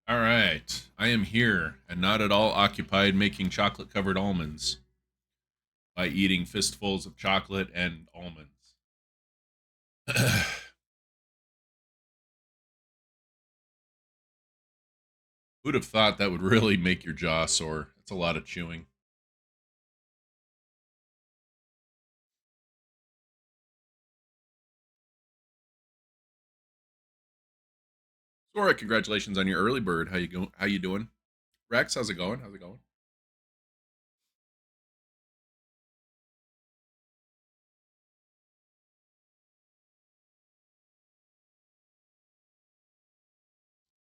All right. I am here and not at all occupied making chocolate covered almonds by eating fistfuls of chocolate and almonds. Who'd have thought that would really make your jaw sore? It's a lot of chewing. Sora, congratulations on your early bird. How you doing? Rex, how's it going? How's it going?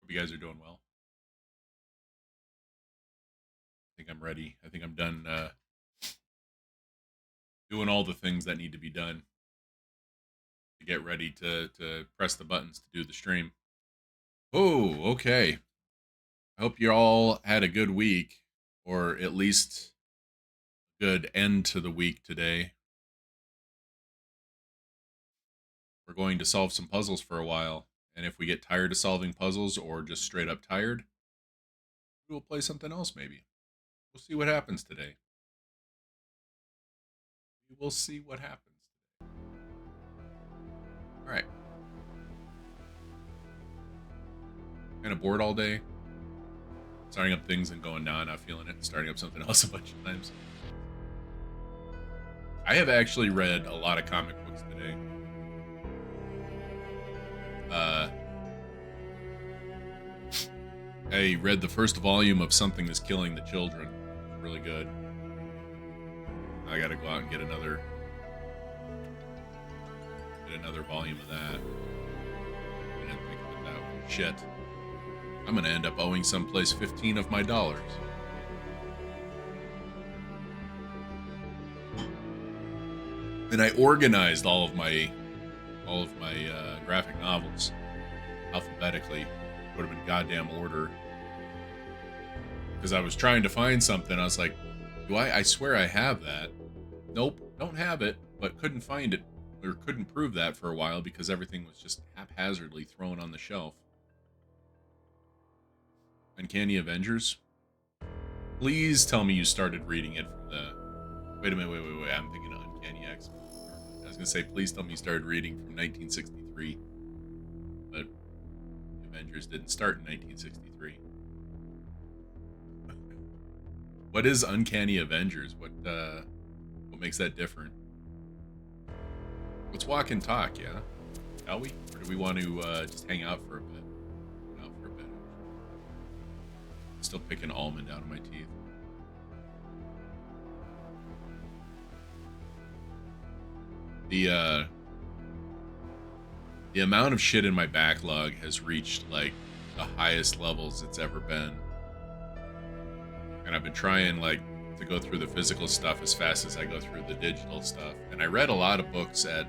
Hope you guys are doing well. I think I'm ready. I think I'm done doing all the things that need to be done to get ready to press the buttons to do the stream. Oh, okay. I hope you all had a good week, or at least good end to the week today. We're going to solve some puzzles for a while, and if we get tired of solving puzzles or just straight up tired, we'll play something else maybe. We'll see what happens today. We will see what happens. All right. Kind of bored all day. Starting up things and going, nah, not feeling it. Starting up something else a bunch of times. I have actually read a lot of comic books today. I read the first volume of Something is Killing the Children. Really good. I gotta go out and get another volume of that. I didn't think of it that way. Shit. I'm gonna end up owing someplace 15 of my dollars. And I organized all of my graphic novels alphabetically, put them in goddamn order. Because I was trying to find something, I was like, I swear I have that. Nope, don't have it, but couldn't find it, or couldn't prove that for a while because everything was just haphazardly thrown on the shelf. Uncanny Avengers? Please tell me you started reading it from the... Wait a minute, wait. I'm thinking of Uncanny X-Men. I was going to say, please tell me you started reading from 1963. But Avengers didn't start in 1963. What is Uncanny Avengers? What makes that different? Let's walk and talk, yeah? Shall we? Or do we want to just hang out for a bit? Hang out for a bit. Still picking almond out of my teeth. The amount of shit in my backlog has reached like the highest levels it's ever been. And I've been trying like to go through the physical stuff as fast as I go through the digital stuff. And I read a lot of books at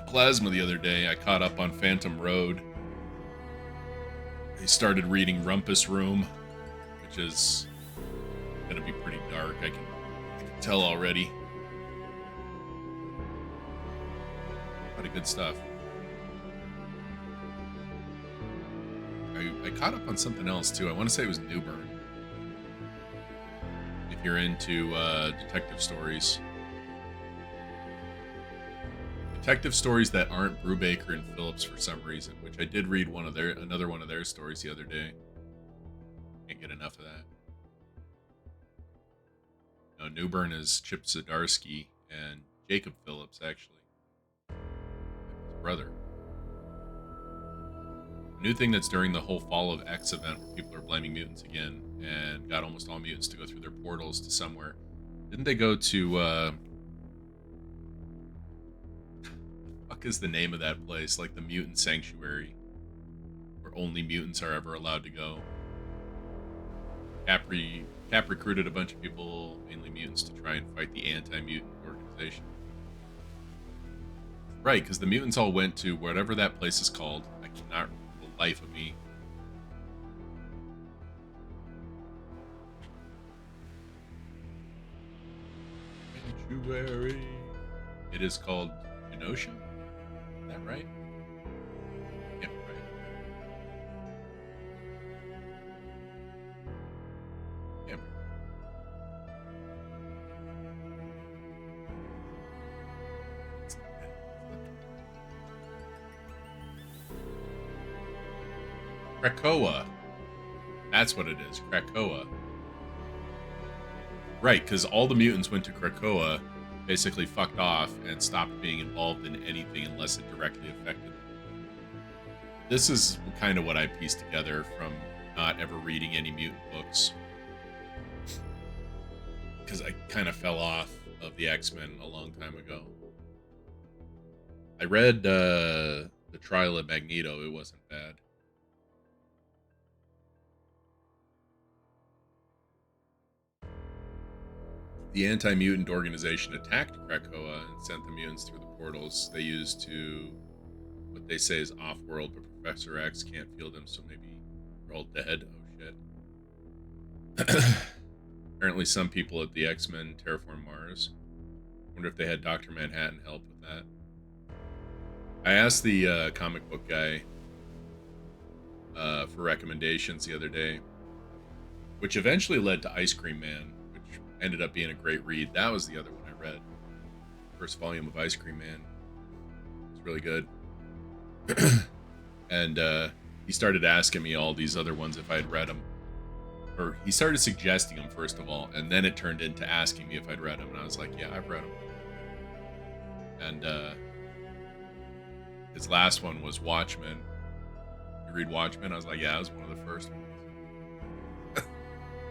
Plasma the other day. I caught up on Phantom Road. I started reading Rumpus Room, which is gonna be pretty dark. I can tell already. A lot of good stuff. I caught up on something else too. I want to say it was Newburn. If you're into detective stories. Detective stories that aren't Brubaker and Phillips for some reason, which I did read another one of their stories the other day. Can't get enough of that. No, Newburn is Chip Zdarsky and Jacob Phillips, actually. His brother. A new thing that's during the whole Fall of X event where people are blaming mutants again and got almost all mutants to go through their portals to somewhere. Didn't they go to fuck is the name of that place? Like the Mutant Sanctuary, where only mutants are ever allowed to go. Cap recruited a bunch of people, mainly mutants, to try and fight the anti-mutant organization. Right, because the mutants all went to whatever that place is called. I cannot, for the life of me. Sanctuary. It is called Genosha. Is that right? Yeah, right. Krakoa. That's what it is, Krakoa. Right, because all the mutants went to Krakoa, basically fucked off, and stopped being involved in anything unless it directly affected them. This is kind of what I pieced together from not ever reading any mutant books. Because I kind of fell off of the X-Men a long time ago. I read The Trial of Magneto. It wasn't bad. The anti-mutant organization attacked Krakoa and sent the mutants through the portals they used to what they say is off-world, but Professor X can't feel them, so maybe they're all dead. Oh shit. Apparently some people at the X-Men terraform Mars. Wonder if they had Dr. Manhattan help with that. I asked the comic book guy for recommendations the other day, which eventually led to Ice Cream Man, which ended up being a great read. That was the other one I read. First volume of Ice Cream Man. It's really good. And he started asking me all these other ones if I'd read them. Or he started suggesting them, first of all, and then it turned into asking me if I'd read them, and I was like, yeah, I've read them. And his last one was Watchmen. You read Watchmen? I was like, yeah, it was one of the first ones.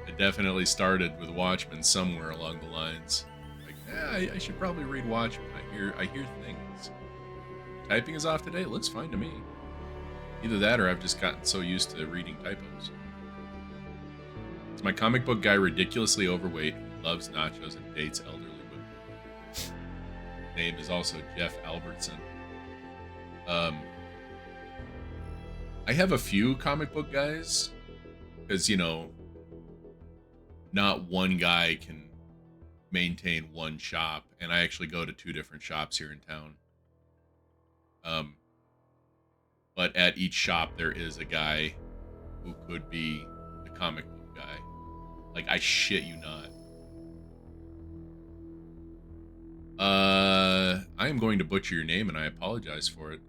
It definitely started with Watchmen somewhere along the lines. Like, yeah, I should probably read Watchmen. I hear things. Typing is off today. It looks fine to me. Either that or I've just gotten so used to reading typos. Is my comic book guy ridiculously overweight, loves nachos, and dates elderly women? Name is also Jeff Albertson. I have a few comic book guys, because, you know, not one guy can maintain one shop, and I actually go to 2 different shops here in town. But at each shop there is a guy who could be the comic book guy. Like, I shit you not. I am going to butcher your name, and I apologize for it.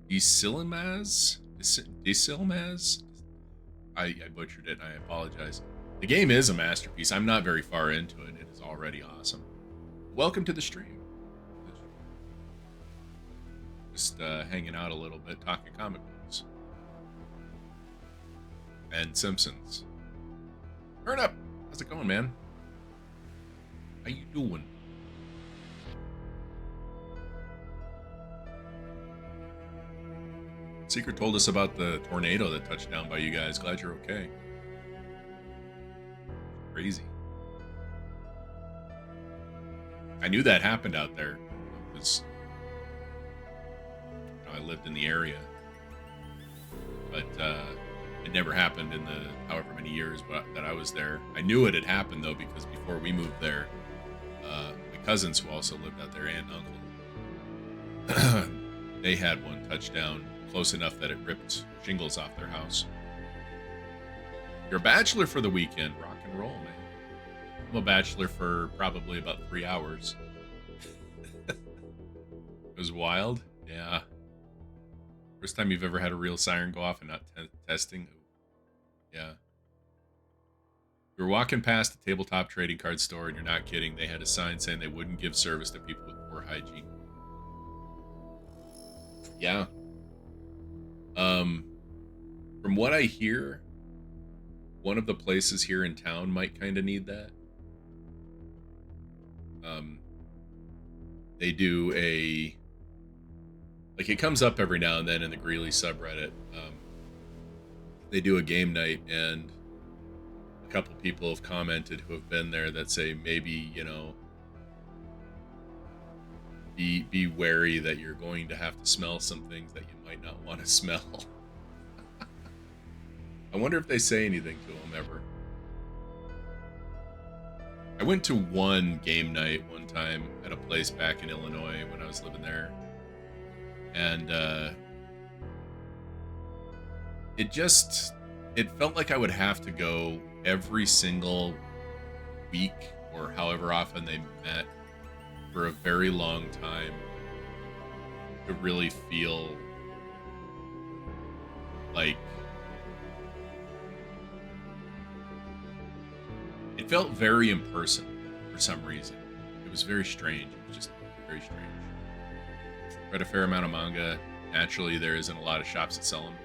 Desilmaz? I butchered it, and I apologize. The game is a masterpiece. I'm not very far into it. It is already awesome. Welcome to the stream. Just hanging out a little bit, talking comic books. And Simpsons. Turn up! How's it going, man? How you doing? Secret told us about the tornado that touched down by you guys. Glad you're okay. Crazy. I knew that happened out there. Because I lived in the area. But it never happened in the however many years that I was there. I knew it had happened, though, because before we moved there, my cousins who also lived out there, aunt and uncle, they had one touchdown close enough that it ripped shingles off their house. You're a bachelor for the weekend. Rock and roll, man. I'm a bachelor for probably about 3 hours. It was wild. Yeah. First time you've ever had a real siren go off and not testing? Yeah. You were walking past the tabletop trading card store, and you're not kidding. They had a sign saying they wouldn't give service to people with poor hygiene. Yeah. From what I hear, one of the places here in town might kind of need that. They do like, it comes up every now and then in the Greeley subreddit. They do a game night, and a couple people have commented who have been there that say maybe, you know, be wary that you're going to have to smell some things that you might not want to smell. I wonder if they say anything to them ever. I went to one game night one time at a place back in Illinois when I was living there. And it felt like I would have to go every single week or however often they met for a very long time to really feel Like, it felt very impersonal for some reason. It was very strange. It was just very strange. Read a fair amount of manga. Naturally, there isn't a lot of shops that sell them.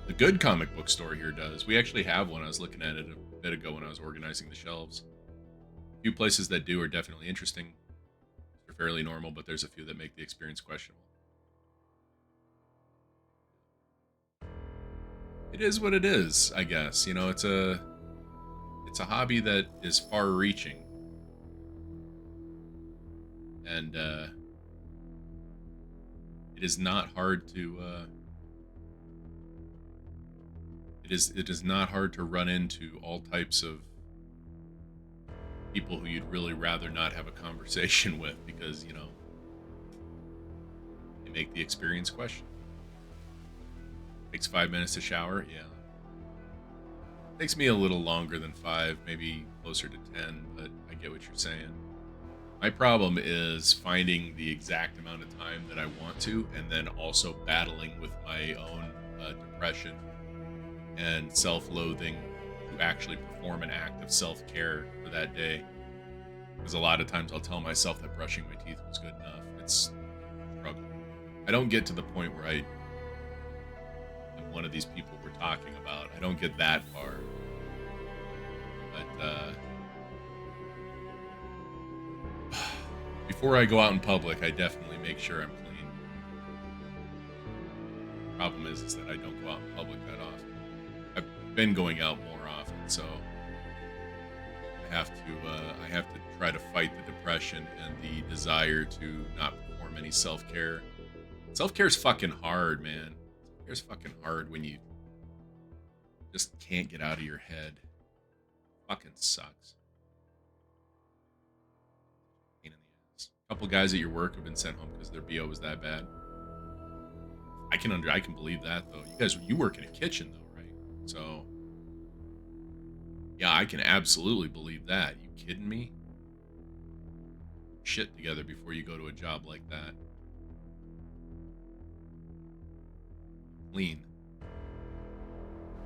The good comic book store here does. We actually have one. I was looking at it a bit ago when I was organizing the shelves. A few places that do are definitely interesting. They're fairly normal, but there's a few that make the experience questionable. It is what it is, I guess. You know, it's a hobby that is far-reaching, and it is not hard to it is not hard to run into all types of people who you'd really rather not have a conversation with because, you know, they make the experience question. Takes 5 minutes to shower, yeah. Takes me a little longer than 5, maybe closer to 10, but I get what you're saying. My problem is finding the exact amount of time that I want to, and then also battling with my own depression and self-loathing to actually perform an act of self-care for that day. Because a lot of times I'll tell myself that brushing my teeth was good enough. It's a struggle. I don't get to the point where I am one of these people we're talking about. I don't get that far. But before I go out in public, I definitely make sure I'm clean. Problem is that I don't go out in public that often. I've been going out more often, so I have to try to fight the depression and the desire to not perform any self-care. Self-care's fucking hard, man. Self-care's fucking hard when you just can't get out of your head. Fucking sucks. Pain in the ass. A couple guys at your work have been sent home because their BO was that bad. I can believe that though. You work in a kitchen though, right? So yeah, I can absolutely believe that. You kidding me? Shit together before you go to a job like that. Clean.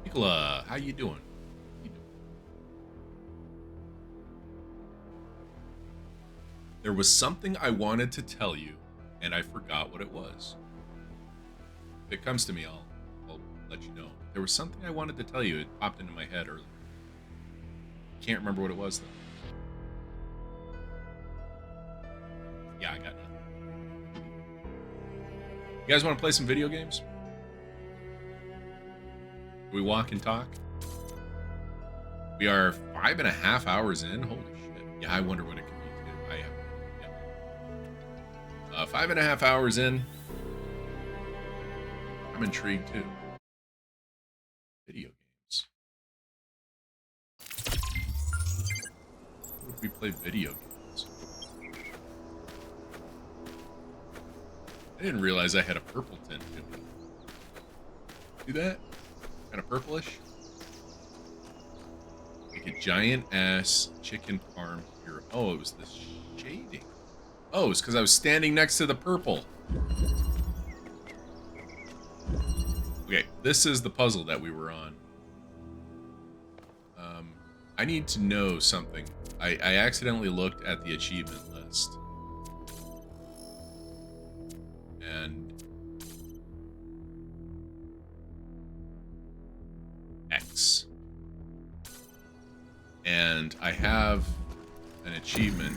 Nicola, how you doing? There was something I wanted to tell you, and I forgot what it was. If it comes to me, I'll let you know. There was something I wanted to tell you. It popped into my head earlier. Can't remember what it was, though. Yeah, I got nothing. You guys want to play some video games? Do we walk and talk? We are 5.5 hours in. Holy shit. Yeah, I wonder what it could be, too. I have no idea. 5.5 hours in. I'm intrigued, too. Video games. What would we play video games? I didn't realize I had a purple tint to me. See that? Kind of purplish. Like a giant ass chicken parm here. Oh, it was the shading. Oh, it's because I was standing next to the purple. Okay, this is the puzzle that we were on. I need to know something. I accidentally looked at the achievement list. And X. And I have an achievement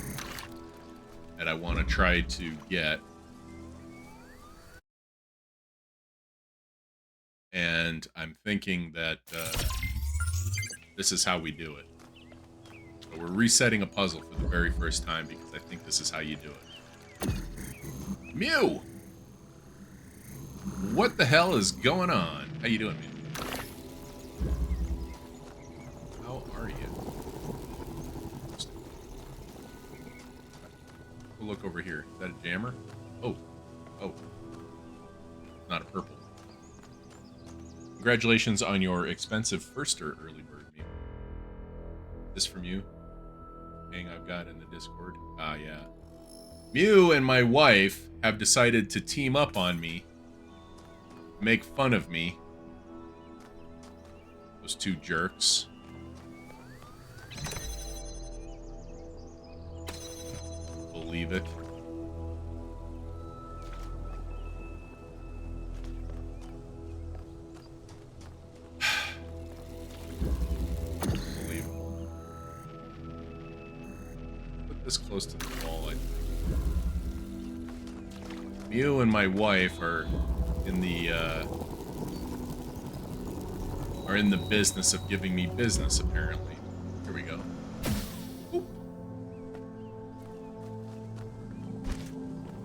that I want to try to get. And I'm thinking that this is how we do it. So we're resetting a puzzle for the very first time because I think this is how you do it. Mew! What the hell is going on? How you doing, Mew? How are you? We'll look over here. Is that a jammer? Oh. Oh. Not a purple. Congratulations on your expensive firster, early bird Mew. This from you? Thing I've got in the Discord. Ah, yeah. Mew and my wife have decided to team up on me make fun of me. Those two jerks. Believe it. Unbelievable. Put this close to the wall, I think. You and my wife are in the business of giving me business, apparently. Here we go. Oop.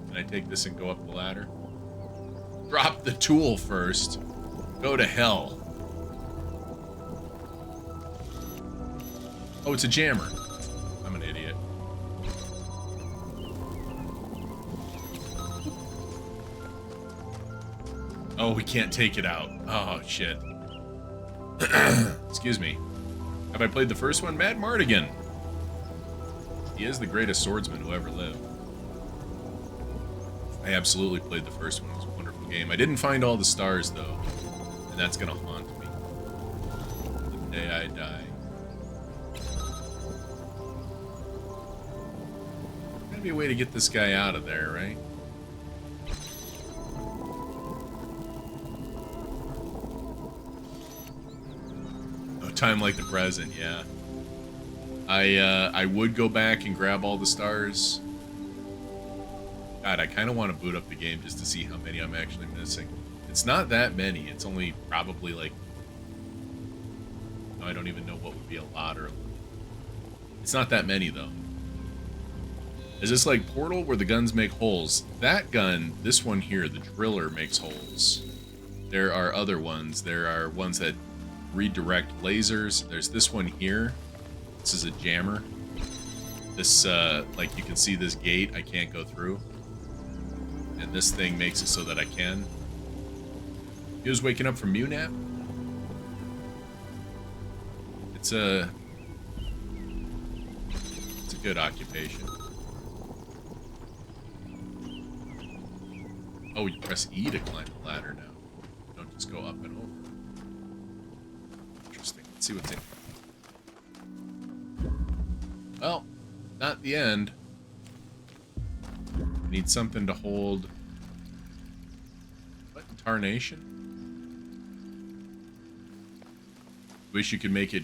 Can I take this and go up the ladder? Drop the tool first. Go to hell. Oh, it's a jammer. I'm an idiot. Oh, we can't take it out. Oh, shit. Excuse me. Have I played the first one? Matt Mardigan. He is the greatest swordsman who ever lived. I absolutely played the first one. It was a wonderful game. I didn't find all the stars, though. And that's gonna haunt me. The day I die. Gotta be a way to get this guy out of there, right? Time like the present, yeah. I would go back and grab all the stars. God, I kind of want to boot up the game just to see how many I'm actually missing. It's not that many. It's only probably like... I don't even know what would be a lot or... It's not that many, though. Is this like Portal, where the guns make holes? That gun, this one here, the driller, makes holes. There are other ones. There are ones that redirect lasers. There's this one here. This is a jammer. This, like, you can see this gate I can't go through. And this thing makes it so that I can. He was waking up from Munap. It's a good occupation. Oh, you press E to climb the ladder now. You don't just go up and over. Interesting. Let's see what's in. Well, not the end. I need something to hold. What? Tarnation? Wish you could make it.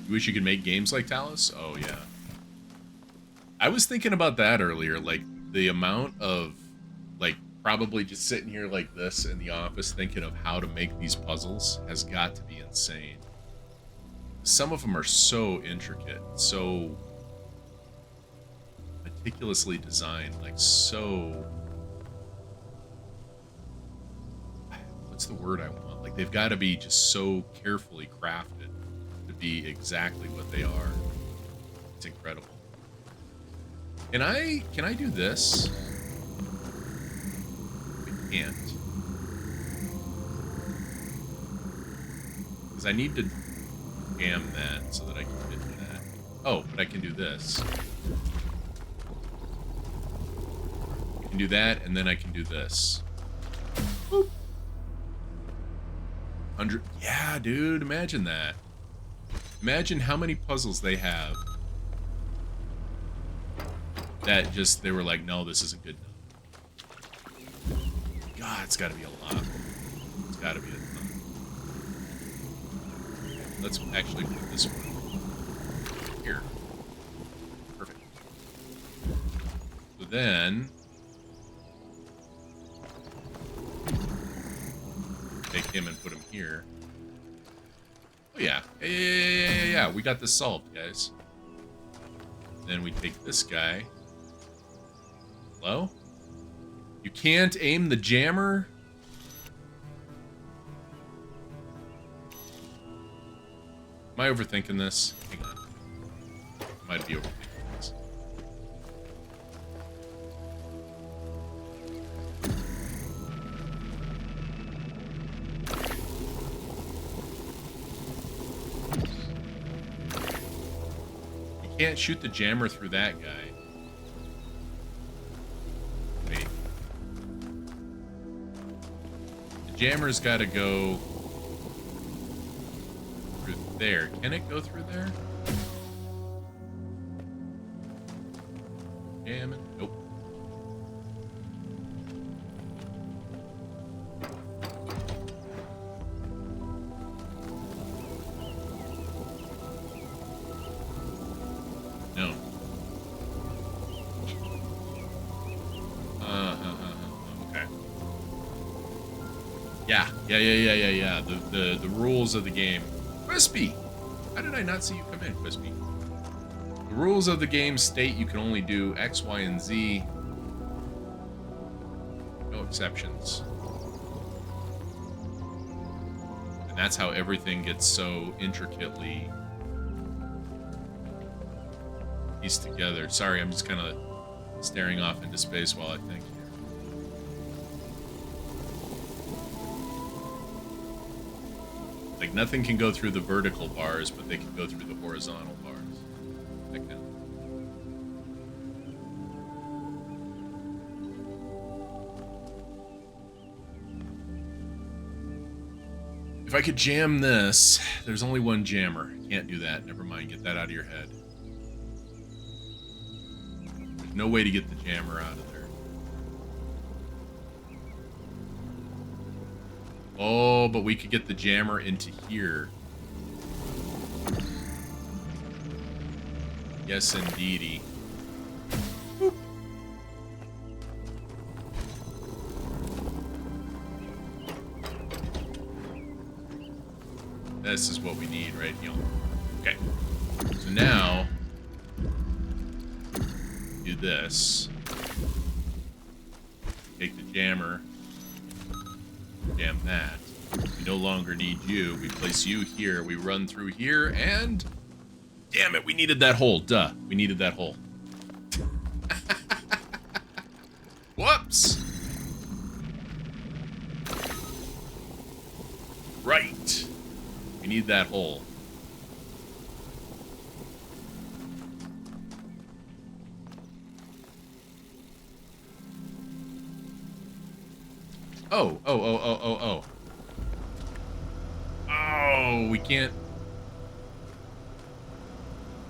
You wish you could make games like Talos? Oh, yeah. I was thinking about that earlier. Like, the amount of, like, probably just sitting here like this in the office thinking of how to make these puzzles has got to be insane. Some of them are so intricate, so meticulously designed, like so... What's the word I want? Like, they've got to be just so carefully crafted to be exactly what they are. It's incredible. Can I do this? I can't. Because I need to jam that so that I can get to that. Oh, but I can do this. I can do that, and then I can do this. Boop. 100. Yeah, dude, imagine that. Imagine how many puzzles they have that just, they were like, no, this isn't good enough. God, it's got to be a lot. It's got to be a ton. Let's actually put this one here. Perfect. So then, take him and put him here. Oh yeah. Yeah. We got this solved, guys. Then we take this guy. Hello? You can't aim the jammer? Am I overthinking this? Hang on. I might be overthinking this. You can't shoot the jammer through that guy. jammer's got to go through there. Can it go through there? Jamming? Nope. No. Okay. Yeah. The rules of the game. Crispy! How did I not see you come in, Crispy? The rules of the game state you can only do X, Y, and Z. No exceptions. And that's how everything gets so intricately pieced together. Sorry, I'm just kind of staring off into space while I think here. Like, nothing can go through the vertical bars, but they can go through the horizontal bars. That kind of... If I could jam this, there's only one jammer. Can't do that. Never mind. Get that out of your head. There's no way to get the jammer out of there. Oh, but we could get the jammer into here. Yes, indeedy. Boop. This is what we need right here. Okay. So now, do this. Take the jammer. Jam that. We no longer need you. We place you here. We run through here, and... Damn it, we needed that hole. Duh. We needed that hole. Whoops! Right. We need that hole. Oh. Oh, we can't...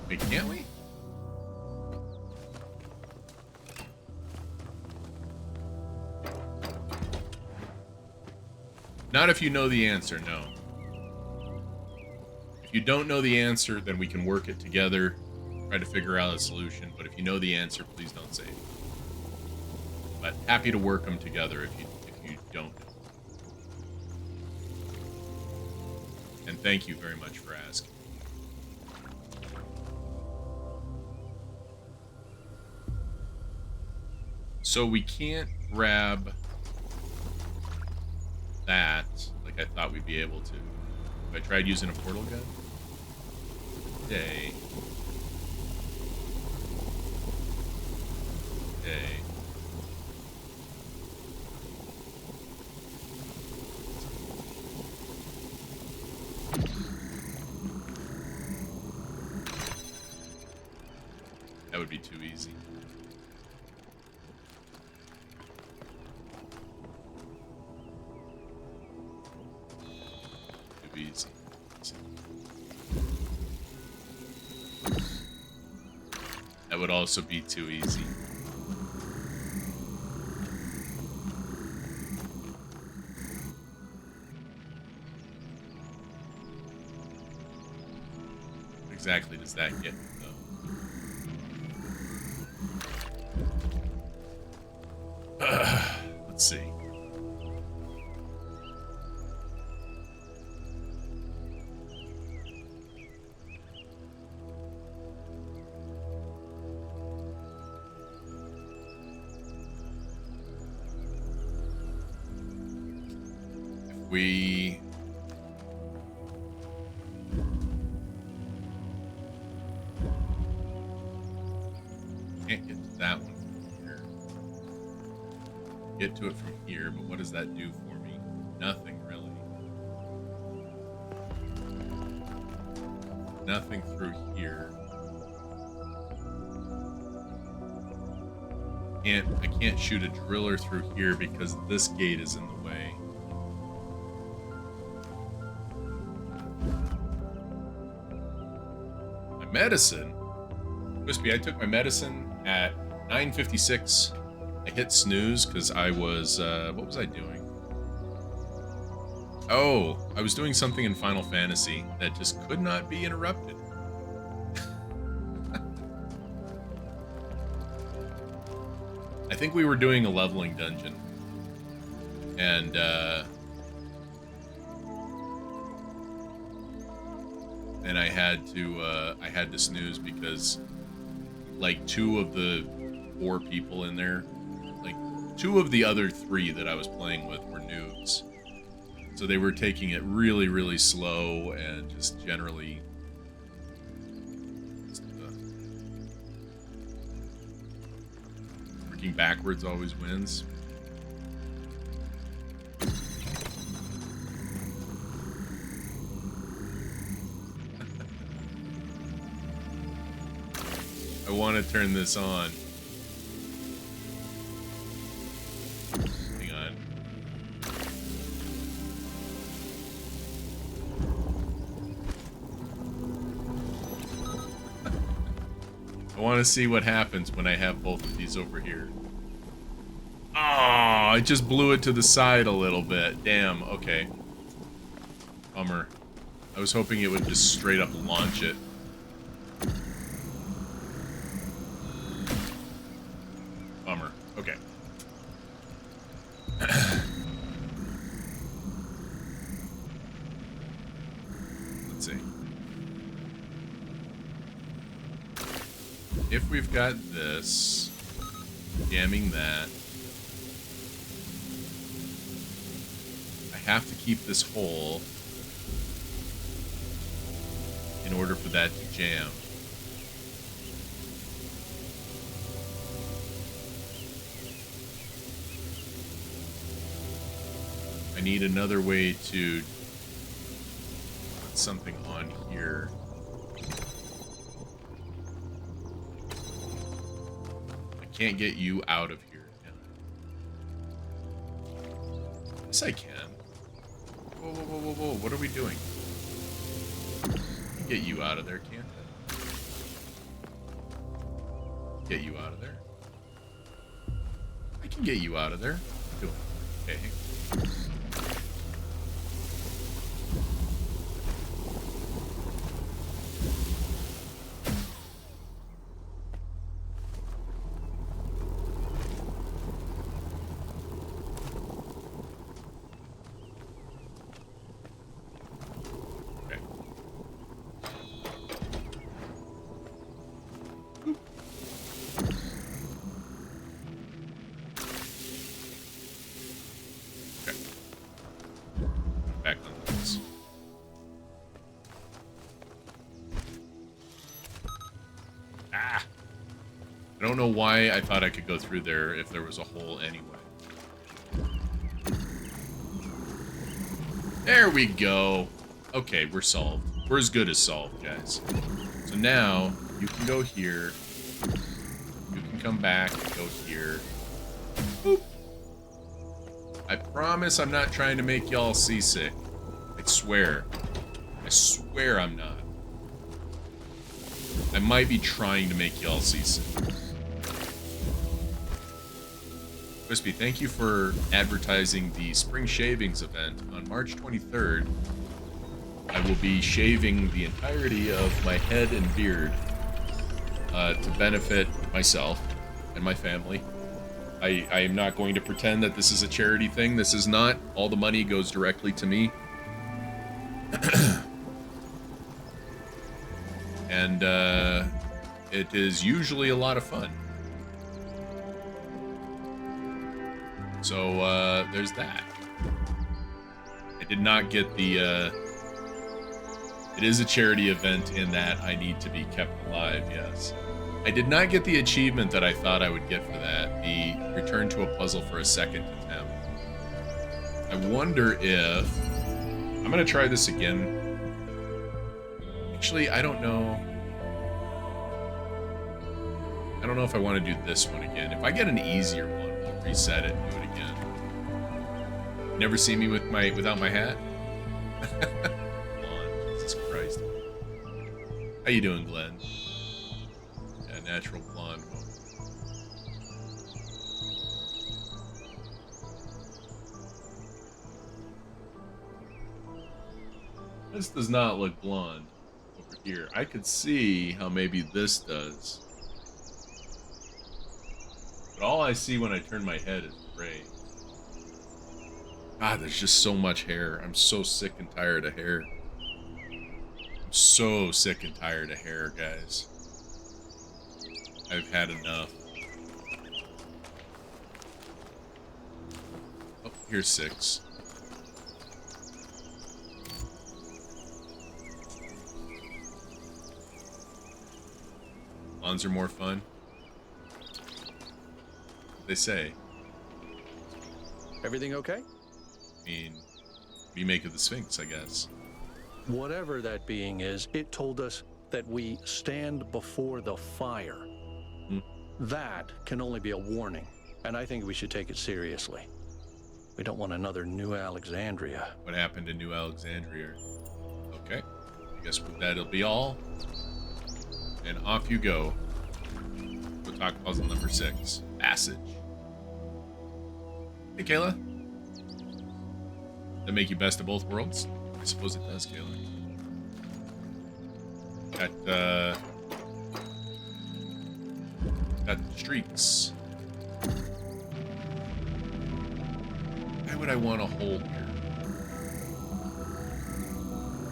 Wait, can't we? Not if you know the answer, no. If you don't know the answer, then we can work it together, try to figure out a solution. But if you know the answer, please don't say it. But happy to work them together if you don't know. And thank you very much for asking. So we can't grab that like I thought we'd be able to. If I tried using a portal gun? Okay. That would be too easy. Too easy. That would also be too easy. What exactly does that get, though? Let's see. If we... Can't get to that one. Get to it from here, but what does that do for me? Nothing, really. Nothing through here. I can't shoot a driller through here because this gate is in the way. Medicine? Wispy, I took my medicine at 9:56. I hit snooze because I was, what was I doing? Oh, I was doing something in Final Fantasy that just could not be interrupted. I think we were doing a leveling dungeon. And, I had to snooze because, like, 2 of the 4 people in there, like, 2 of the other 3 that I was playing with were noobs. So they were taking it really, really slow and just generally... working backwards always wins. I want to turn this on. Hang on. I want to see what happens when I have both of these over here. Oh, I just blew it to the side a little bit. Damn, okay. Bummer. I was hoping it would just straight up launch it. Bummer. Okay. Let's see. If we've got this, jamming that, I have to keep this whole in order for that to jam. I need another way to put something on here. I can't get you out of here, can I? Yes, I can. Whoa, whoa, whoa, whoa, whoa. What are we doing? I can get you out of there, can't I? Get you out of there. I can get you out of there. Do it. Okay. I don't know why I thought I could go through there if there was a hole anyway. There we go. Okay, we're solved. We're as good as solved, guys. So now, you can go here. You can come back and go here. Boop. I promise I'm not trying to make y'all seasick. I swear. I swear I'm not. I might be trying to make y'all seasick. Wispy, thank you for advertising the Spring Shavings event. On March 23rd, I will be shaving the entirety of my head and beard to benefit myself and my family. I am not going to pretend that this is a charity thing. This is not. All the money goes directly to me. And it is usually a lot of fun. So, there's that. I did not get the, it is a charity event in that I need to be kept alive, yes. I did not get the achievement that I thought I would get for that, the return to a puzzle for a second attempt. I wonder if... I'm gonna try this again. Actually, I don't know. I don't know if I want to do this one again. If I get an easier one, I'll reset it and do it again. Never see me with without my hat? Come on, Jesus Christ. How you doing, Glenn? Yeah, natural blonde. This does not look blonde over here. I could see how maybe this does. But all I see when I turn my head is gray. God, there's just so much hair. I'm so sick and tired of hair. I'm so sick and tired of hair, guys. I've had enough. Oh, here's 6. Lawns are more fun. What they say. Everything okay? I mean, what do you make of the Sphinx, I guess? Whatever that being is, it told us that we stand before the fire. That can only be a warning, and I think we should take it seriously. We don't want another New Alexandria. What happened in New Alexandria? Okay. I guess that'll be all. And off you go. We'll talk puzzle number 6. Passage. Hey, Kayla. That make you best of both worlds? I suppose it does, Kayla. Got streaks. Why would I want a hole here?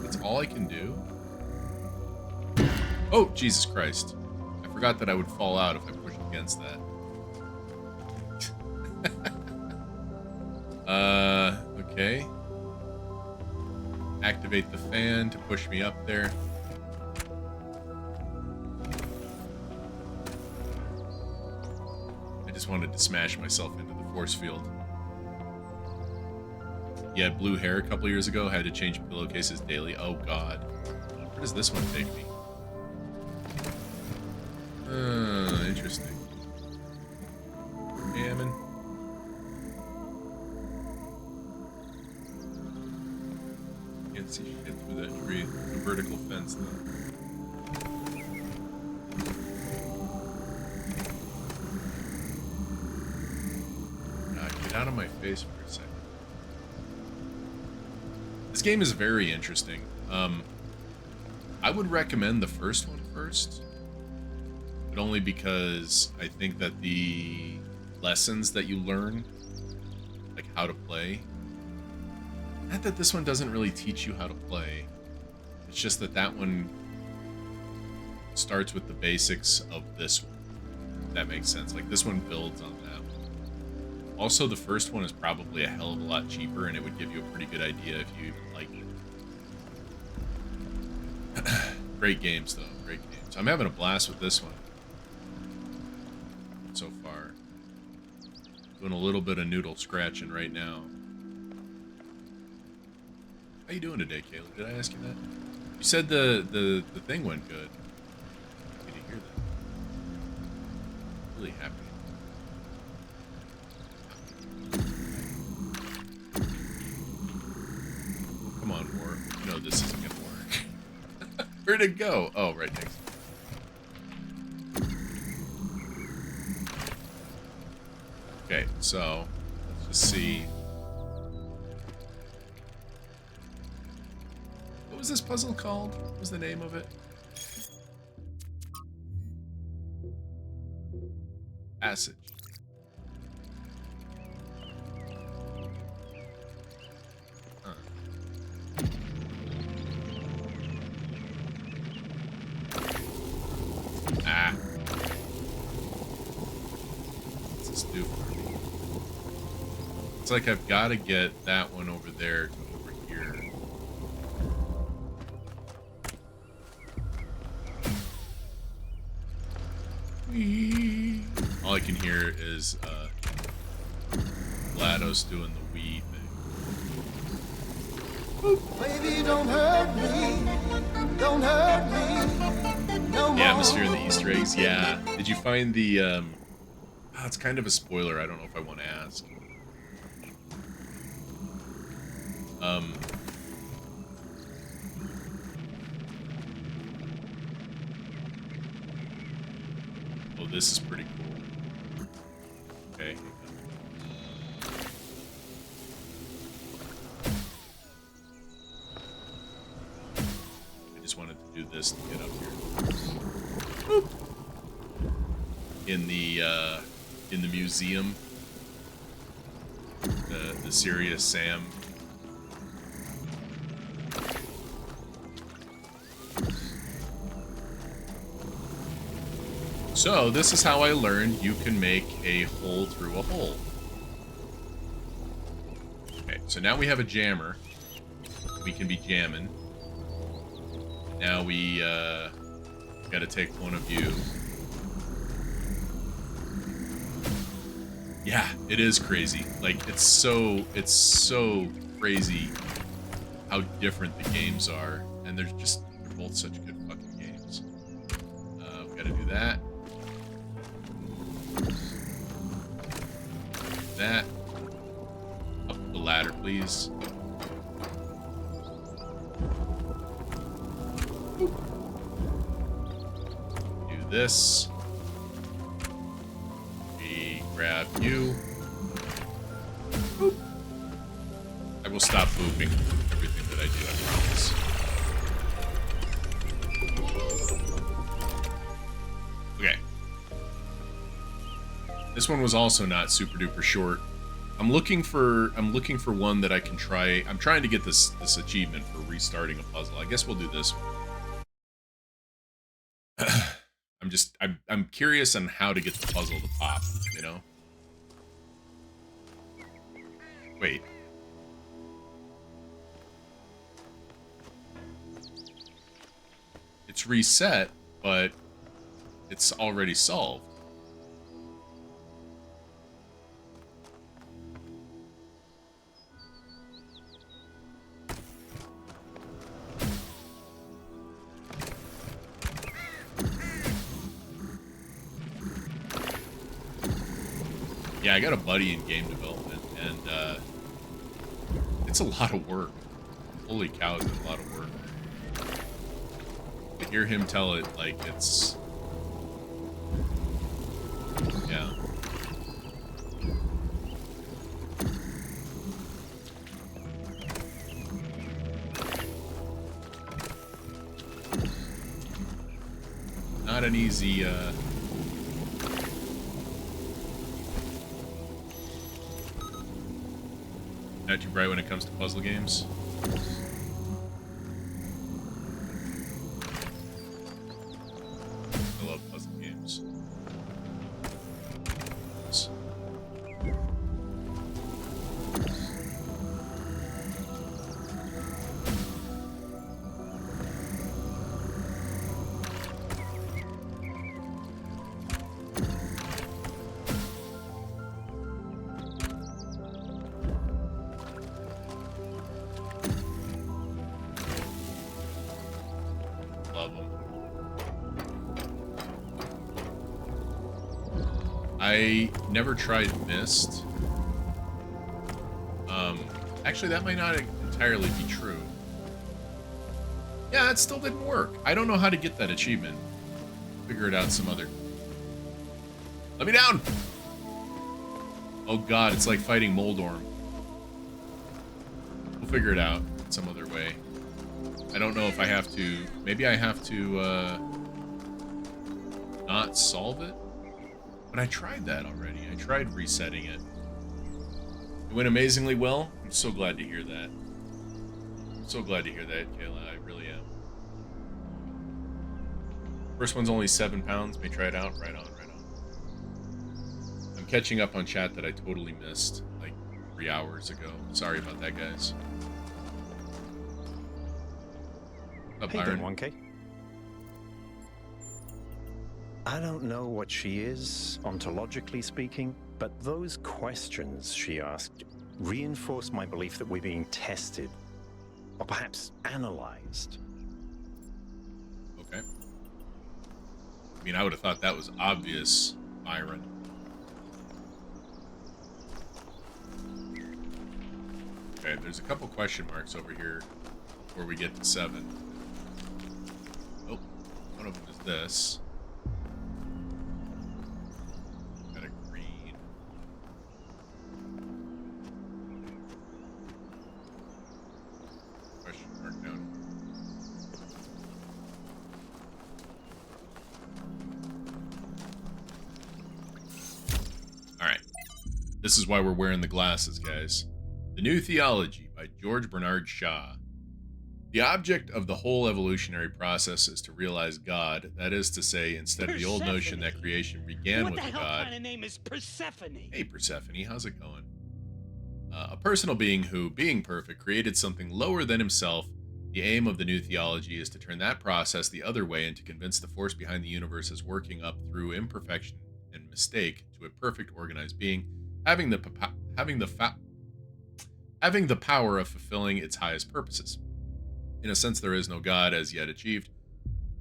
That's all I can do? Oh, Jesus Christ. I forgot that I would fall out if I pushed against that. Okay. Activate the fan to push me up there. I just wanted to smash myself into the force field. You had blue hair a couple years ago, had to change pillowcases daily. Oh god. Where does this one take me? Interesting. Gammon. Can't see shit through that tree. The vertical fence, though. Get out of my face for a second. This game is very interesting. I would recommend the first one first. But only because I think that the lessons that you learn, like how to play, not that this one doesn't really teach you how to play. It's just that that one starts with the basics of this one. If that makes sense. Like this one builds on that one. Also, the first one is probably a hell of a lot cheaper, and it would give you a pretty good idea if you even like it. Great games, though. Great games. I'm having a blast with this one so far. Doing a little bit of noodle scratching right now. How you doing today, Kayla? Did I ask you that? You said the thing went good. Happy to hear that. Really happy. Come on, War. You know this isn't gonna work. Where'd it go? Oh, right next. Okay, so let's just see. What was this puzzle called? What was the name of it? Passage. Huh. Ah. What's this do for me? It's like I've got to get that one over there to over here. Wee. All I can hear is GLaDOS doing the wee thing. Baby, don't hurt me. Don't hurt me. No The atmosphere and the Easter eggs, yeah. Did you find the it's kind of a spoiler, I don't know if I want to ask. this is pretty cool. Okay. I just wanted to do this to get up here. Boop. In the museum, the Serious Sam. So this is how I learned you can make a hole through a hole. Okay, so now we have a jammer. We can be jamming. Now we gotta take one of you. Yeah, it is crazy. Like, it's so crazy how different the games are. And they're both such good fucking games. We gotta do that. That. Up the ladder, please. Do this. We grab you. Boop. I will stop booping everything that I do, I promise. Okay. This one was also not super duper short. I'm looking for one that I can try. I'm trying to get this achievement for restarting a puzzle. I guess we'll do this one. I'm curious on how to get the puzzle to pop, you know? Wait. It's reset, but it's already solved. Yeah, I got a buddy in game development, and it's a lot of work. Holy cow, it's a lot of work. To hear him tell it like it's... Yeah. Not an easy, not too bright when it comes to puzzle games. I love puzzle games. I never tried Mist. Actually, that might not entirely be true. Yeah, it still didn't work. I don't know how to get that achievement. Figure it out some other... Let me down! Oh god, it's like fighting Moldorm. We'll figure it out some other way. I don't know if I have to... Maybe I have to, not solve it? But I tried that already. I tried resetting it. It went amazingly well. I'm so glad to hear that. I'm so glad to hear that, Kayla. I really am. First one's only 7 pounds. May try it out. Right on, right on. I'm catching up on chat that I totally missed like 3 hours ago. Sorry about that, guys. Up, Hey, Byron. 1K. I don't know what she is, ontologically speaking, but those questions she asked reinforce my belief that we're being tested, or perhaps analyzed. Okay. I mean, I would have thought that was obvious, Byron. Okay, there's a couple question marks over here before we get to 7. Oh, one of them is this. This is why we're wearing the glasses, guys. The New Theology by George Bernard Shaw. The object of the whole evolutionary process is to realize God. That is to say, instead of the old notion that creation began with a God. What the hell kind of name is Persephone? Hey, Persephone, how's it going? A personal being who, being perfect, created something lower than himself. The aim of the New Theology is to turn that process the other way and to convince the force behind the universe is working up through imperfection and mistake to a perfect organized being, having the power of fulfilling its highest purposes. In a sense, there is no God as yet achieved,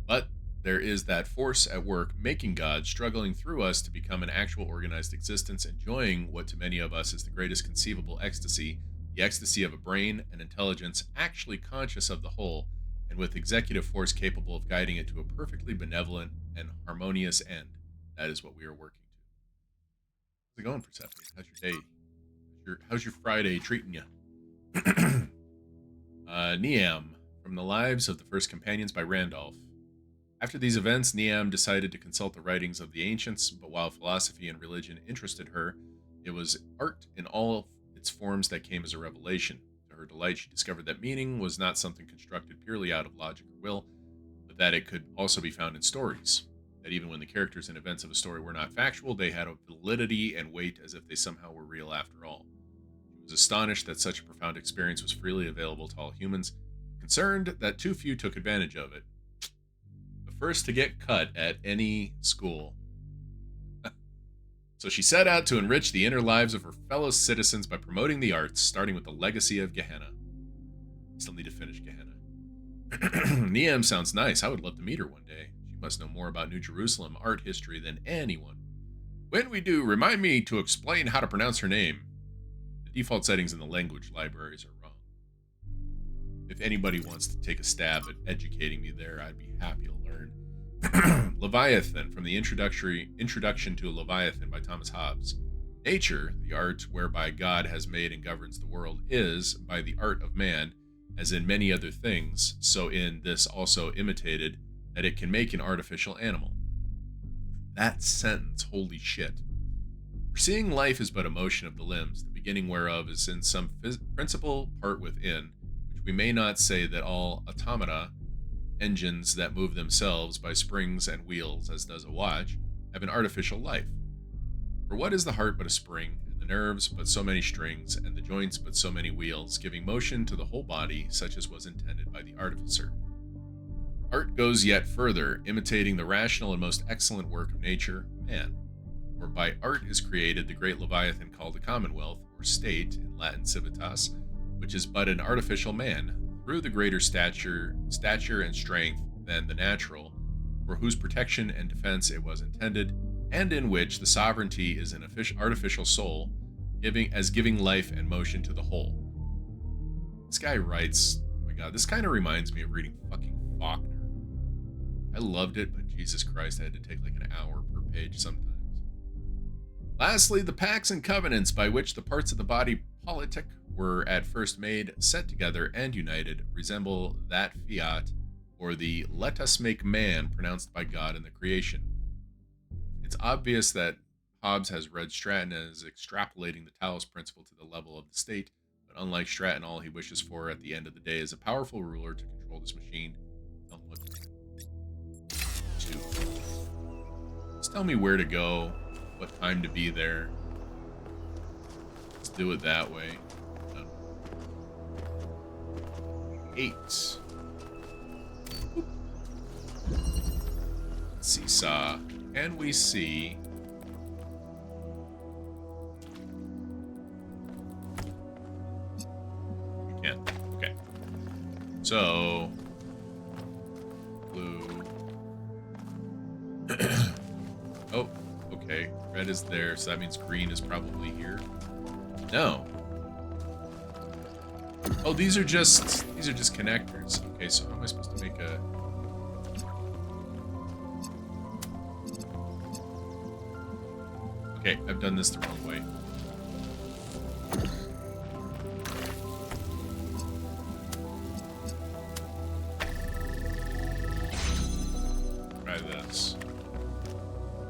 but there is that force at work making God, struggling through us to become an actual organized existence, enjoying what to many of us is the greatest conceivable ecstasy, the ecstasy of a brain and intelligence actually conscious of the whole, and with executive force capable of guiding it to a perfectly benevolent and harmonious end. That is what we are working to. How's it going, Persephone? How's your day? How's your Friday treating you? Niam, from the Lives of the First Companions by Randolph. After these events, Niam decided to consult the writings of the ancients, but while philosophy and religion interested her, it was art in all its forms that came as a revelation. To her delight, she discovered that meaning was not something constructed purely out of logic or will, but that it could also be found in stories. That even when the characters and events of a story were not factual, they had a validity and weight as if they somehow were real after all. She was astonished that such a profound experience was freely available to all humans, concerned that too few took advantage of it. The first to get cut at any school. So she set out to enrich the inner lives of her fellow citizens by promoting the arts, starting with the legacy of Gehenna. Still need to finish Gehenna. Niam sounds nice. I would love to meet her one day. She must know more about New Jerusalem art history than anyone. When we do, remind me to explain how to pronounce her name. The default settings in the language libraries are wrong. If anybody wants to take a stab at educating me there, I'd be happy to learn. Leviathan, from the Introduction to Leviathan by Thomas Hobbes. Nature, the art whereby God has made and governs the world, is, by the art of man, as in many other things, so in this also imitated, that it can make an artificial animal. That sentence, holy shit. For seeing life is but a motion of the limbs, the beginning whereof is in some principal part within, which we may not say that all automata, engines that move themselves by springs and wheels, as does a watch, have an artificial life. For what is the heart but a spring, and the nerves but so many strings, and the joints but so many wheels, giving motion to the whole body, such as was intended by the artificer? Art goes yet further, imitating the rational and most excellent work of nature, man. For by art is created the great Leviathan called a commonwealth, or state, in Latin civitas, which is but an artificial man, through the greater stature and strength than the natural, for whose protection and defense it was intended, and in which the sovereignty is an artificial soul, giving life and motion to the whole. This guy writes, oh my god, this kind of reminds me of reading fucking Faulkner. I loved it, but Jesus Christ, I had to take like an hour per page sometimes. Lastly, the pacts and covenants by which the parts of the body politic were at first made, set together, and united, resemble that fiat, or the let us make man pronounced by God in the creation. It's obvious that Hobbes has read Stratton as extrapolating the Talos Principle to the level of the state, but unlike Stratton, all he wishes for at the end of the day is a powerful ruler to control this machine. Tell him what to do. Just tell me where to go, what time to be there. Let's do it that way. 8. Seesaw. Can we see? We can. Okay. So, blue. Oh, okay. Red is there, so that means green is probably here. No. Oh, these are just connectors. Okay, so how am I supposed to make a... Okay, I've done this the wrong way. Try this.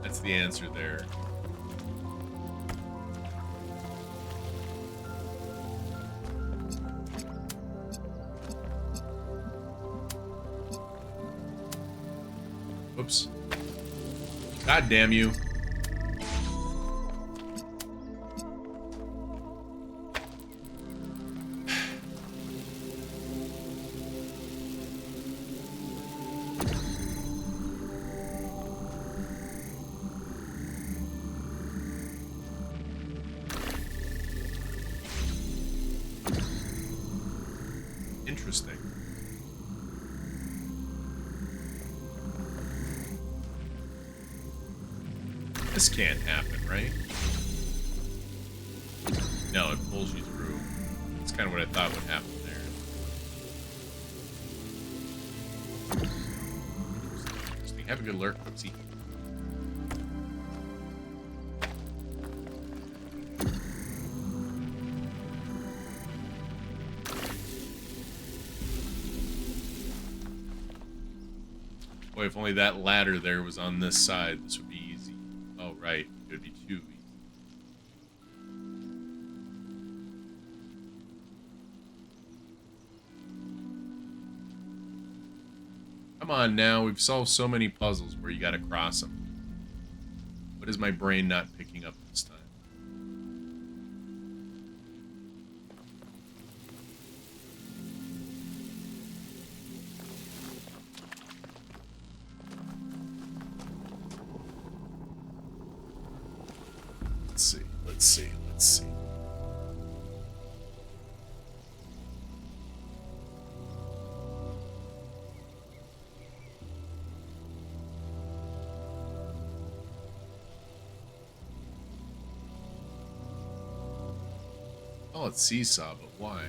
That's the answer there. Whoops. God damn you. Interesting. This can't happen, right? No, it pulls you through. That's kind of what I thought would happen there. Interesting. Have a good lurk. See. Boy, if only that ladder there was on this side, this would be easy. Oh, right. It would be too easy. Come on now. We've solved so many puzzles where you gotta cross them. What is my brain not picking up this time? Let's see. Oh, it's seesaw, but why?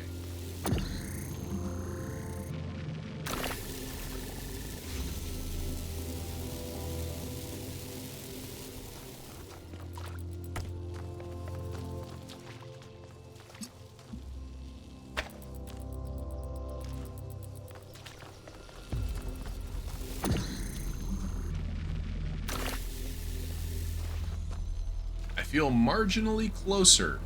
I feel marginally closer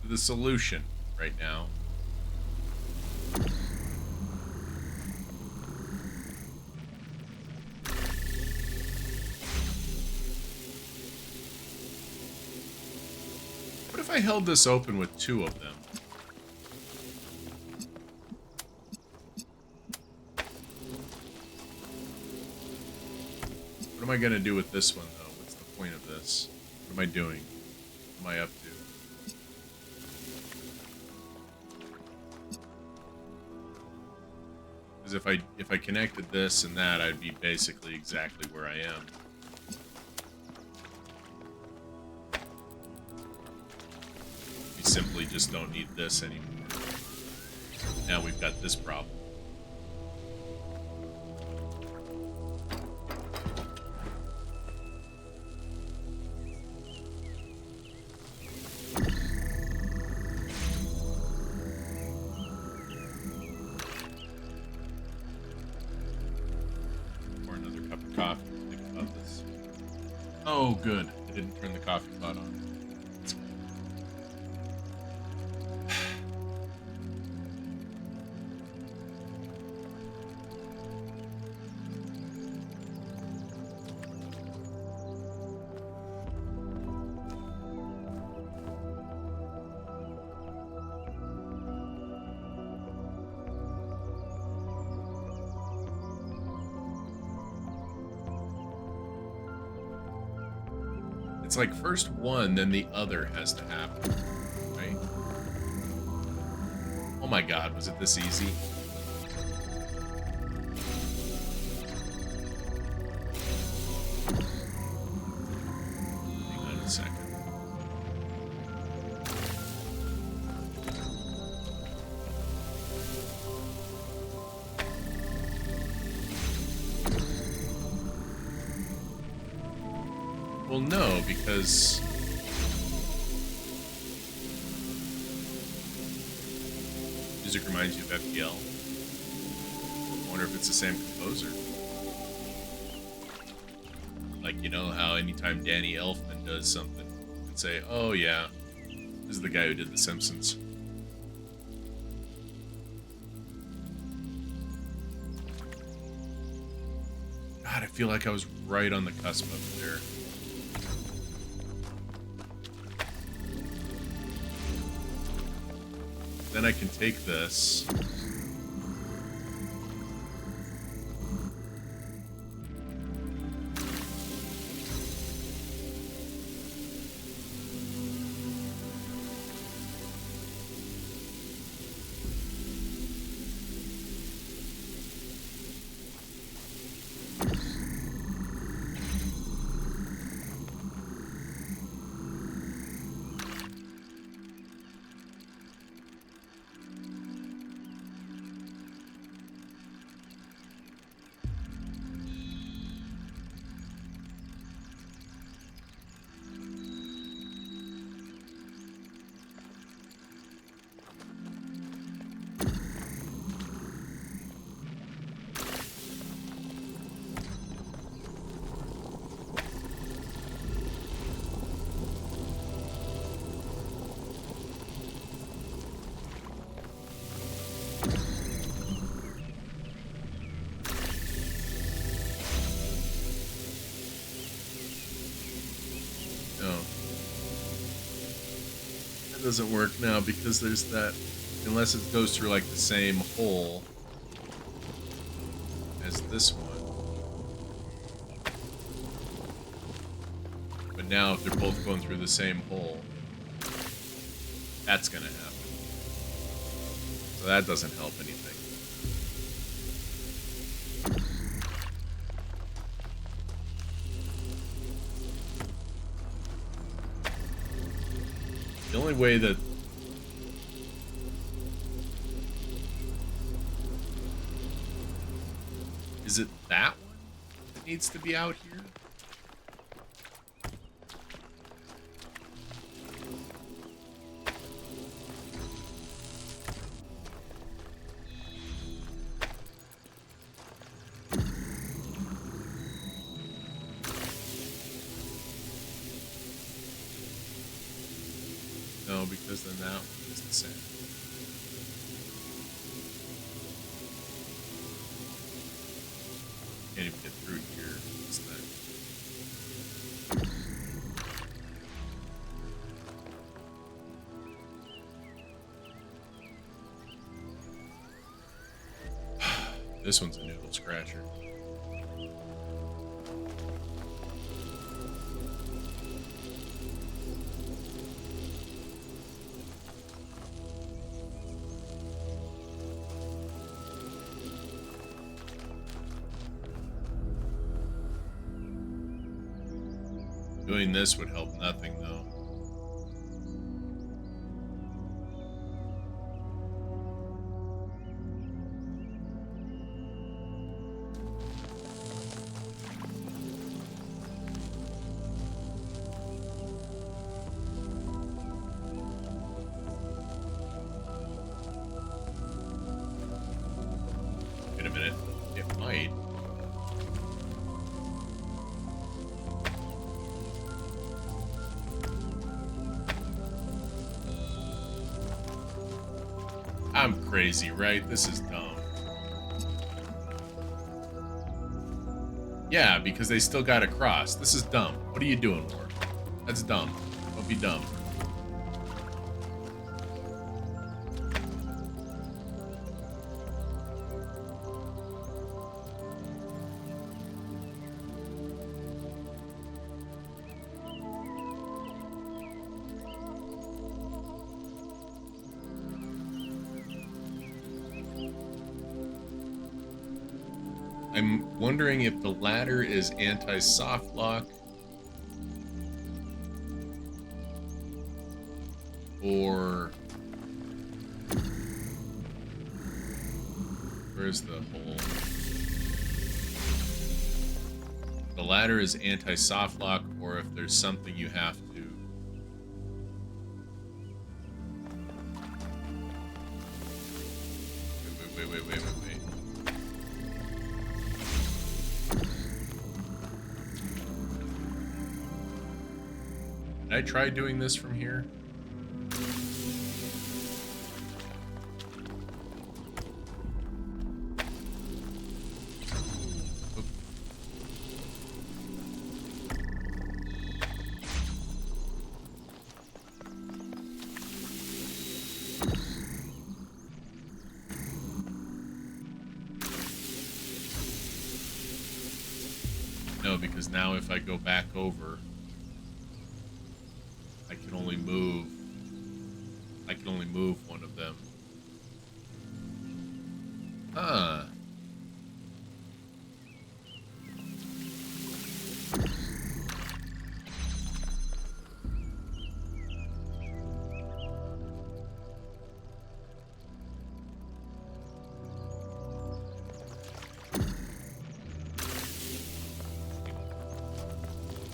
to the solution right now. What if I held this open with two of them? What am I gonna do with this one, though? What's the point of this? What am I doing? What am I up to? Because if I connected this and that, I'd be basically exactly where I am. We simply just don't need this anymore. Now we've got this problem. Oh, good. I didn't turn the coffee pot on. It's like first one, then the other has to happen, right? Oh my god, was it this easy? Hang on a second. Well, no, because music reminds you of FPL. I wonder if it's the same composer. Like, you know how anytime Danny Elfman does something, you can say, oh yeah, this is the guy who did The Simpsons. feel like I was right on the cusp of it there. Then I can take this. Doesn't work now because there's that, unless it goes through like the same hole as this one. But now if they're both going through the same hole, that's gonna happen. So that doesn't help anything. The only way that... Is it that one that needs to be out here? No, because then that one is the same. Can't even get through here. This thing. This one's a noodle scratcher. Doing this would help nothing, though. Wait a minute. It might. I'm crazy, right? This is dumb. Yeah, because they still got across. This is dumb. What are you doing, War? That's dumb. Don't be dumb. I'm wondering if the ladder is anti-soft lock or where's the hole? The ladder is anti-soft lock, or if there's something you have to. Wait. Did I try doing this from here? Because now if I go back over, I can only move one of them. Huh.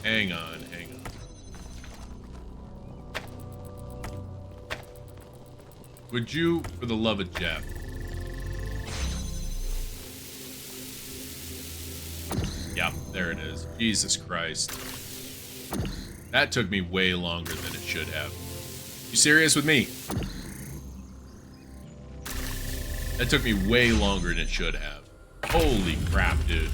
Hang on, hang on. Would you, for the love of Jeff, yep, there it is. Jesus Christ. That took me way longer than it should have. You serious with me? That took me way longer than it should have. Holy crap, dude.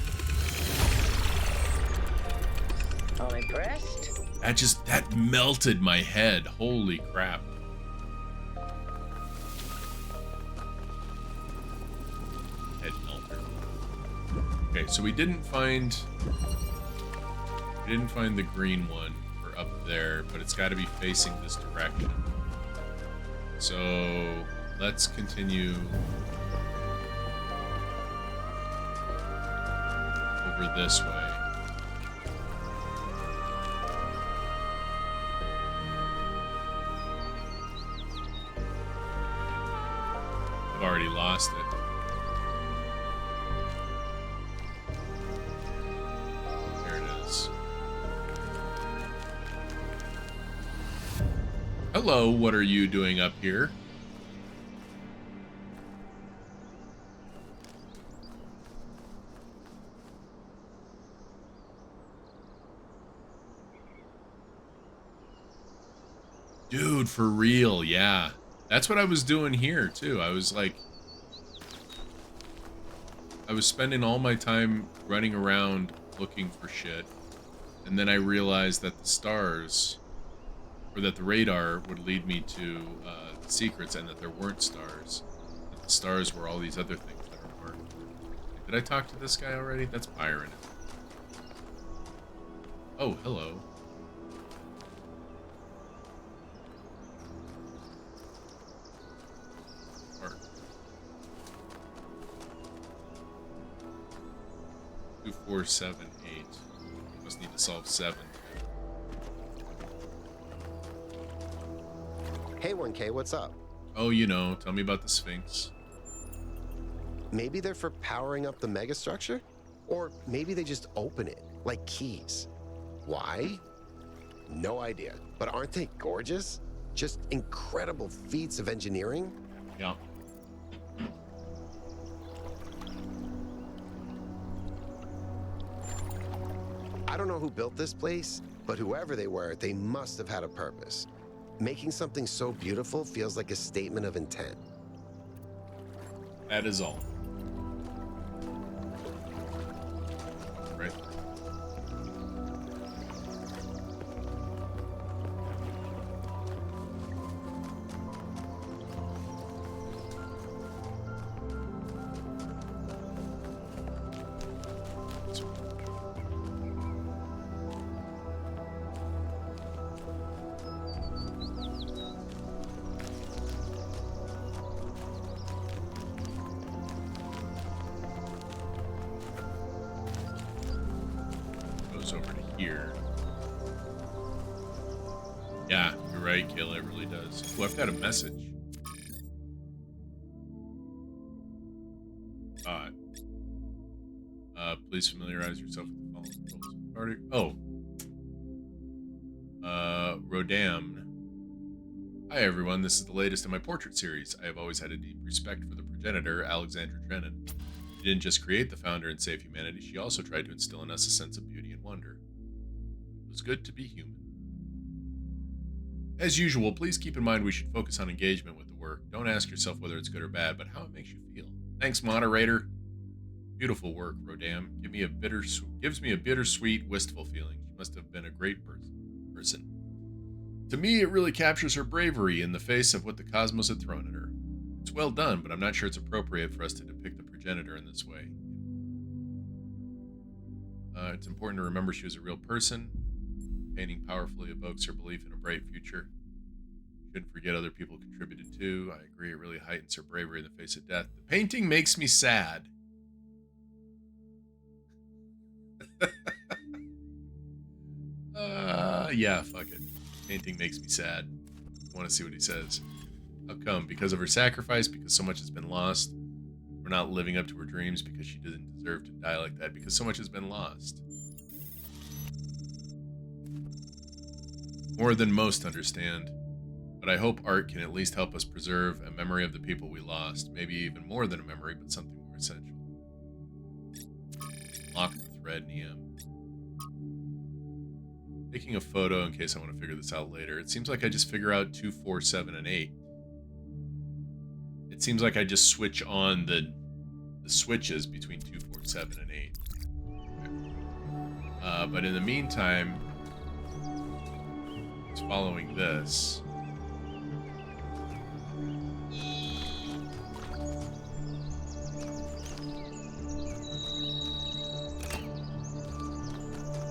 I'm impressed. That melted my head. Holy crap. Head melter. Okay, so we didn't find the green one for up there, but it's got to be facing this direction. So let's continue over this way. I've already lost it. There it is. Hello, what are you doing up here? Dude, for real, yeah. That's what I was doing here, too. I was spending all my time running around looking for shit. And then I realized that the stars, or that the radar would lead me to the secrets, and that there weren't stars. That the stars were all these other things that are marked. Did I talk to this guy already? That's Byron. Oh, hello. Park. 2478. Must need to solve 7. Hey 1K, what's up? Oh, you know, tell me about the Sphinx. Maybe they're for powering up the megastructure? Or maybe they just open it, like keys. Why? No idea. But aren't they gorgeous? Just incredible feats of engineering? Yeah. I don't know who built this place, but whoever they were, they must have had a purpose. Making something so beautiful feels like a statement of intent. That is all. Right. Goes over to here. Yeah, you're right, Kayla, it really does. Oh, I've got a message. Please familiarize yourself with the following proposals. Rodam. Hi everyone, this is the latest in my portrait series. I have always had a deep respect for the progenitor, Alexandra Drennan. She didn't just create the founder and save humanity, she also tried to instill in us a sense of beauty and wonder. It was good to be human. As usual, please keep in mind we should focus on engagement with the work. Don't ask yourself whether it's good or bad, but how it makes you feel. Thanks, moderator. Beautiful work, Rodam. Gives me a bittersweet, wistful feeling. She must have been a great person. To me, it really captures her bravery in the face of what the cosmos had thrown at her. It's well done, but I'm not sure it's appropriate for us to depict the progenitor in this way. It's important to remember she was a real person. Painting powerfully evokes her belief in a bright future. Shouldn't forget other people contributed too. I agree, it really heightens her bravery in the face of death. The painting makes me sad. Yeah, fuck it. Painting makes me sad. I want to see what he says. How come? Because of her sacrifice? Because so much has been lost? We're not living up to her dreams because she didn't deserve to die like that? Because so much has been lost. More than most understand. But I hope art can at least help us preserve a memory of the people we lost. Maybe even more than a memory, but something more essential. Lock the thread, Niam. Taking a photo in case I want to figure this out later. It seems like I just figure out 2, 4, 7, and 8. It seems like I just switch on the switches between 2, 4, 7, and 8. Okay. But in the meantime, it's following this.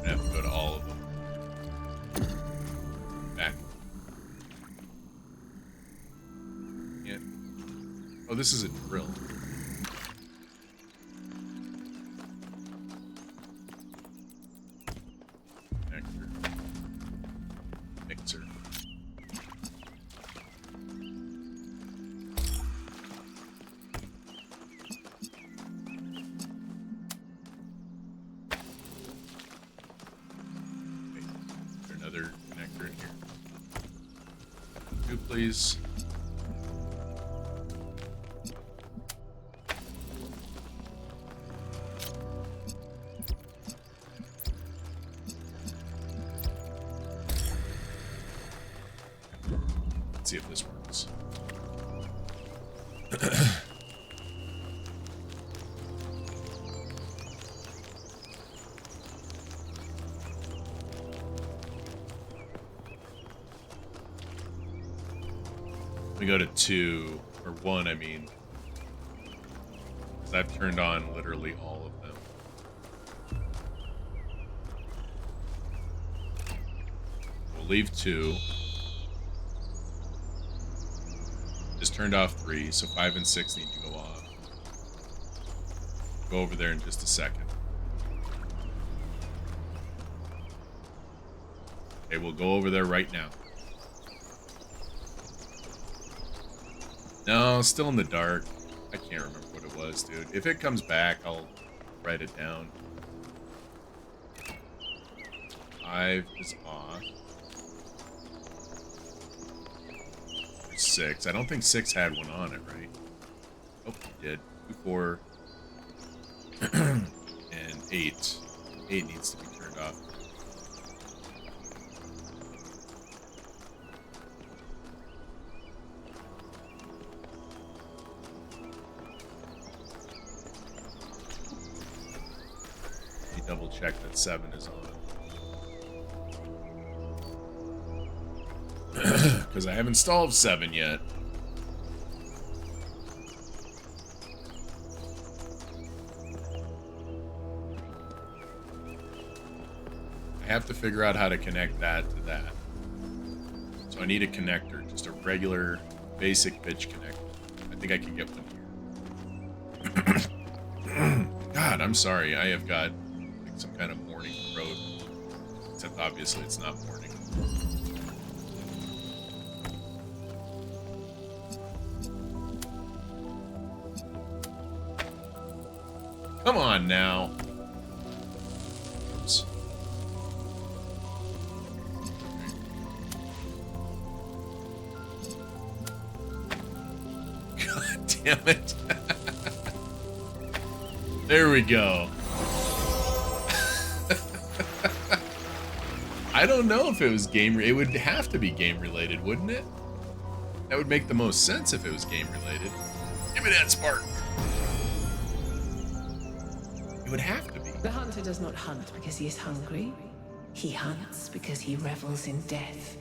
I have to go to all of them. Back. Yeah. Oh, this is a drill. Connector. Mixer. Another connector in here. Two, please. Let's see if this works. We go to 2, or 1, I mean. Because I've turned on literally all of them. We'll leave 2. Just turned off 3, so 5 and 6 need to go off. Go over there in just a second. Okay, we'll go over there right now. No, still in the dark. I can't remember what it was, dude. If it comes back, I'll write it down. 5 is off. 6. I don't think 6 had one on it, right? Oh, it did. 2, 4, and 8. 8 needs to be turned off. Let me double check that 7 is on. Because I haven't installed 7 yet. I have to figure out how to connect that to that. So I need a connector, just a regular, basic bitch connector. I think I can get one here. God, I'm sorry. I have got like, some kind of morning throat. Except obviously it's not morning. Come on now. Oops. God damn it. There we go. I don't know if it was game. It would have to be game related, wouldn't it? That would make the most sense if it was game related. Give me that spark. It would have to be. The hunter does not hunt because he is hungry. He hunts because he revels in death.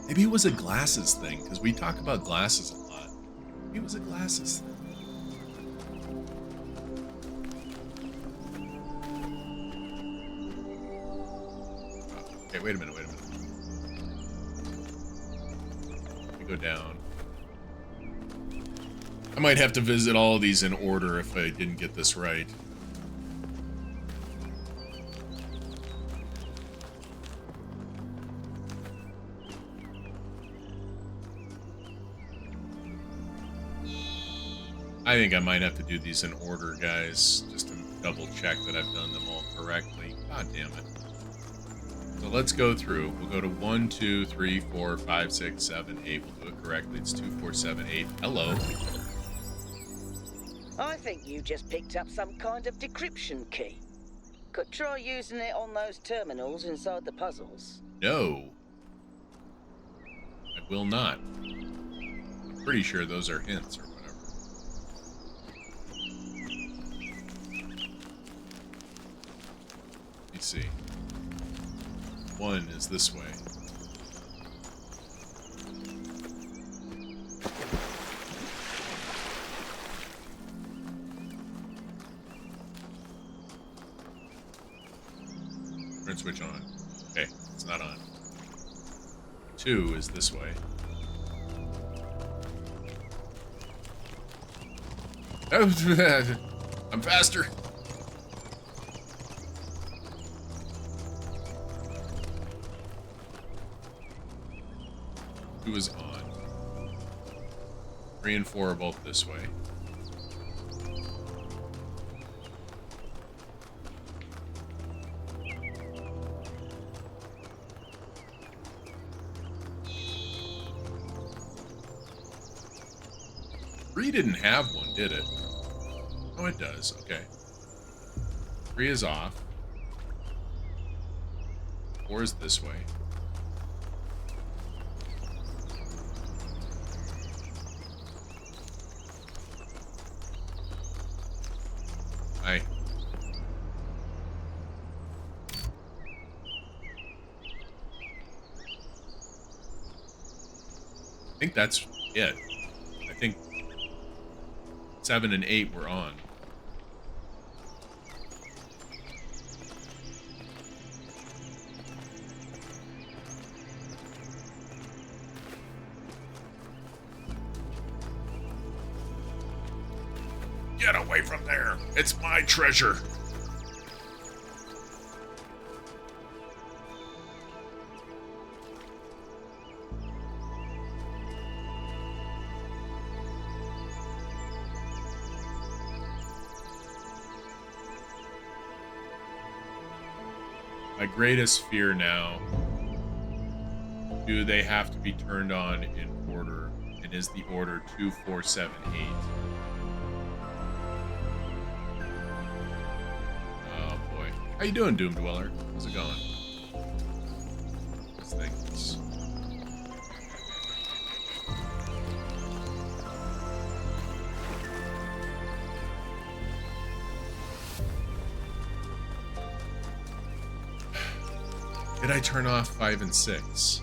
Maybe it was a glasses thing, because we talk about glasses a lot. Maybe it was a glasses thing. Okay, wait a minute, wait a minute. Let me go down. I might have to visit all of these in order if I didn't get this right. I think I might have to do these in order, guys, just to double check that I've done them all correctly. God damn it. So let's go through. We'll go to 1, 2, 3, 4, 5, 6, 7, 8. We'll do it correctly. It's 2, 4, 7, 8. Hello. I think you just picked up some kind of decryption key. Could try using it on those terminals inside the puzzles. No. I will not. I'm pretty sure those are hints or whatever. Let's see. 1 is this way. Turn switch on. Okay, it's not on. 2 is this way. Oh, I'm faster. Two is on. 3 and 4 are both this way. Three didn't have one, did it? Oh, it does. Okay. 3 is off. 4 is this way. Hi. I think that's it. I think 7 and 8 were on. Get away from there! It's my treasure! My greatest fear now, do they have to be turned on in order? And is the order 2, 4, 7, 8? Oh boy. How you doing, Doom Dweller? How's it going? These things. Did I turn off 5 and 6?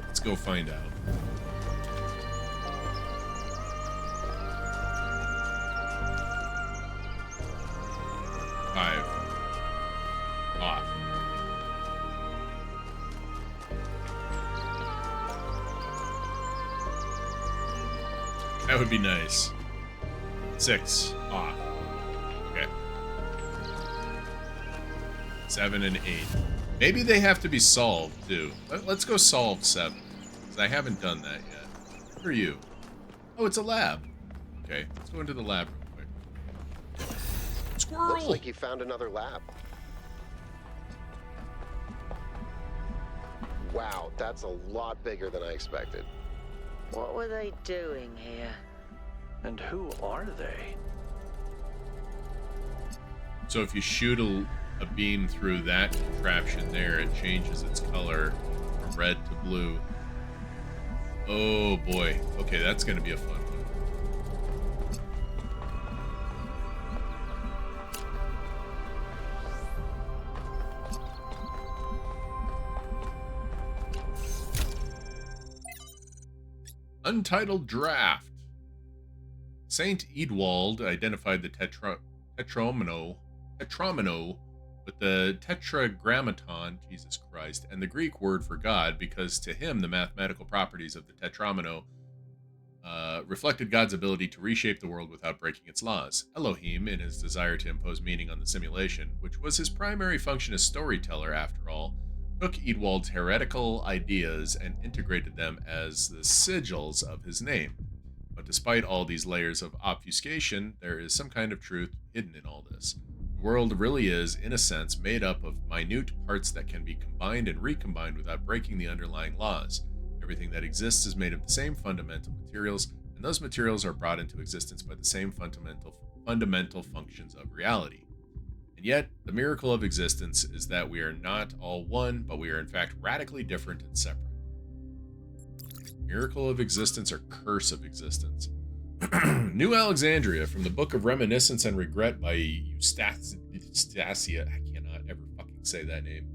Let's go find out. That would be nice. 6 off. Okay. 7 and 8. Maybe they have to be solved too. Let's go solve 7. Because I haven't done that yet. What are you? Oh, it's a lab. Okay, let's go into the lab real quick. Squirrel! Looks like you found another lab. Wow, that's a lot bigger than I expected. What were they doing here? And who are they? So if you shoot a beam through that contraption there, it changes its color from red to blue. Oh boy. Okay, that's going to be a fun one. Untitled Draft. Saint Edwald identified the tetromino with the tetragrammaton, Jesus Christ, and the Greek word for God, because to him the mathematical properties of the tetromino reflected God's ability to reshape the world without breaking its laws. Elohim, in his desire to impose meaning on the simulation, which was his primary function as storyteller after all, took Edwald's heretical ideas and integrated them as the sigils of his name. But despite all these layers of obfuscation, there is some kind of truth hidden in all this. The world really is, in a sense, made up of minute parts that can be combined and recombined without breaking the underlying laws. Everything that exists is made of the same fundamental materials, and those materials are brought into existence by the same fundamental functions of reality. And yet, the miracle of existence is that we are not all one, but we are in fact radically different and separate. Miracle of existence or curse of existence. New Alexandria, from the Book of Reminiscence and Regret by Eustacia. I cannot ever fucking say that name.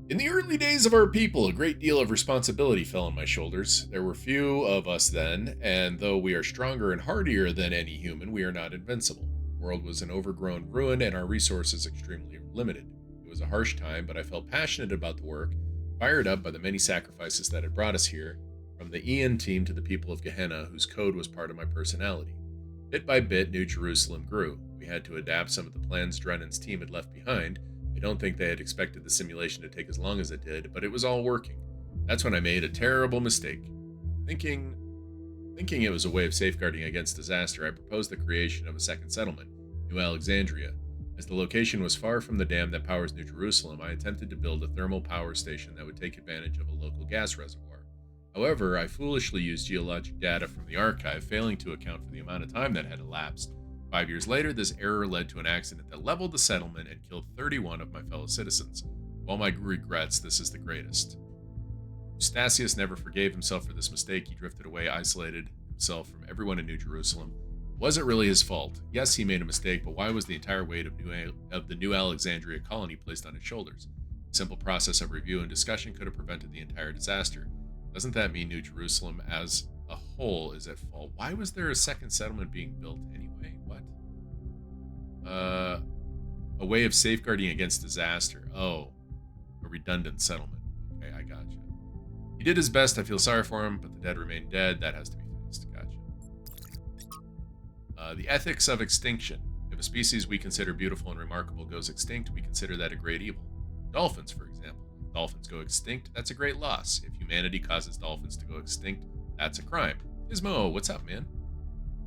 In the early days of our people, a great deal of responsibility fell on my shoulders. There were few of us then, and though we are stronger and hardier than any human, we are not invincible. The world was an overgrown ruin, and our resources extremely limited. It was a harsh time, but I felt passionate about the work, fired up by the many sacrifices that had brought us here, from the Ian team to the people of Gehenna, whose code was part of my personality. Bit by bit, New Jerusalem grew. We had to adapt some of the plans Drennan's team had left behind. I don't think they had expected the simulation to take as long as it did, but it was all working. That's when I made a terrible mistake. Thinking it was a way of safeguarding against disaster, I proposed the creation of a second settlement, New Alexandria. As the location was far from the dam that powers New Jerusalem, I attempted to build a thermal power station that would take advantage of a local gas reservoir. However, I foolishly used geologic data from the archive, failing to account for the amount of time that had elapsed. 5 years later, this error led to an accident that leveled the settlement and killed 31 of my fellow citizens. Of all my regrets, this is the greatest. Eustachius never forgave himself for this mistake. He drifted away, isolated himself from everyone in New Jerusalem. It wasn't really his fault. Yes, he made a mistake, but why was the entire weight of the New Alexandria colony placed on his shoulders? A simple process of review and discussion could have prevented the entire disaster. Doesn't that mean New Jerusalem as a whole is at fault? Why was there a second settlement being built anyway? What? A way of safeguarding against disaster. Oh, a redundant settlement. Okay, I gotcha. He did his best. I feel sorry for him, but the dead remain dead. That has to be faced. Gotcha. The ethics of extinction. If a species we consider beautiful and remarkable goes extinct, we consider that a great evil. Dolphins, for example. Dolphins go extinct, that's a great loss. If humanity causes dolphins to go extinct, that's a crime. Gizmo, what's up, man?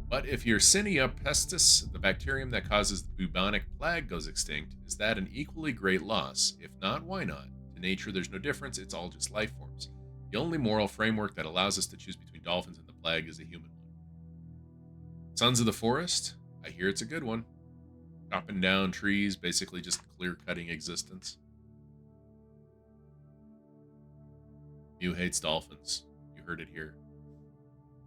But if Yersinia pestis, the bacterium that causes the bubonic plague, goes extinct, is that an equally great loss? If not, why not? To nature, there's no difference, it's all just life forms. The only moral framework that allows us to choose between dolphins and the plague is a human one. Sons of the Forest? I hear it's a good one. Chopping down trees, basically just clear-cutting existence. Mew hates dolphins. You heard it here.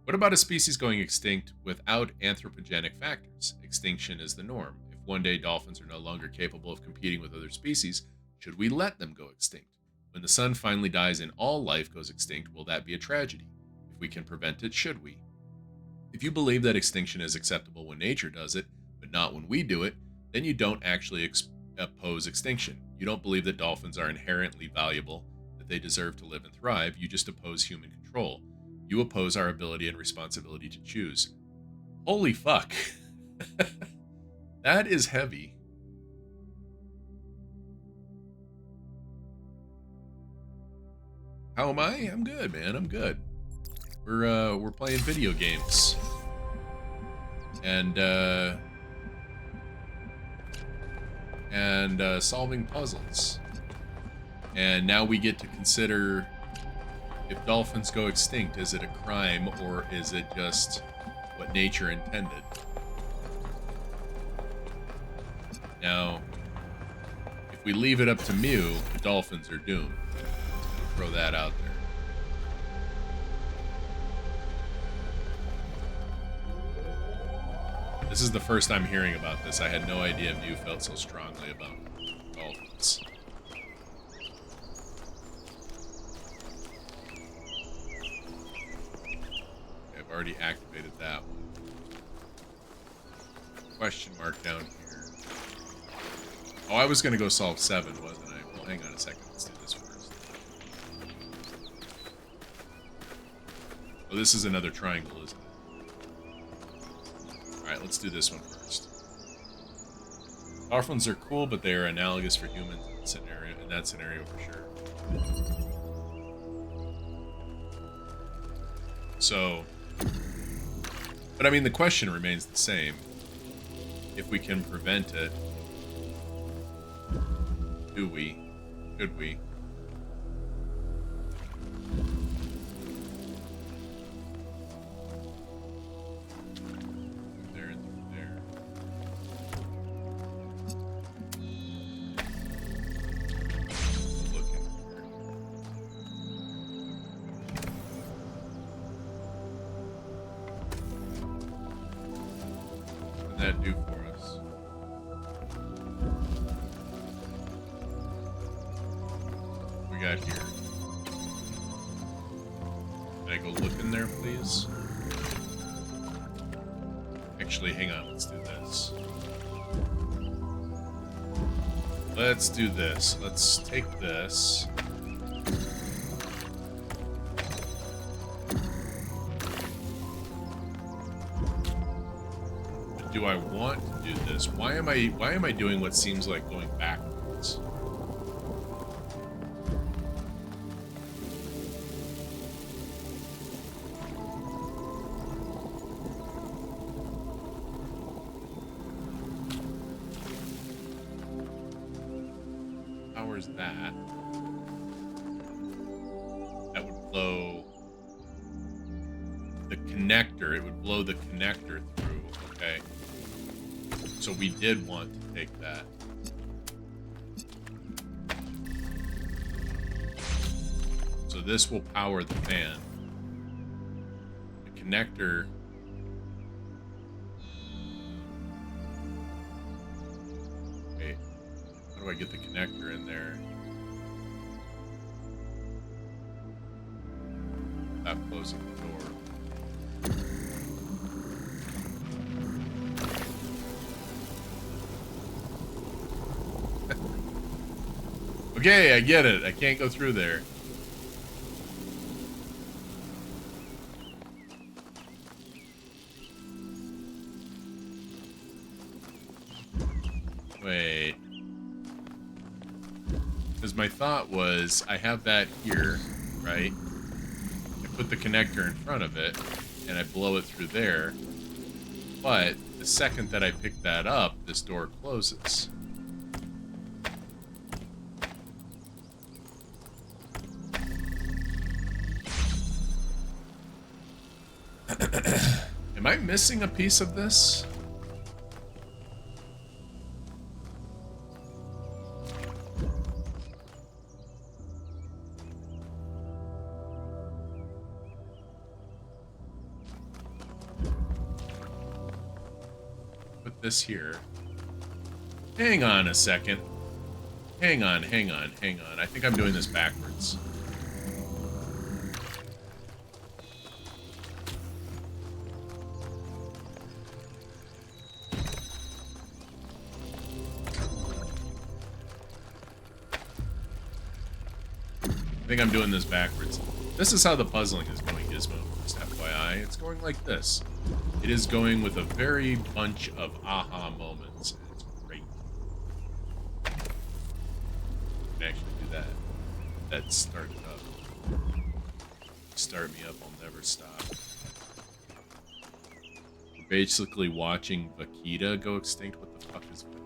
What about a species going extinct without anthropogenic factors? Extinction is the norm. If one day dolphins are no longer capable of competing with other species, should we let them go extinct? When the sun finally dies and all life goes extinct, will that be a tragedy? If we can prevent it, should we? If you believe that extinction is acceptable when nature does it, but not when we do it, then you don't actually oppose extinction. You don't believe that dolphins are inherently valuable, they deserve to live and thrive. You just oppose human control. You oppose our ability and responsibility to choose. Holy fuck. That is heavy. How am I? I'm good, man. I'm good. We're playing video games. And solving puzzles. And now we get to consider if dolphins go extinct, is it a crime or is it just what nature intended? Now, if we leave it up to Mew, the dolphins are doomed. I'll throw that out there. This is the first I'm hearing about this. I had no idea Mew felt so strongly about dolphins. already activated that one. Question mark down here. Oh, I was going to go solve 7, wasn't I? Well, hang on a second. Let's do this first. Oh, this is another triangle, isn't it? Alright, let's do this one first. Dolphins are cool, but they are analogous for humans in that scenario for sure. So, but I mean, the question remains the same. If we can prevent it, do we? Should we? There and through there. Look in here. What did that do for us? What we got here? Can I go look in there, please? Actually, hang on. Let's do this. Let's do this. Let's take this. Do I want to do this? Why am I doing what seems like going backwards? How is that? That would blow the connector. It would blow the connector through. Okay. So we did want to take that. So this will power the fan. The connector. Okay. How do I get the connector in there? Without closing the door. Okay, I get it. I can't go through there. Wait. Because my thought was, I have that here, right? I put the connector in front of it, and I blow it through there. But the second that I pick that up, this door closes. Am I missing a piece of this? Put this here. Hang on a second. Hang on. I think I'm doing this backwards. I think I'm doing this backwards. This is how the puzzling is going, Gizmo, just FYI. It's going like this. It is going with a very bunch of aha moments. It's great. I can actually do that. That started up. Start me up, I'll never stop. We're basically watching Vaquita go extinct. What the fuck is Vaquita?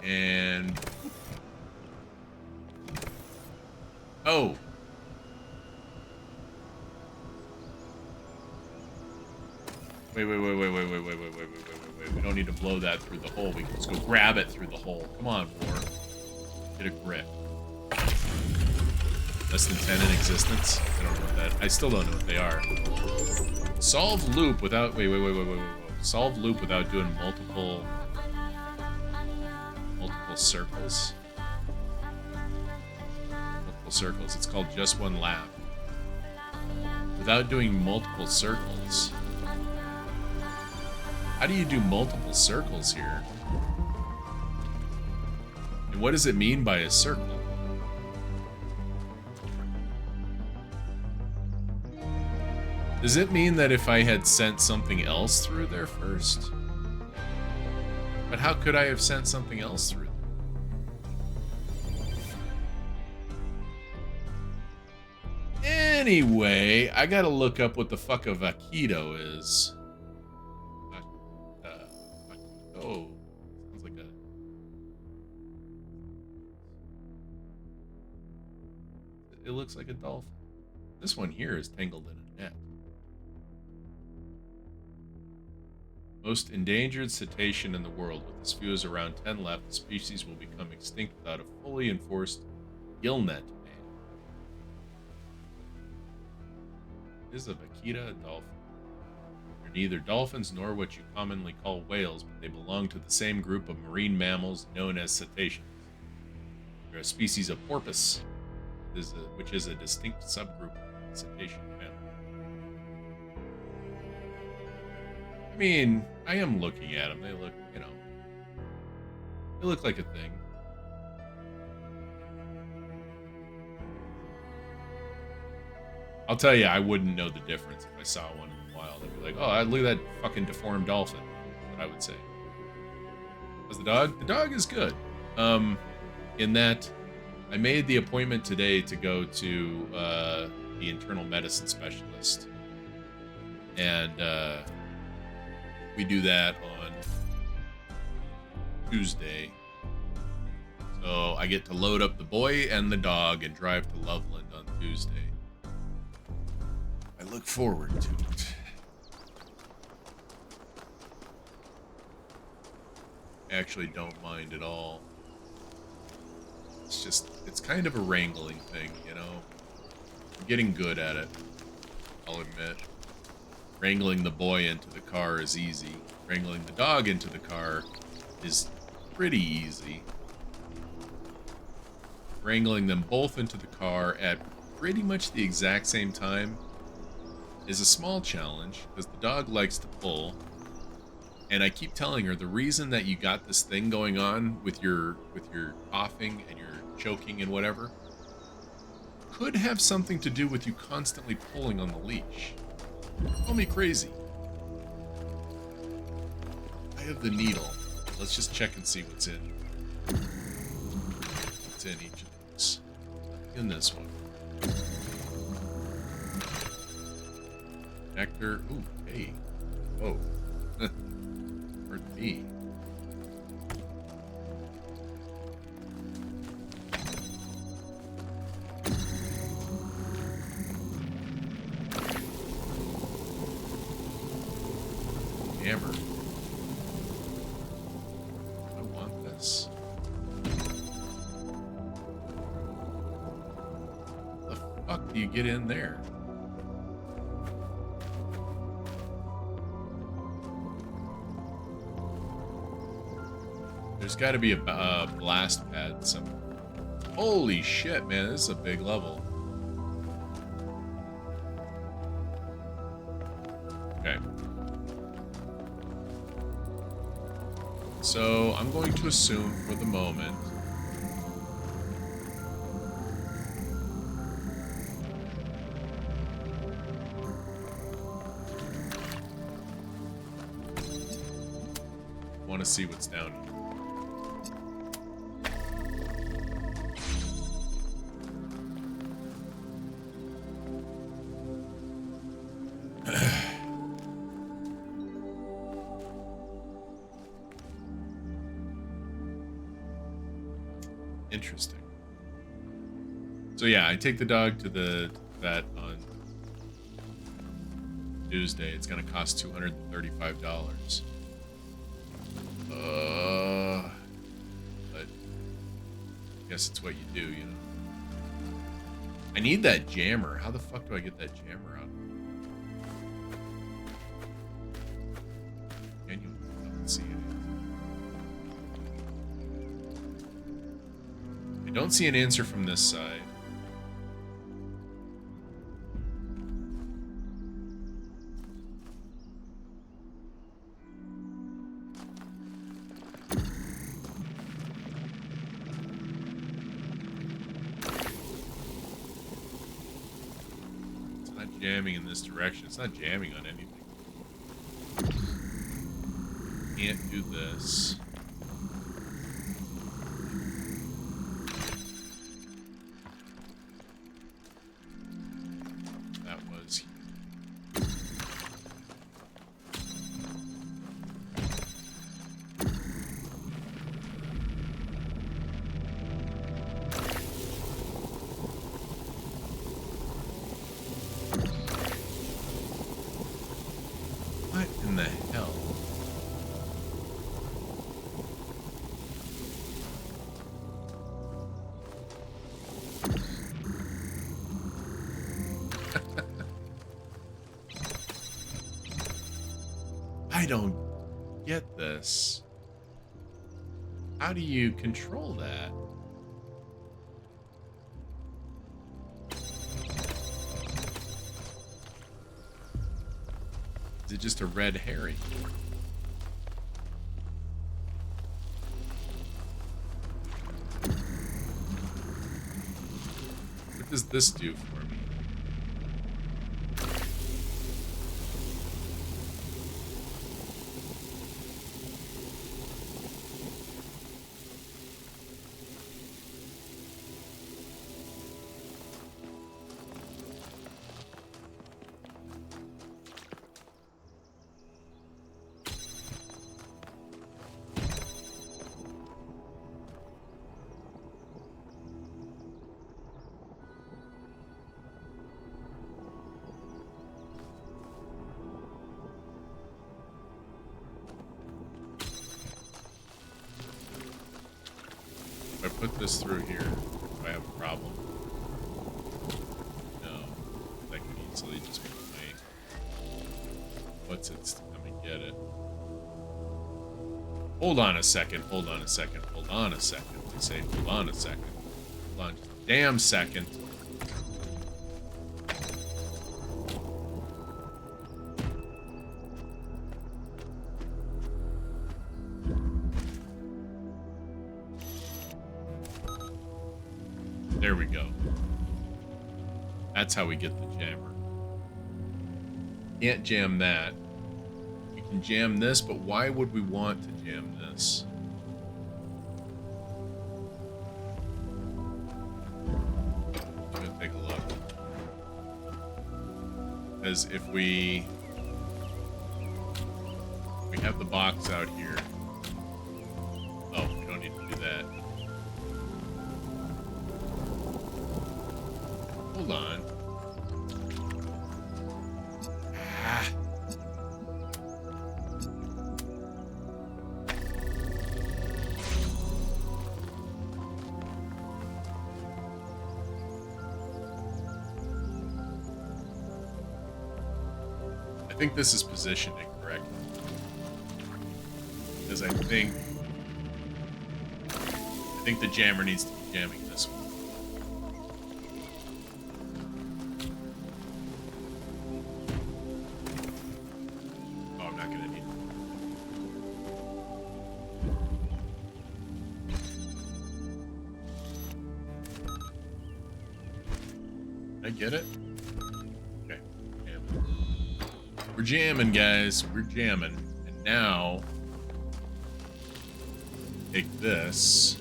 And oh, wait. We don't need to blow that through the hole. We can just go grab it through the hole. Come on, War. Get a grip. Less than 10 in existence. I don't know what that. I still don't know what they are. Solve loop without. Wait. Solve loop without doing multiple circles. Multiple circles. It's called just one lap. Without doing multiple circles. How do you do multiple circles here? And what does it mean by a circle? Does it mean that if I had sent something else through there first? But how could I have sent something else through there? Anyway, I gotta look up what the fuck a vaquito is. Oh, sounds like a... It looks like a dolphin. This one here is tangled in a net. Most endangered cetacean in the world, with as few as around 10 left, the species will become extinct without a fully enforced gill net ban. Is a vaquita a dolphin? They're neither dolphins nor what you commonly call whales, but they belong to the same group of marine mammals known as cetaceans. They're a species of porpoise, which is a distinct subgroup of the cetacean family. I mean, I am looking at them. They look, they look like a thing. I'll tell you, I wouldn't know the difference if I saw one in the wild. I'd be like, oh, look at that fucking deformed dolphin. That's what I would say. How's the dog? The dog is good. In that, I made the appointment today to go to the internal medicine specialist. And, we do that on Tuesday. So I get to load up the boy and the dog and drive to Loveland on Tuesday. I look forward to it. I actually don't mind at all. It's kind of a wrangling thing, I'm getting good at it, I'll admit. Wrangling the boy into the car is easy. Wrangling the dog into the car is pretty easy. Wrangling them both into the car at pretty much the exact same time is a small challenge, because the dog likes to pull. And I keep telling her the reason that you got this thing going on with your coughing and your choking and whatever could have something to do with you constantly pulling on the leash. Call me crazy. I have the needle. Let's just check and see what's in. What's in each of these. In this one. Nectar. Ooh, hey. Whoa. Pardon me. Hammer. I want this. How the fuck do you get in there? There's got to be a blast pad somewhere. Holy shit, man, this is a big level. Okay. So I'm going to assume for the moment I want to see what's down here. Interesting. So yeah, I take the dog to the vet on Tuesday. It's gonna cost $235. But I guess it's what you do, I need that jammer. How the fuck do I get that jammer out? Can you don't see it? I don't see an answer from this side. Jamming in this direction. It's not jamming on anything. Can't do this. That was... What in the hell? I don't get this. How do you control that? Is it just a red herring? What does this do for me? If I put this through here, do I have a problem? No. I can easily just put my... What's it to come and get it? Hold on a second, hold on a second, hold on a second. I say, hold on a second. Hold on just a damn second. There we go. That's how we get the jammer. Can't jam that. We can jam this, but why would we want to jam this? I'm gonna take a look. Because if we have the box out here. Oh, we don't need to do that. Hold on. Ah. I think this is positioned incorrectly. Because I think the jammer needs to be jamming this one. Get it? Okay. Jamming. We're jamming, guys. We're jamming. And now, take this.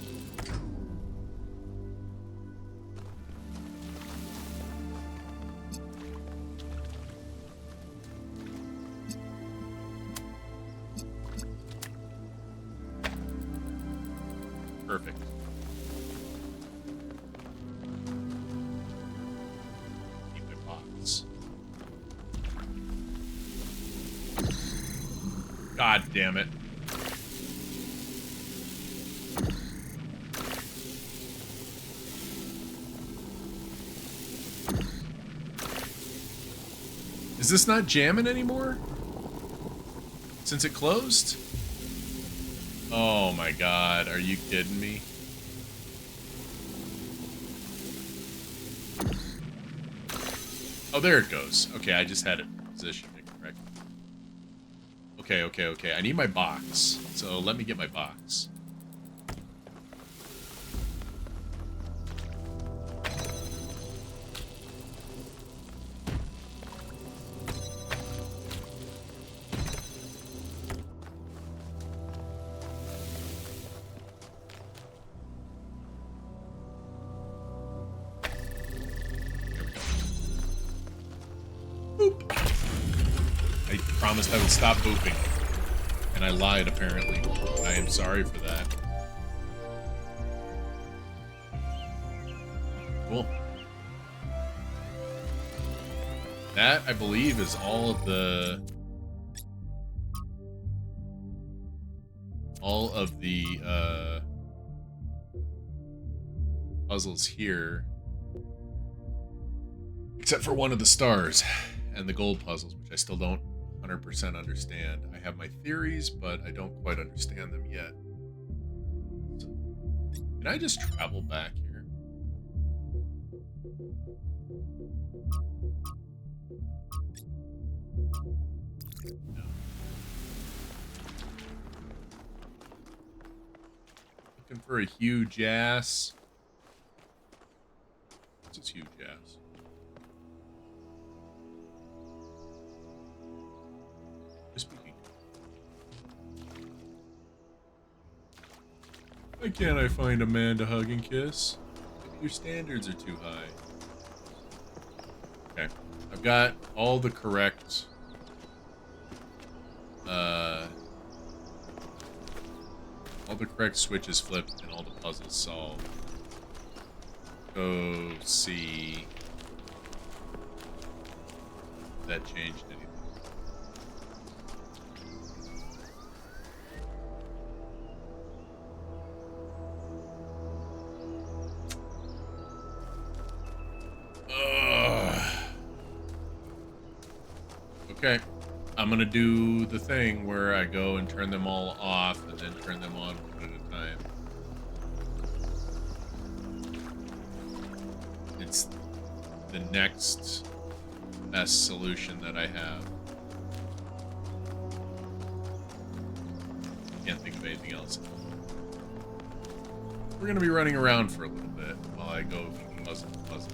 Perfect. God damn it. Is this not jamming anymore? Since it closed? Oh my god, are you kidding me? Oh, there it goes. Okay, I just had it positioned correctly. Okay. I need my box. So let me get my box. Boop. I promised I would stop booping. And I lied, apparently. I am sorry for that. Cool. That, I believe, is all of the... puzzles here. Except for one of the stars and the gold puzzles, which I still don't 100% understand. I have my theories, but I don't quite understand them yet. So, can I just travel back here? No. Looking for a huge ass. What's this huge ass? Speaking. Why can't I find a man to hug and kiss? Maybe your standards are too high. Okay. I've got all the correct switches flipped and all the puzzles solved. Go see if that changed anything. Okay, I'm gonna do the thing where I go and turn them all off and then turn them on one at a time. It's the next best solution that I have. Can't think of anything else. We're gonna be running around for a little bit while I go from puzzle to puzzle.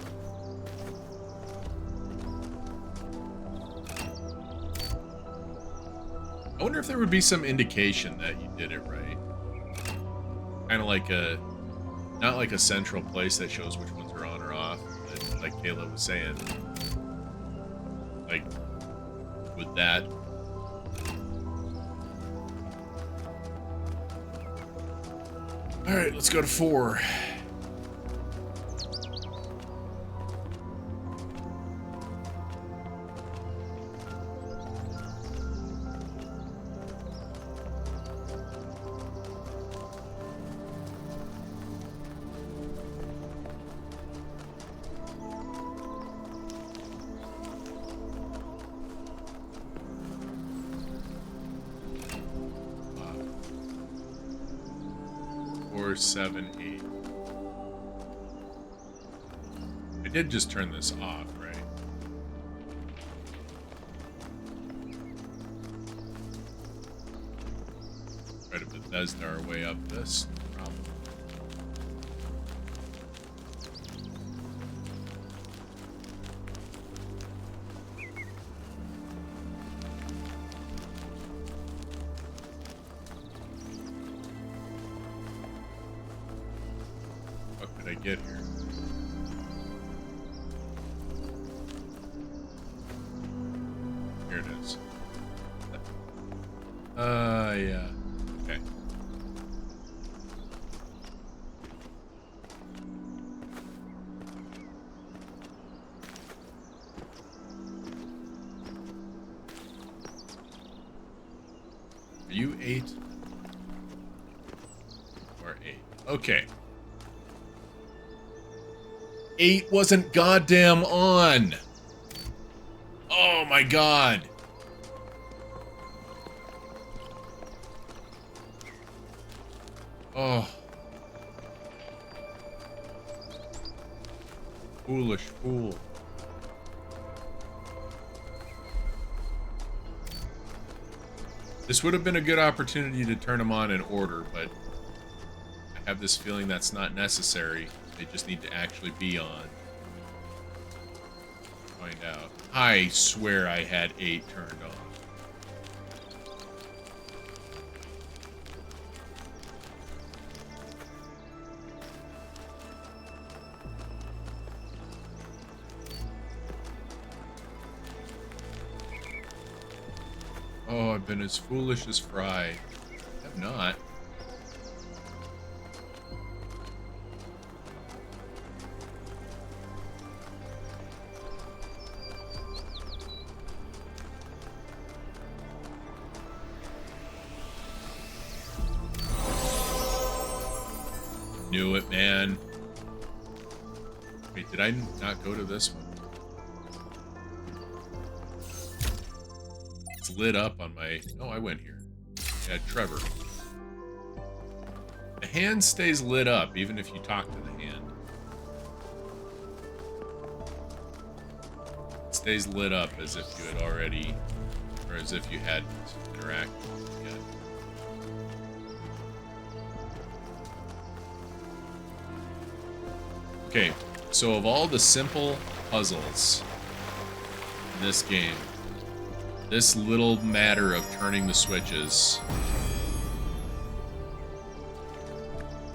I wonder if there would be some indication that you did it right. Kind of like not like a central place that shows which ones are on or off, but like Kayla was saying. Like, with that. Alright, let's go to 4. Four, 7, 8. I did just turn this off, right? Try to Bethesda our way up this. Problem. What did I get here? Here it is. Yeah. Okay. Are you 8? Or 8. Okay. 8 wasn't goddamn on. Oh. Oh my god. Oh. Foolish fool. This would have been a good opportunity to turn them on in order, but I have this feeling that's not necessary. They just need to actually be on. Find out. I swear I had 8 turned on. Oh, I've been as foolish as Fry. I have not. Knew it, man. Wait, did I not go to this one? It's lit up on my... Oh, I went here. Yeah, Trevor. The hand stays lit up even if you talk to the hand. It stays lit up as if you had already... Or as if you had interacted yet. Okay, so of all the simple puzzles in this game, this little matter of turning the switches.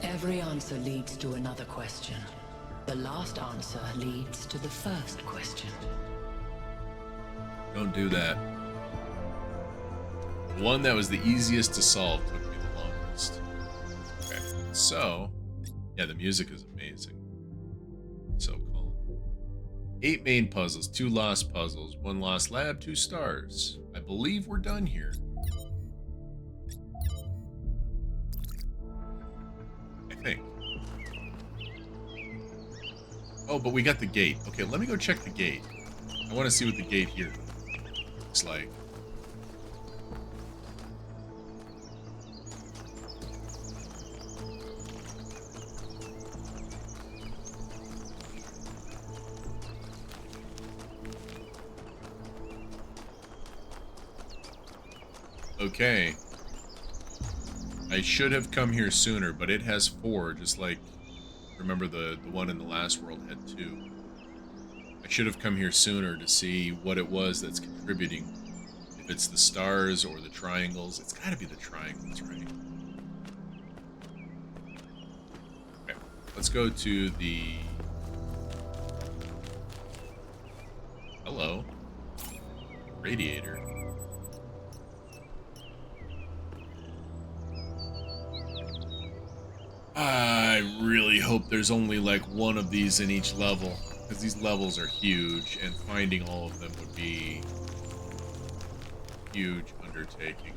Every answer leads to another question. The last answer leads to the first question. Don't do that. The one that was the easiest to solve took me the longest. Okay, so, yeah, the music is amazing. So calm. 8 main puzzles, 2 lost puzzles, 1 lost lab, 2 stars. I believe we're done here. I think. Oh, but we got the gate. Okay, let me go check the gate. I want to see what the gate here looks like. Okay. I should have come here sooner, but it has 4, just like, remember the one in the last world had 2. I should have come here sooner to see what it was that's contributing. If it's the stars or the triangles. It's gotta be the triangles, right? Okay, let's go to the... Hello. Radiator. I really hope there's only like one of these in each level, because these levels are huge, and finding all of them would be a huge undertaking.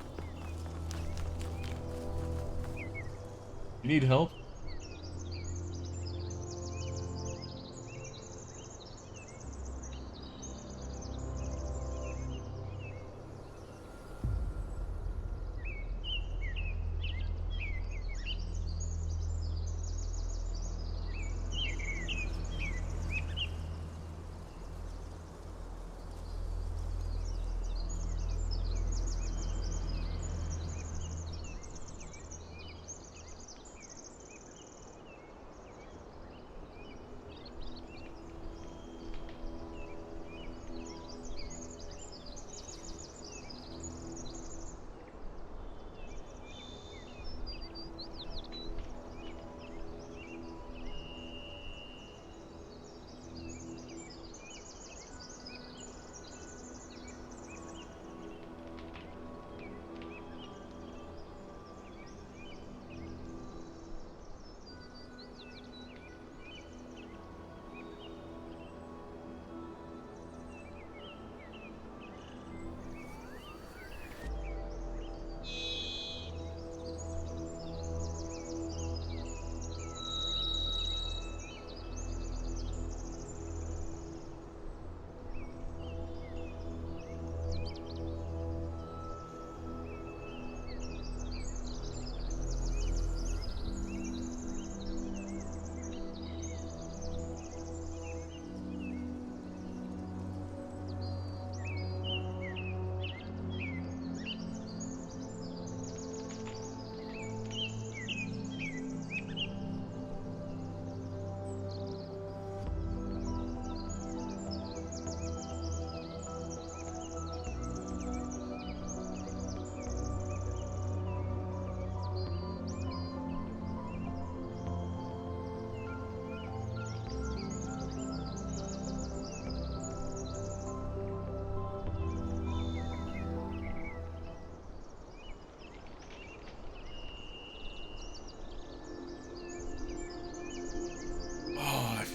You need help?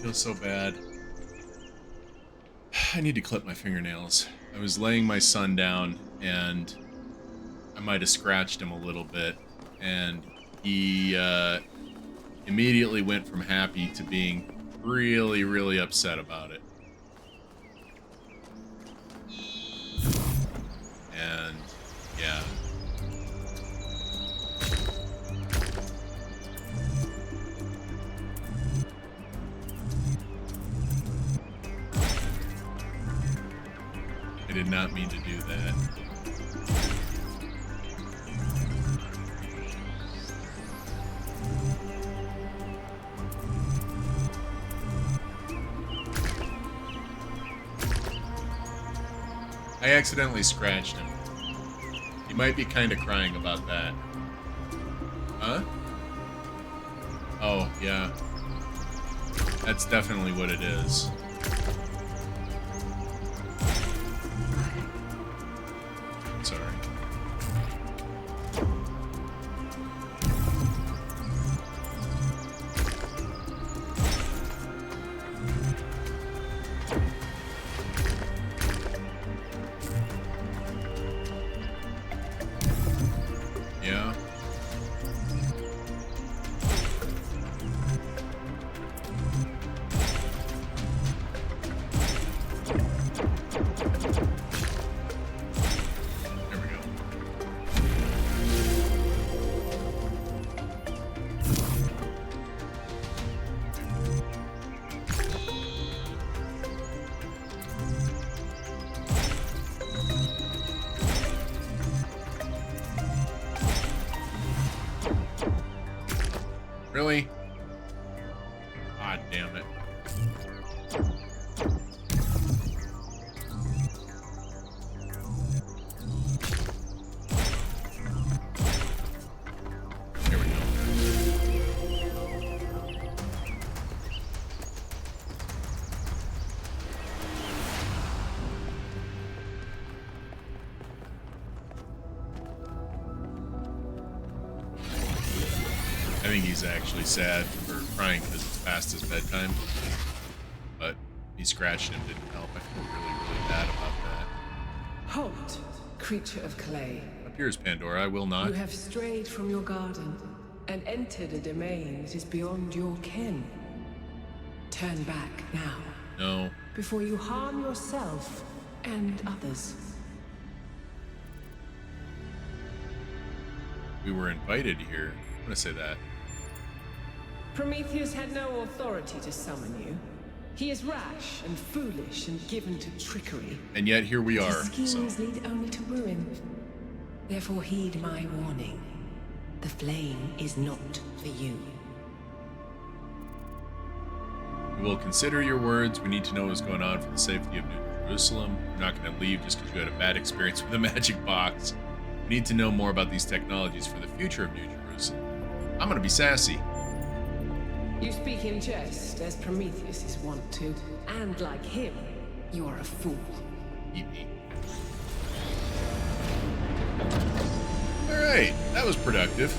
feel so bad. I need to clip my fingernails. I was laying my son down, and I might have scratched him a little bit, and he immediately went from happy to being really, really upset about it. And yeah. I did not mean to do that. I accidentally scratched him. He might be kind of crying about that. Huh? Oh, yeah. That's definitely what it is. Sorry. Yeah. There we go. Really? God damn it. Here we go. I think he's actually sad or crying because it's past his bedtime. But he scratched him, didn't help. I feel really, really bad about that. Halt, creature of clay. Up yours, Pandora. I will not. You have strayed from your garden and entered a domain that is beyond your ken. Turn back now, No. before you harm yourself and others. We were invited here. I'm gonna say that. Prometheus had no authority to summon you. He is rash and foolish and given to trickery. And yet here we are. His So schemes lead only to ruin. Therefore heed my warning. The flame is not for you. we will consider your words. We need to know what's going on for the safety of New Jerusalem. We're not going to leave just because you had a bad experience with the magic box. We need to know more about these technologies for the future of New Jerusalem. I'm going to be sassy. You speak in jest, as Prometheus is wont to, and like him, you are a fool. Eat me. Alright, that was productive.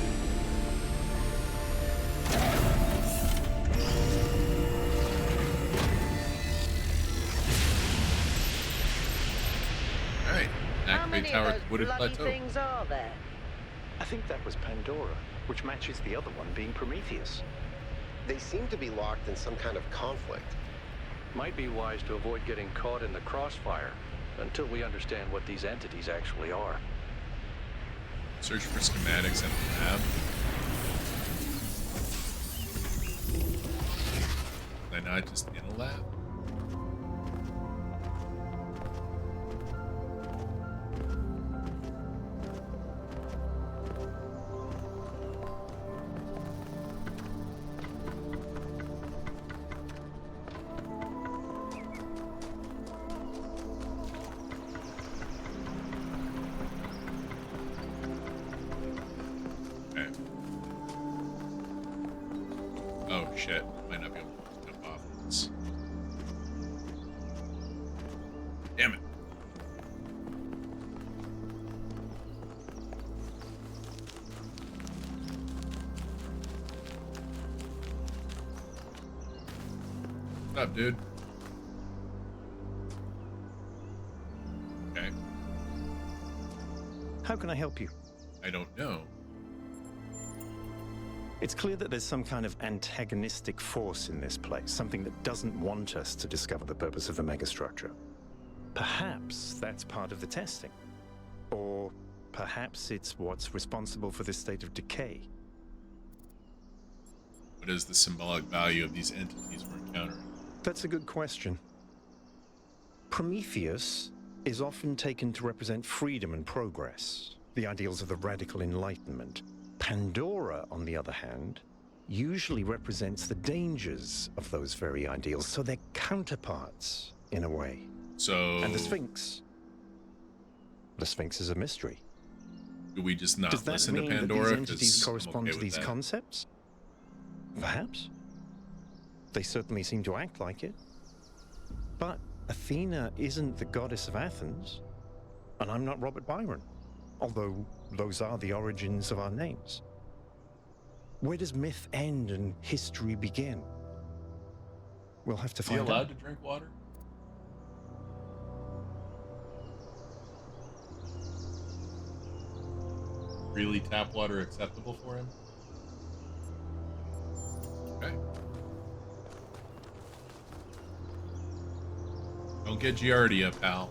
Alright, How activate many tower of at those the wooded bloody plateau. things are there? I think that was Pandora, which matches the other one being Prometheus. They seem to be locked in some kind of conflict. Might be wise to avoid getting caught in the crossfire until we understand what these entities actually are. Search for schematics at the lab. Am I not just in a lab? Okay. Oh shit. Might not be able to jump off this. Damn it. What's up, dude? Okay. How can I help you? I don't know. It's clear that there's some kind of antagonistic force in this place, something that doesn't want us to discover the purpose of the megastructure. Perhaps that's part of the testing. Or perhaps it's what's responsible for this state of decay. What is the symbolic value of these entities we're encountering? That's a good question. Prometheus is often taken to represent freedom and progress, the ideals of the radical Enlightenment. Pandora, on the other hand, usually represents the dangers of those very ideals, so they're counterparts, in a way. So... And the Sphinx? The Sphinx is a mystery. Do we just not Does that listen mean to Pandora? that these entities 'Cause I'm correspond okay to with these that. concepts? Perhaps. They certainly seem to act like it. But Athena isn't the goddess of Athens, and I'm not Robert Byron, although those are the origins of our names. Where does myth end and history begin? We'll have to Is he find allowed out. to drink water? Really, tap water acceptable for him? Okay. Don't get Giardia, pal.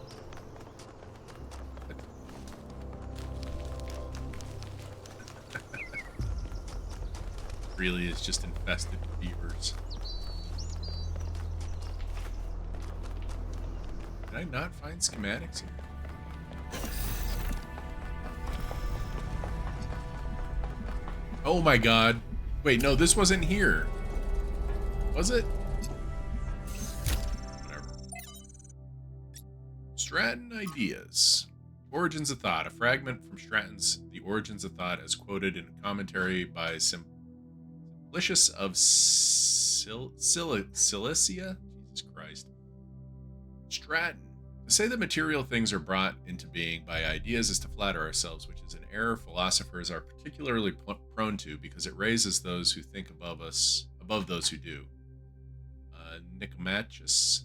Really is just infested with beavers. Did I not find schematics? Oh my god. Wait, no, this wasn't here. Was it? Whatever. Stratton Ideas. Origins of Thought. A fragment from Stratton's The Origins of Thought as quoted in a commentary by Simplicius of Cilicia? Jesus Christ. Stratton. To say that material things are brought into being by ideas is to flatter ourselves, which is an error philosophers are particularly prone to because it raises those who think above us, above those who do. Nicomachus.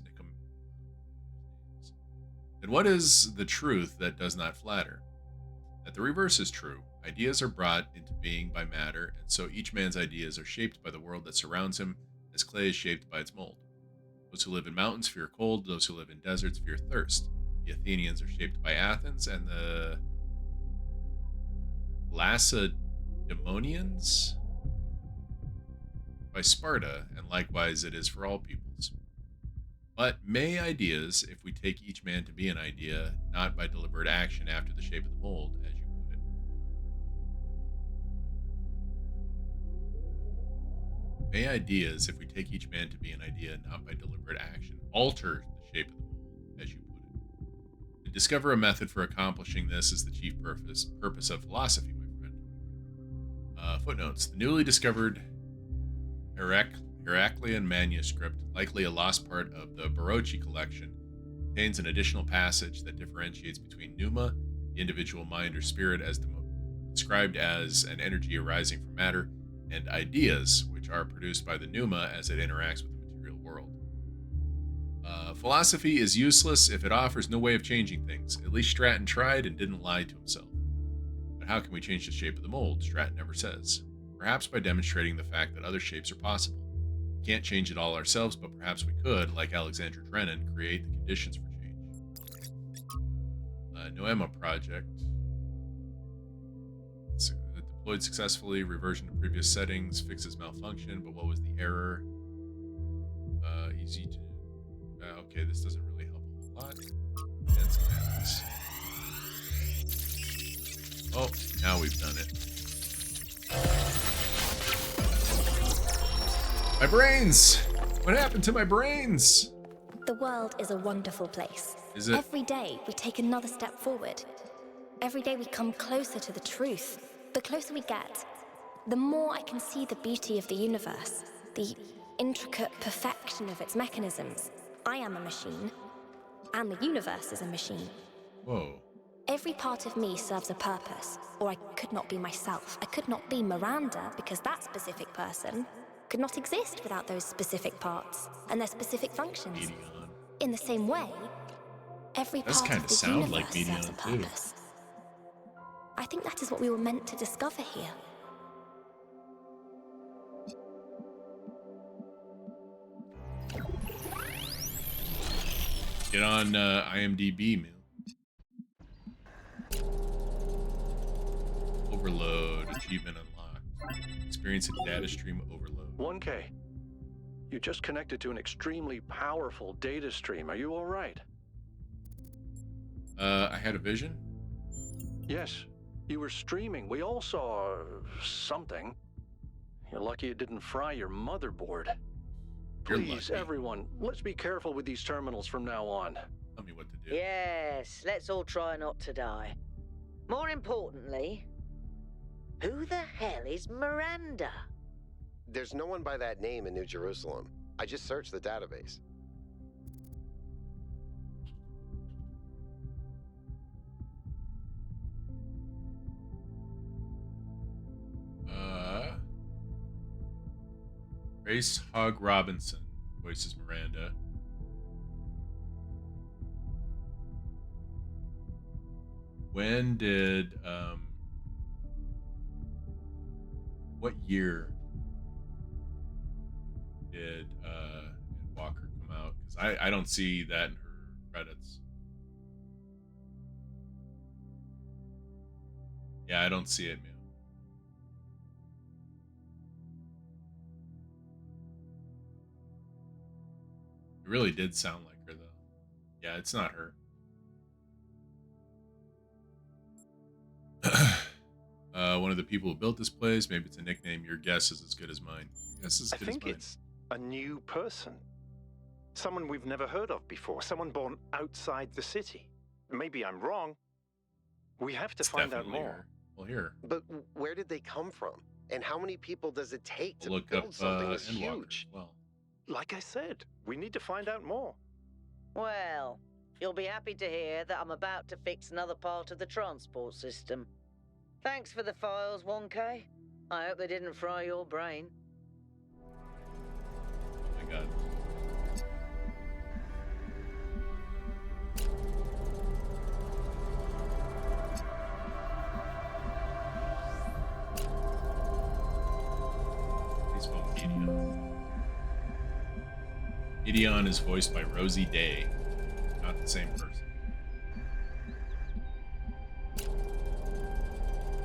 And what is the truth that does not flatter? That the reverse is true. Ideas are brought into being by matter, and so each man's ideas are shaped by the world that surrounds him, as clay is shaped by its mold. Those who live in mountains fear cold, those who live in deserts fear thirst. The Athenians are shaped by Athens, and the Lacedaemonians by Sparta, and likewise it is for all peoples. But may ideas, if we take each man to be an idea, not by deliberate action after the shape of the mold, as you put it. May ideas, if we take each man to be an idea, not by deliberate action, alter the shape of the mold, as you put it. To discover a method for accomplishing this is the chief purpose of philosophy, my friend. Footnotes. The newly discovered Heraclean manuscript, likely a lost part of the Barocci collection, contains an additional passage that differentiates between pneuma, the individual mind or spirit as described as an energy arising from matter, and ideas, which are produced by the pneuma as it interacts with the material world. Philosophy is useless if it offers no way of changing things. At least Stratton tried and didn't lie to himself. But how can we change the shape of the mold? Stratton never says. Perhaps by demonstrating the fact that other shapes are possible. We can't change it all ourselves, but perhaps we could, like Alexander Drennan, create the conditions for change. Noema Project. Deployed successfully, reversion to previous settings, fixes malfunction, but what was the error? Easy to... okay, this doesn't really help a whole lot. And schematics. Oh, now we've done it. My brains! What happened to my brains? The world is a wonderful place. Is it? Every day we take another step forward. Every day we come closer to the truth. The closer we get, the more I can see the beauty of the universe, the intricate perfection of its mechanisms. I am a machine, and the universe is a machine. Whoa. Every part of me serves a purpose, or I could not be myself. I could not be Miranda, because that specific person could not exist without those specific parts and their specific functions. Medion. In the same way, every Does part kind of of the sound universe like Medion, serves a too. purpose. I think that is what we were meant to discover here. Get on IMDb, man. Overload. Achievement unlocked. Experience a data stream overload. 1K. You just connected to an extremely powerful data stream. Are you all right? I had a vision. Yes. You were streaming. We all saw something. You're lucky it didn't fry your motherboard. You're Please, lucky. everyone, let's be careful with these terminals from now on. Tell me what to do. Yes, let's all try not to die. More importantly, who the hell is Miranda? There's no one by that name in New Jerusalem. I just searched the database. Grace Hogg Robinson voices Miranda. When did what year did Ed Walker come out? Because I don't see that in her credits. Yeah, I don't see it, man. It really did sound like her, though. Yeah, it's not her. One of the people who built this place. Maybe it's a nickname. Your guess is as good as mine. Your guess is as I good as think mine. it's a new person. Someone we've never heard of before. Someone born outside the city. Maybe I'm wrong. We have to It's find out definitely more. her. Well, here. But where did they come from? And how many people does it take to Look build up something this Endwalker huge? as well. Like I said, we need to find out more. Well, you'll be happy to hear that I'm about to fix another part of the transport system. Thanks for the files, 1K. I hope they didn't fry your brain. Oh my god. Please vote Gideon. Gideon is voiced by Rosie Day. Not the same person.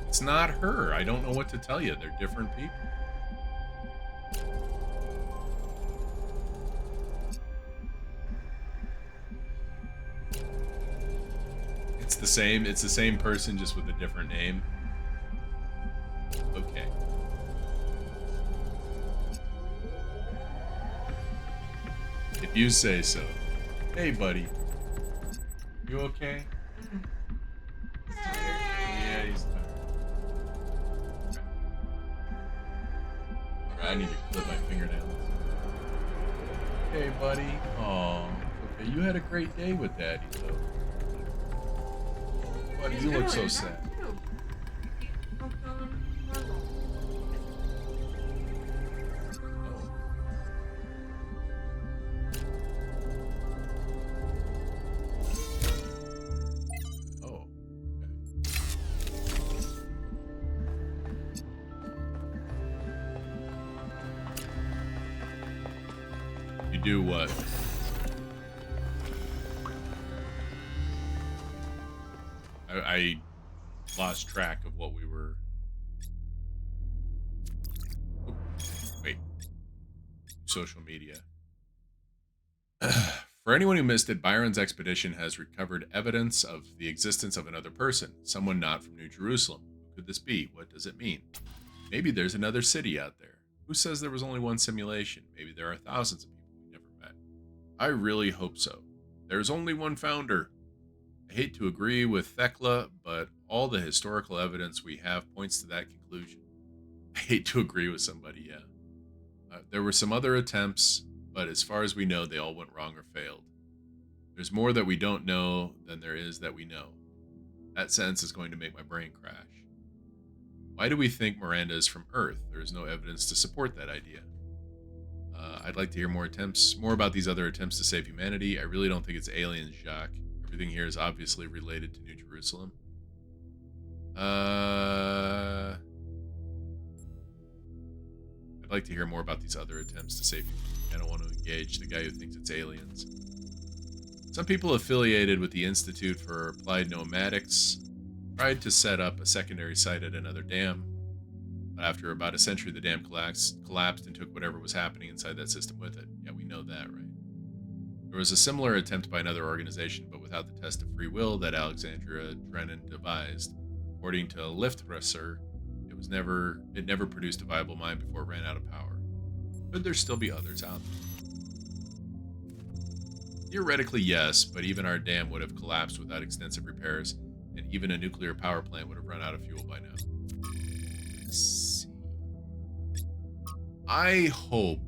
It's not her. I don't know what to tell you. They're different people. It's the same person, just with a different name. Okay. If you say so. Hey, buddy. You okay? Yeah, he's tired. Okay. I need to clip my fingernails. Hey, buddy. Aw. Okay, you had a great day with Daddy, though. Buddy, you look so sad. Oh. You do what? I lost track of what we were. Oh, wait. Social media. For anyone who missed it, Byron's expedition has recovered evidence of the existence of another person, someone not from New Jerusalem. Who could this be? What does it mean? Maybe there's another city out there. Who says there was only one simulation? Maybe there are thousands of people we never met. I really hope so. There's only one founder. I hate to agree with Thekla, but all the historical evidence we have points to that conclusion. I hate to agree with somebody, yeah. There were some other attempts, but as far as we know, they all went wrong or failed. There's more that we don't know than there is that we know. That sentence is going to make my brain crash. Why do we think Miranda is from Earth? There is no evidence to support that idea. I'd like to hear more about these other attempts to save humanity. I really don't think it's aliens, Jacques. Everything here is obviously related to New Jerusalem. I'd like to hear more about these other attempts to save humanity. I don't want to engage the guy who thinks it's aliens. Some people affiliated with the Institute for Applied Nomadics tried to set up a secondary site at another dam. But after about a century, the dam collapsed and took whatever was happening inside that system with it. Yeah, we know that, right? There was a similar attempt by another organization, but without the test of free will that Alexandra Drennan devised. According to Liftresser, it never produced a viable mine before it ran out of power. Could there still be others out there? Theoretically, yes, but even our dam would have collapsed without extensive repairs, and even a nuclear power plant would have run out of fuel by now. Let's see. I hope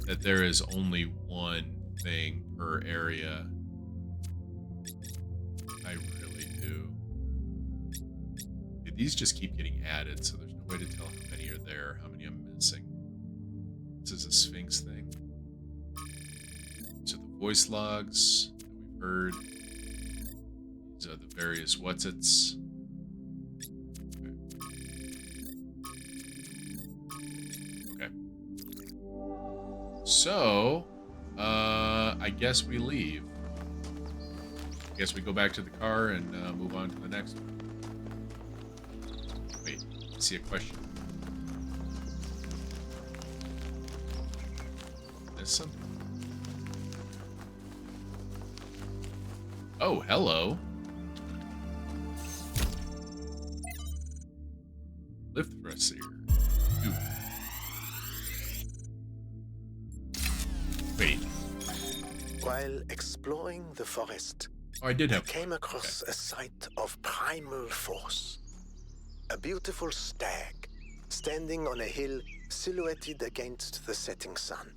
that there is only one thing per area. I really do. These just keep getting added, so there's no way to tell how many are there, how many I'm missing. This is a Sphinx thing. So the voice logs that we've heard. These are the various what's-its. Okay. So, I guess we leave. I guess we go back to the car and move on to the next one. Wait, I see a question. There's something. Oh, hello. Lift thrust here. Ooh. Wait. While exploring the forest, Oh, I did have. I came across a sight of primal force. A beautiful stag, standing on a hill silhouetted against the setting sun.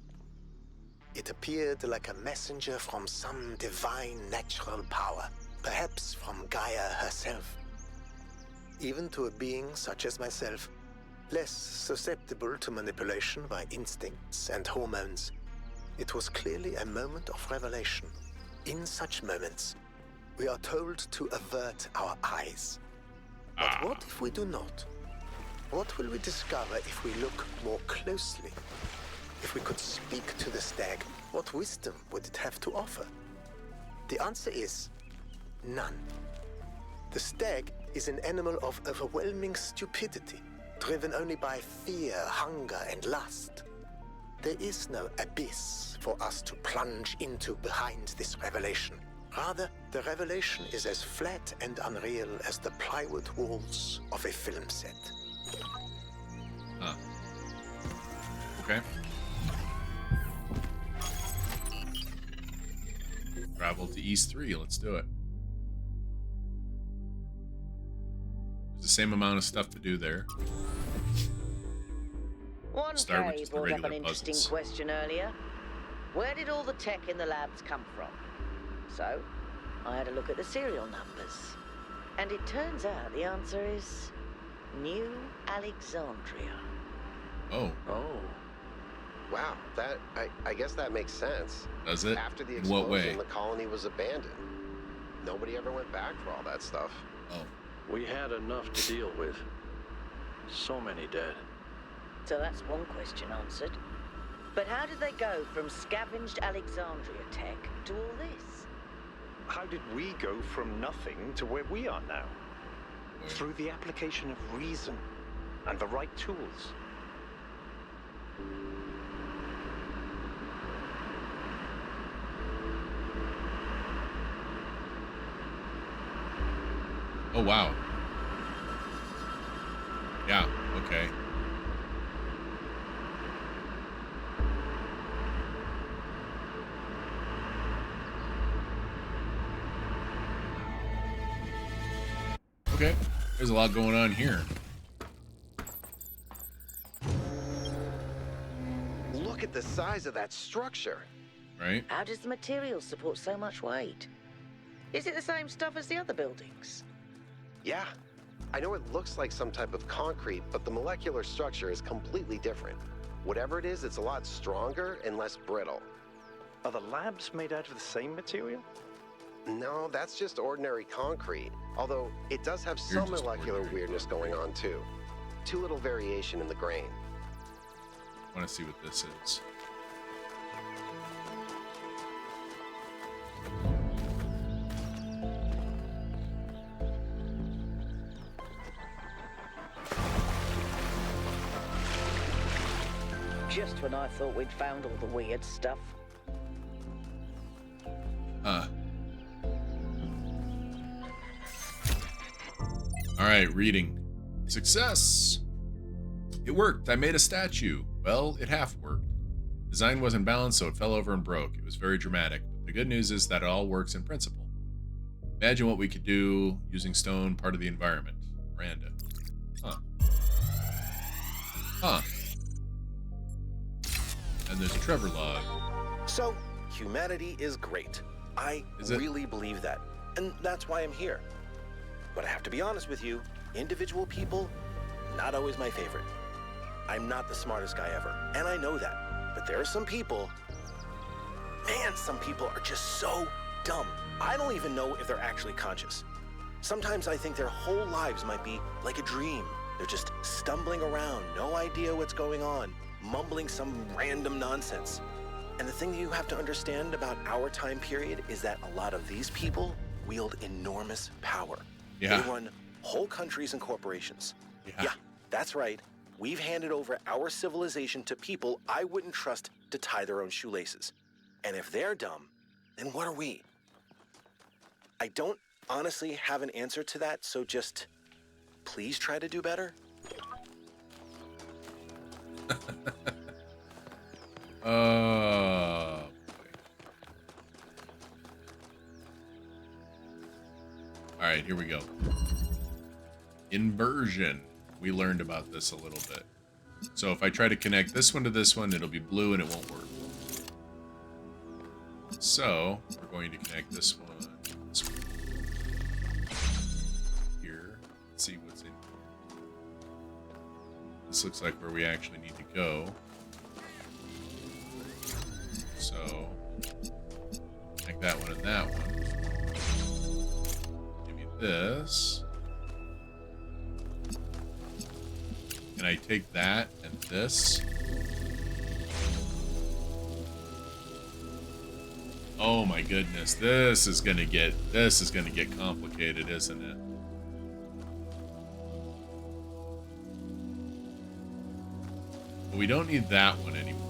It appeared like a messenger from some divine natural power, perhaps from Gaia herself. Even to a being such as myself, less susceptible to manipulation by instincts and hormones, it was clearly a moment of revelation. In such moments, we are told to avert our eyes. But what if we do not? What will we discover if we look more closely? If we could speak to the stag, what wisdom would it have to offer? The answer is none. The stag is an animal of overwhelming stupidity, driven only by fear, hunger, and lust. There is no abyss for us to plunge into behind this revelation. Rather, the revelation is as flat and unreal as the plywood walls of a film set. Huh. Okay. Travel to East 3, let's do it. There's the same amount of stuff to do there. One Start with K just the brought up an regular interesting puzzles. question earlier. Where did all the tech in the labs come from? So, I had a look at the serial numbers. And it turns out the answer is New Alexandria. Oh. Oh. Wow, I guess that makes sense. Does it? After the In what way? explosion, the colony was abandoned. Nobody ever went back for all that stuff. Oh. We had enough to deal with. So many dead. So that's one question answered. But how did they go from scavenged Alexandria tech to all this? How did we go from nothing to where we are now? Through the application of reason and the right tools. Oh, wow. Yeah, okay. Okay, there's a lot going on here. Look at the size of that structure. Right? How does the material support so much weight? Is it the same stuff as the other buildings? Yeah. I know it looks like some type of concrete, but the molecular structure is completely different. Whatever it is, it's a lot stronger and less brittle. Are the labs made out of the same material? No, that's just ordinary concrete. Although it does have some molecular weirdness going on too. Too little variation in the grain. I want to see what this is. Just when I thought we'd found all the weird stuff. Huh. Alright, reading. Success! It worked. I made a statue. Well, it half worked. Design wasn't balanced, so it fell over and broke. It was very dramatic. But the good news is that it all works in principle. Imagine what we could do using stone, part of the environment. Miranda. Huh. Huh. And there's a Trevor log. So, humanity is great. I really believe that. And that's why I'm here. But I have to be honest with you, individual people, not always my favorite. I'm not the smartest guy ever, and I know that. But there are some people, man, some people are just so dumb. I don't even know if they're actually conscious. Sometimes I think their whole lives might be like a dream. They're just stumbling around, no idea what's going on, mumbling some random nonsense. And the thing that you have to understand about our time period is that a lot of these people wield enormous power. Yeah. They run whole countries and corporations. Yeah, that's right. We've handed over our civilization to people I wouldn't trust to tie their own shoelaces. And if they're dumb, then what are we? I don't honestly have an answer to that, so just please try to do better. Boy. Alright, here we go. Inversion. We learned about this a little bit. So if I try to connect this one to this one, it'll be blue and it won't work. So we're going to connect this one here. Let's see what's in here. This looks like where we actually need to go. So connect that one and that one. Give me this. Can I take that and this? Oh my goodness, this is gonna get complicated, isn't it? But we don't need that one anymore.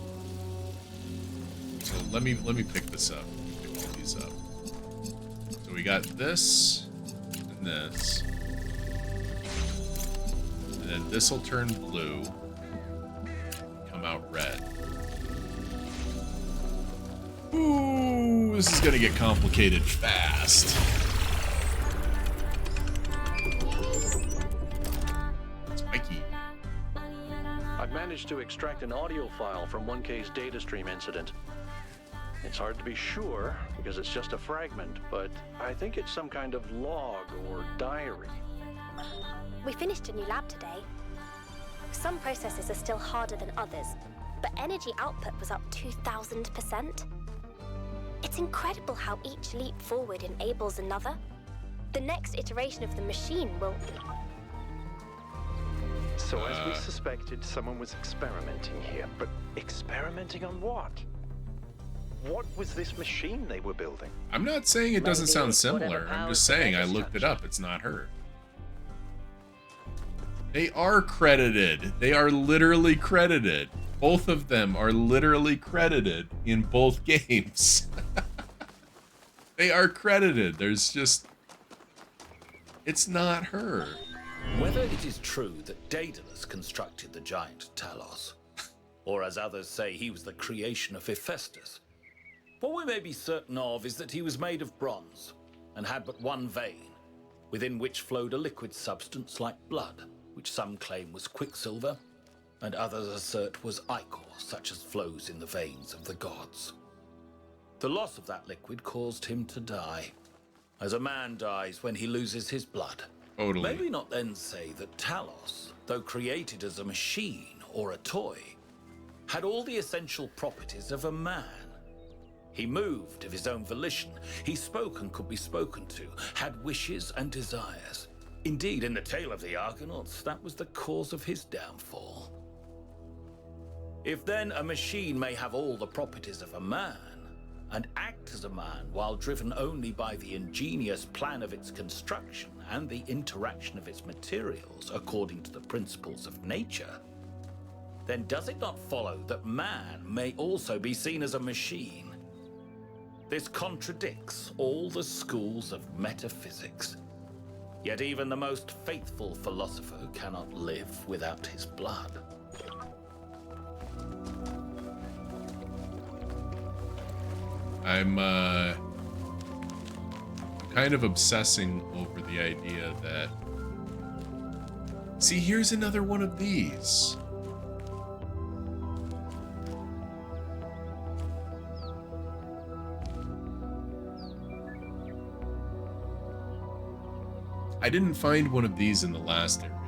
So let me pick this up. Pick all these up. So we got this and this. And then this will turn blue, come out red. Ooh, this is gonna get complicated fast. Spiky. I've managed to extract an audio file from 1K's data stream incident. It's hard to be sure because it's just a fragment, but I think it's some kind of log or diary. We finished a new lab today. Some processes are still harder than others, but energy output was up 2,000%. It's incredible how each leap forward enables another. The next iteration of the machine will... So as we suspected, someone was experimenting here, but experimenting on what? What was this machine they were building? I'm not saying it doesn't sound similar. I'm just saying I looked it up. It's not her. They are credited. They are literally credited. Both of them are literally credited in both games. They are credited. There's just... It's not her. Whether it is true that Daedalus constructed the giant Talos, or as others say, he was the creation of Hephaestus, what we may be certain of is that he was made of bronze and had but one vein, within which flowed a liquid substance like blood, which some claim was quicksilver, and others assert was ichor, such as flows in the veins of the gods. The loss of that liquid caused him to die, as a man dies when he loses his blood. Totally. May we not then say that Talos, though created as a machine or a toy, had all the essential properties of a man. He moved of his own volition. He spoke and could be spoken to, had wishes and desires. Indeed, in the tale of the Argonauts, that was the cause of his downfall. If then a machine may have all the properties of a man, and act as a man while driven only by the ingenious plan of its construction and the interaction of its materials according to the principles of nature, then does it not follow that man may also be seen as a machine? This contradicts all the schools of metaphysics. Yet even the most faithful philosopher cannot live without his blood. I'm kind of obsessing over the idea that... See, here's another one of these. I didn't find one of these in the last area.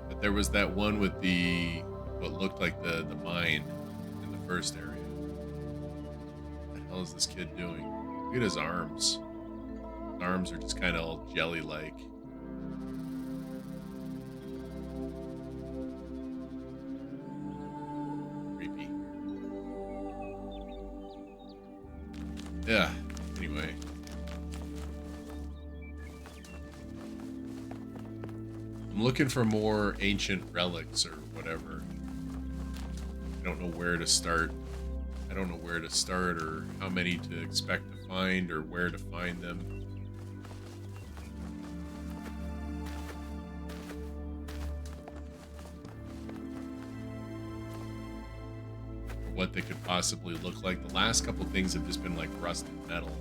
But there was that one with the... what looked like the mine in the first area. What the hell is this kid doing? Look at his arms. His arms are just kind of all jelly-like. Creepy. Yeah, anyway. I'm looking for more ancient relics or whatever. I don't know where to start. I don't know where to start or how many to expect to find or where to find them. Or what they could possibly look like. The last couple things have just been like rusted metal.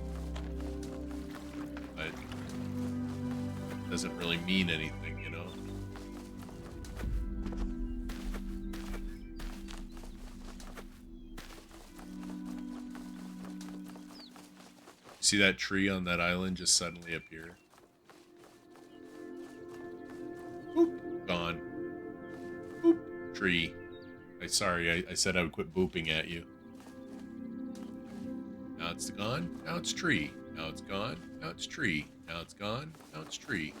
But it doesn't really mean anything, you know? See that tree on that island just suddenly appear? Boop. Gone. Boop. Tree. Sorry, I said I would quit booping at you. Now it's gone. Now it's tree. Now it's gone. Now it's tree. Now it's gone. Now it's tree.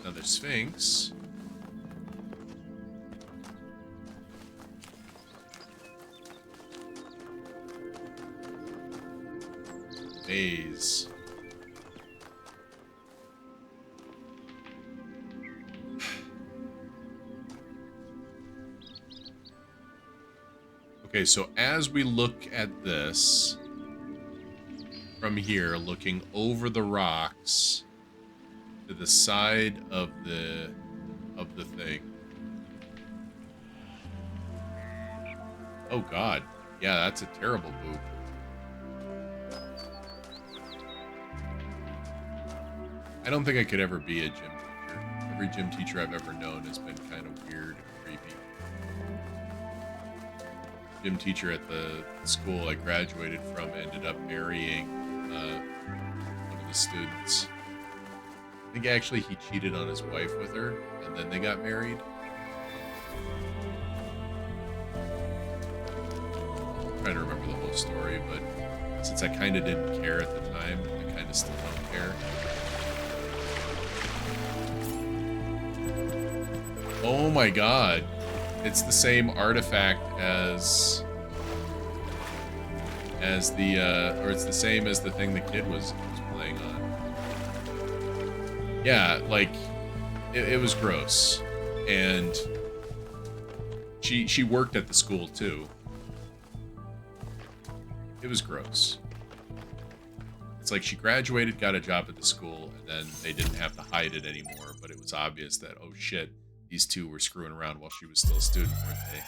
Another Sphinx. Maze. Okay, so as we look at this from here, looking over the rocks to the side of the thing. Oh God, yeah, that's a terrible boop. I don't think I could ever be a gym teacher. Every gym teacher I've ever known has been kind of weird and creepy. Gym teacher at the school I graduated from ended up marrying one of the students. I think actually he cheated on his wife with her, and then they got married. I'm trying to remember the whole story, but since I kind of didn't care at the time, I kind of still don't care. Oh my God. It's the same artifact as the, or it's the same as the thing the kid was playing on. Yeah, like, it was gross. And she worked at the school too. It was gross. It's like she graduated, got a job at the school, and then they didn't have to hide it anymore, but it was obvious that, oh shit, these two were screwing around while she was still a student, weren't they?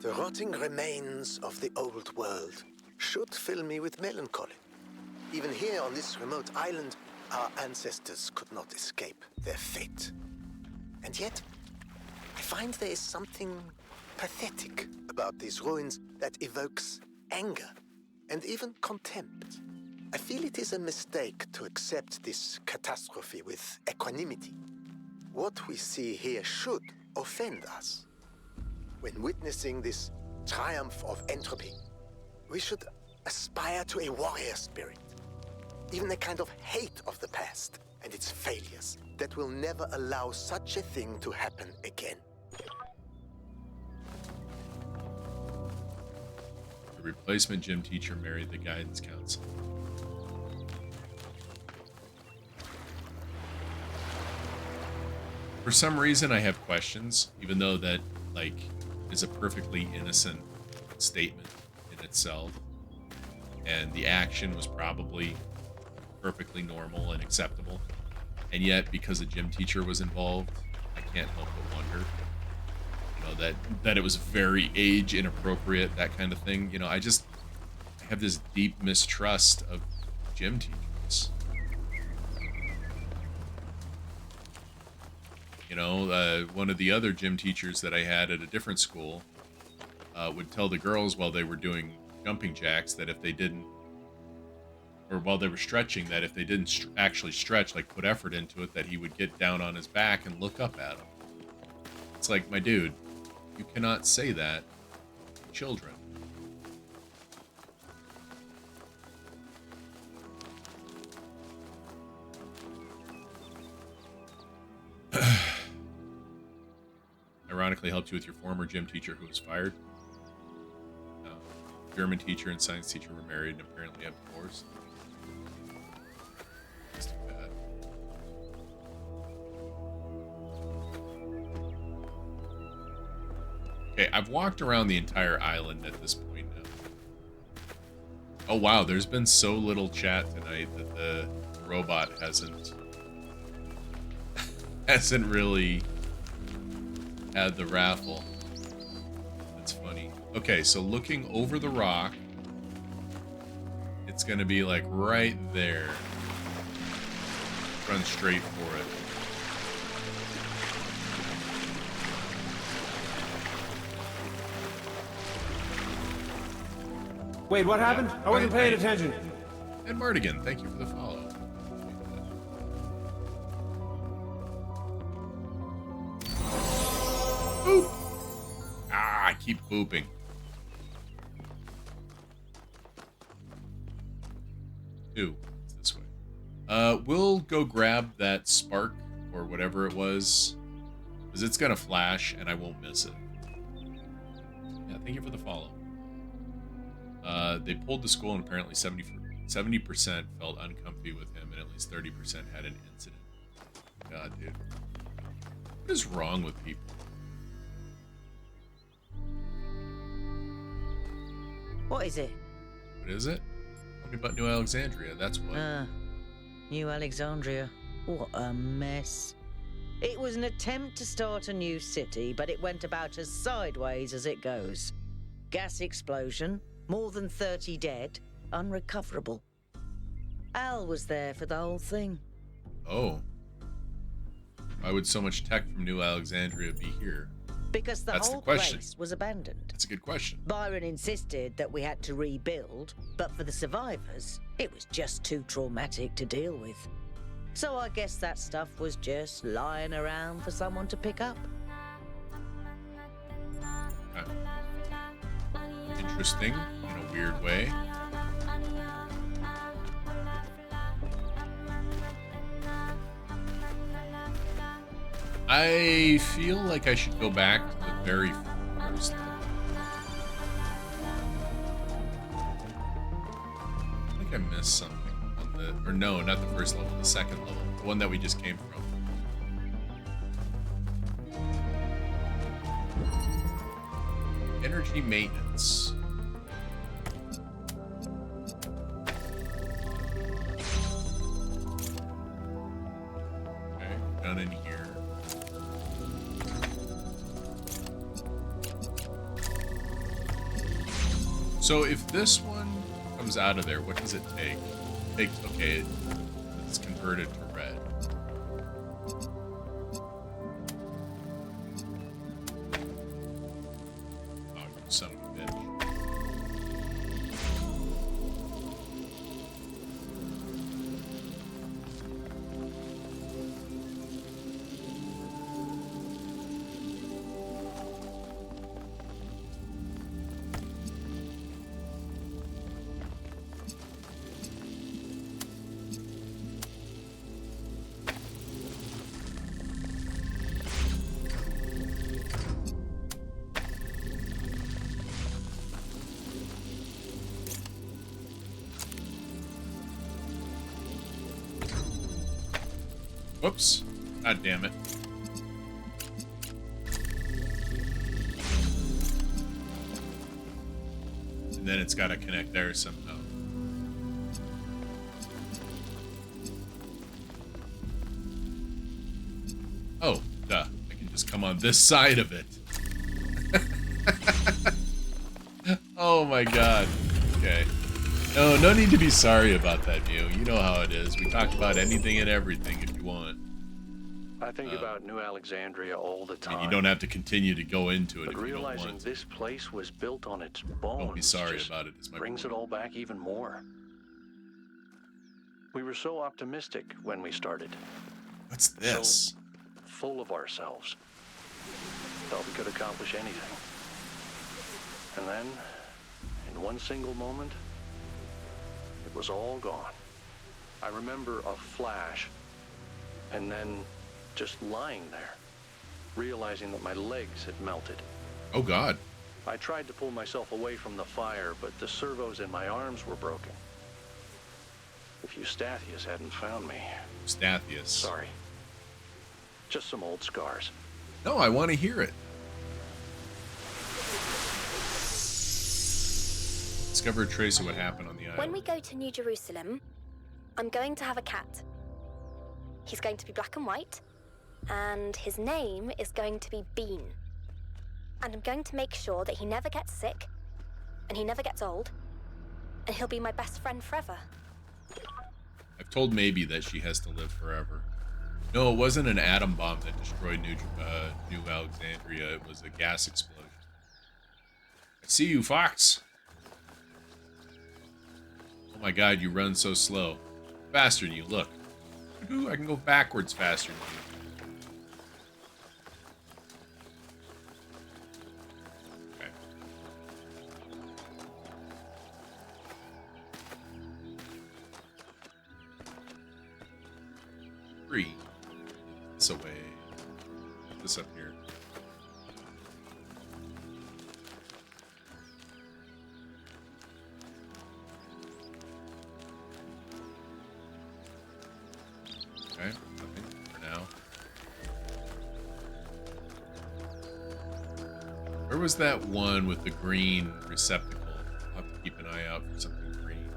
The rotting remains of the old world should fill me with melancholy. Even here on this remote island, our ancestors could not escape their fate. And yet, I find there is something pathetic about these ruins that evokes anger and even contempt. I feel it is a mistake to accept this catastrophe with equanimity. What we see here should offend us. When witnessing this triumph of entropy, we should aspire to a warrior spirit, even a kind of hate of the past and its failures that will never allow such a thing to happen again. The replacement gym teacher married the guidance counselor. For some reason, I have questions, even though that, like, is a perfectly innocent statement in itself. And the action was probably perfectly normal and acceptable. And yet, because a gym teacher was involved, I can't help but wonder, you know, that it was very age inappropriate, that kind of thing. You know, I have this deep mistrust of gym teachers. You know, one of the other gym teachers that I had at a different school would tell the girls while they were doing jumping jacks that if they didn't, or while they were stretching, that if they didn't actually stretch, like put effort into it, that he would get down on his back and look up at them. It's like, my dude, you cannot say that to children. Ironically helped you with your former gym teacher who was fired. German teacher and science teacher were married and apparently have divorced. That's too bad. Okay, I've walked around the entire island at this point now. Oh wow, there's been so little chat tonight that the robot hasn't really had the raffle. That's funny. Okay, so looking over the rock, it's gonna be like right there. Run straight for it. Wait, what happened? I wasn't paying attention. And Mardigan, thank you for the follow. Boop! Ah, I keep booping. Ooh, it's this way. We'll go grab that spark or whatever it was, because it's gonna flash and I won't miss it. Yeah, thank you for the follow. They pulled the school and apparently 70% felt uncomfy with him and at least 30% had an incident. God, dude. What is wrong with people? What is it? What is it? Tell me about New Alexandria, that's what. New Alexandria. What a mess. It was an attempt to start a new city, but it went about as sideways as it goes. Gas explosion, more than 30 dead, unrecoverable. Al was there for the whole thing. Oh. Why would so much tech from New Alexandria be here? Because That's whole the question. place was abandoned. That's a good question. Byron insisted that we had to rebuild, but for the survivors, it was just too traumatic to deal with. So I guess that stuff was just lying around for someone to pick up. Interesting, in a weird way. I feel like I should go back to the very first level. I think I missed something on the... Or no, not the first level, the second level. The one that we just came from. Energy maintenance. Okay, done in here. So if this one comes out of there, what does it take? Okay, it's converted to red. Oh, son of a bitch. Whoops. God damn it. And then it's got to connect there somehow. Oh, duh. I can just come on this side of it. Oh my god. Okay. No need to be sorry about that, Mew. You know how it is. We talk about anything and everything if you want. I think about New Alexandria all the time. And you don't have to continue to go into it but if you don't realizing want. this place was built on its bones. Don't be sorry about it. It's my brings it all back even more. We were so optimistic when we started. What's this? So full of ourselves. Thought we could accomplish anything. And then, in one single moment, it was all gone. I remember a flash, and then just lying there, realizing that my legs had melted. Oh God. I tried to pull myself away from the fire, but the servos in my arms were broken. If Eustathius hadn't found me... Eustathius. Sorry. Just some old scars. No, I want to hear it. Discover a trace of what happened on the island. When we go to New Jerusalem, I'm going to have a cat. He's going to be black and white, and his name is going to be Bean. And I'm going to make sure that he never gets sick, and he never gets old, and he'll be my best friend forever. I've told Maybe that she has to live forever. No, it wasn't an atom bomb that destroyed New Alexandria. It was a gas explosion. I see you, Fox. Oh my god, you run so slow. Faster than you, look. Ooh, I can go backwards faster than you. Okay. 3. This away. Put this up here. Okay, nothing for now. Where was that one with the green receptacle? I'll have to keep an eye out for something green.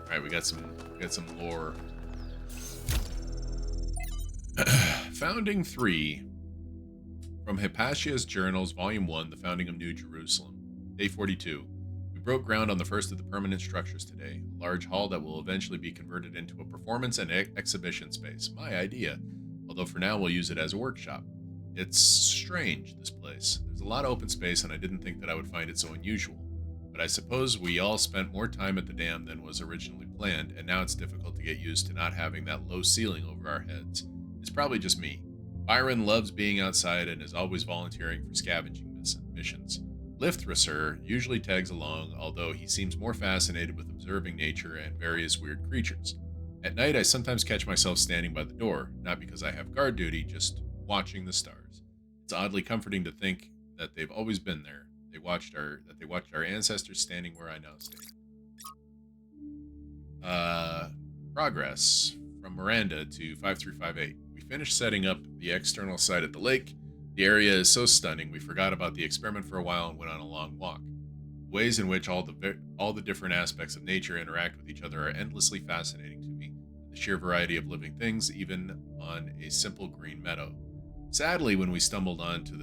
Alright, we got some lore. Founding 3. From Hypatia's Journals, Volume 1, The Founding of New Jerusalem. Day 42. We broke ground on the first of the permanent structures today, a large hall that will eventually be converted into a performance and exhibition space. My idea, although for now we'll use it as a workshop. It's strange, this place. There's a lot of open space, and I didn't think that I would find it so unusual. But I suppose we all spent more time at the dam than was originally planned, and now it's difficult to get used to not having that low ceiling over our heads. It's probably just me. Byron loves being outside and is always volunteering for scavenging missions. Lithracer usually tags along, although he seems more fascinated with observing nature and various weird creatures. At night, I sometimes catch myself standing by the door, not because I have guard duty, just watching the stars. It's oddly comforting to think that they've always been there. They watched our ancestors standing where I now stand. Progress from Miranda to 5358. We finished setting up the external site at the lake. The area is so stunning, we forgot about the experiment for a while and went on a long walk. The ways in which all the different aspects of nature interact with each other are endlessly fascinating to me. The sheer variety of living things, even on a simple green meadow. Sadly, we then stumbled onto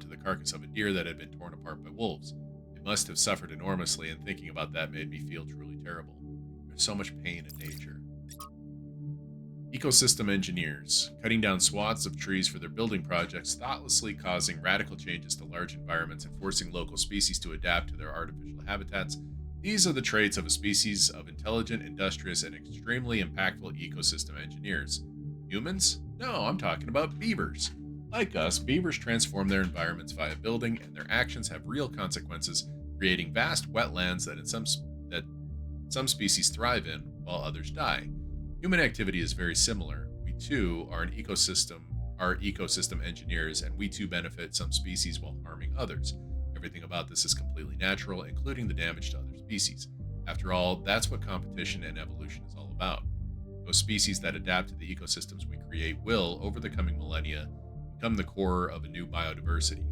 the carcass of a deer that had been torn apart by wolves. It must have suffered enormously, and thinking about that made me feel truly terrible. There's so much pain in nature. Ecosystem engineers, cutting down swaths of trees for their building projects, thoughtlessly causing radical changes to large environments and forcing local species to adapt to their artificial habitats. These are the traits of a species of intelligent, industrious, and extremely impactful ecosystem engineers. Humans? No, I'm talking about beavers. Like us, beavers transform their environments via building, and their actions have real consequences, creating vast wetlands that some species thrive in, while others die. Human activity is very similar. We too are ecosystem engineers, and we too benefit some species while harming others. Everything about this is completely natural, including the damage to other species. After all, that's what competition and evolution is all about. Those species that adapt to the ecosystems we create will, over the coming millennia, become the core of a new biodiversity.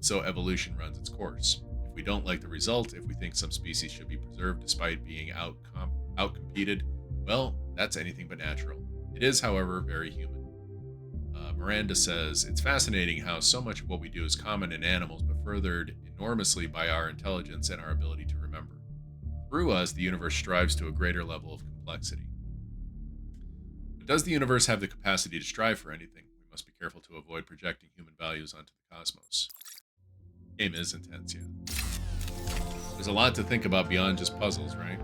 So evolution runs its course. If we don't like the result, if we think some species should be preserved despite being outcompeted, well, that's anything but natural. It is, however, very human. Miranda says, it's fascinating how so much of what we do is common in animals, but furthered enormously by our intelligence and our ability to remember. Through us, the universe strives to a greater level of complexity. But does the universe have the capacity to strive for anything? We must be careful to avoid projecting human values onto the cosmos. The game is intense, yeah. There's a lot to think about beyond just puzzles, right?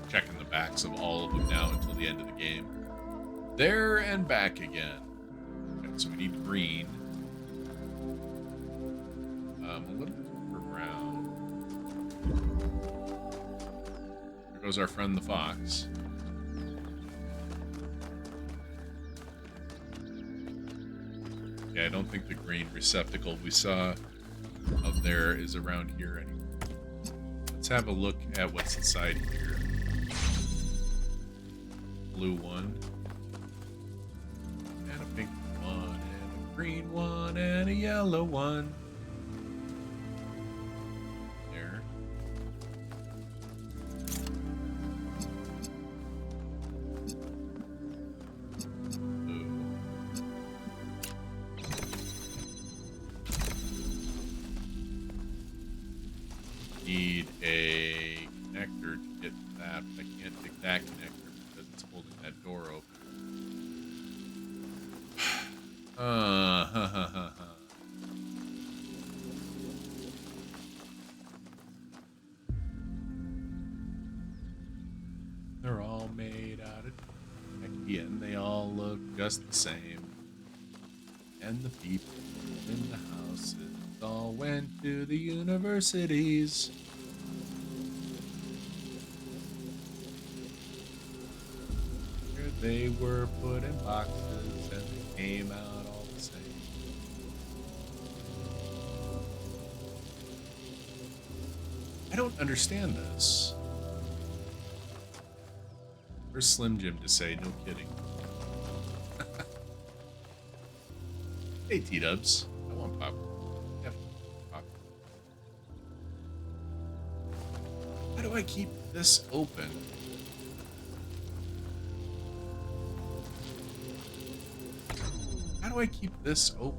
Checking the backs of all of them now until the end of the game. There and back again. Okay, so we need green. A little bit for brown. There goes our friend the fox. Okay, I don't think the green receptacle we saw up there is around here anymore. Let's have a look at what's inside here. Blue one, and a pink one, and a green one, and a yellow one. There. Blue. Need a connector to get to that, but I can't take that connector. Holding that door open. They're all made out of Techie, and they all look just the same. And the people in the houses all went to the universities. They were put in boxes and they came out all the same. I don't understand this. Where's Slim Jim to say no kidding? Hey T-Dubs, I want popcorn. Definitely popcorn. How do I keep this open? How do I keep this open?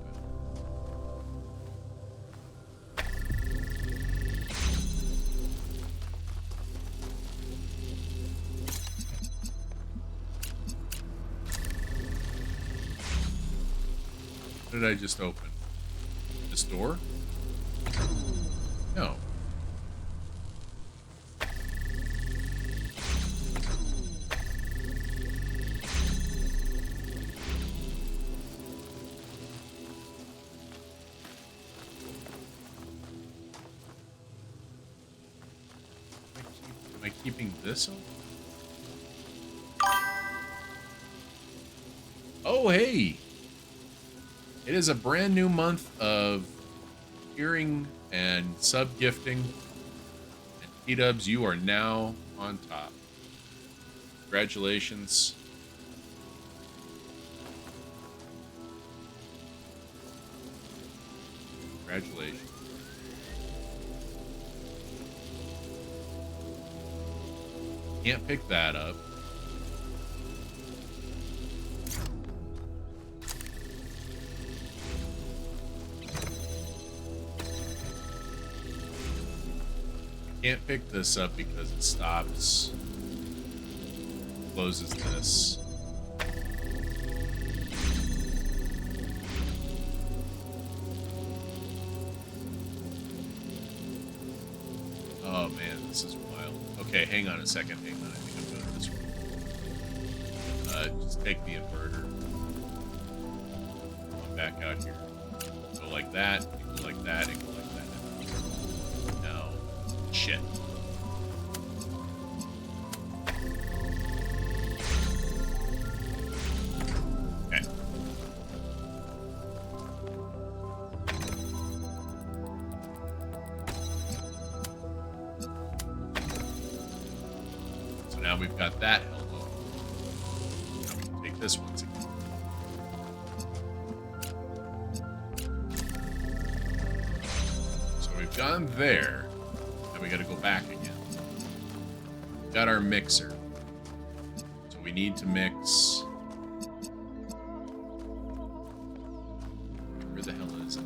What did I just open? This door? No. Am I keeping this open? Oh, hey! It is a brand new month of hearing and sub-gifting. And T-Dubs, you are now on top. Congratulations. Congratulations. Can't pick that up. Can't pick this up because it stops, closes this. Oh man, this is wild. Okay, hang on a second. Hang on, I think I'm doing this wrong. Just take the inverter. Come back out here. So like that, and go like that, and go like that. No. Shit. Okay. So now we've got that held up. Now we can take this once again. So we've gone there. Now we gotta go back again. We've got our mixer. So we need to mix. Where the hell is it?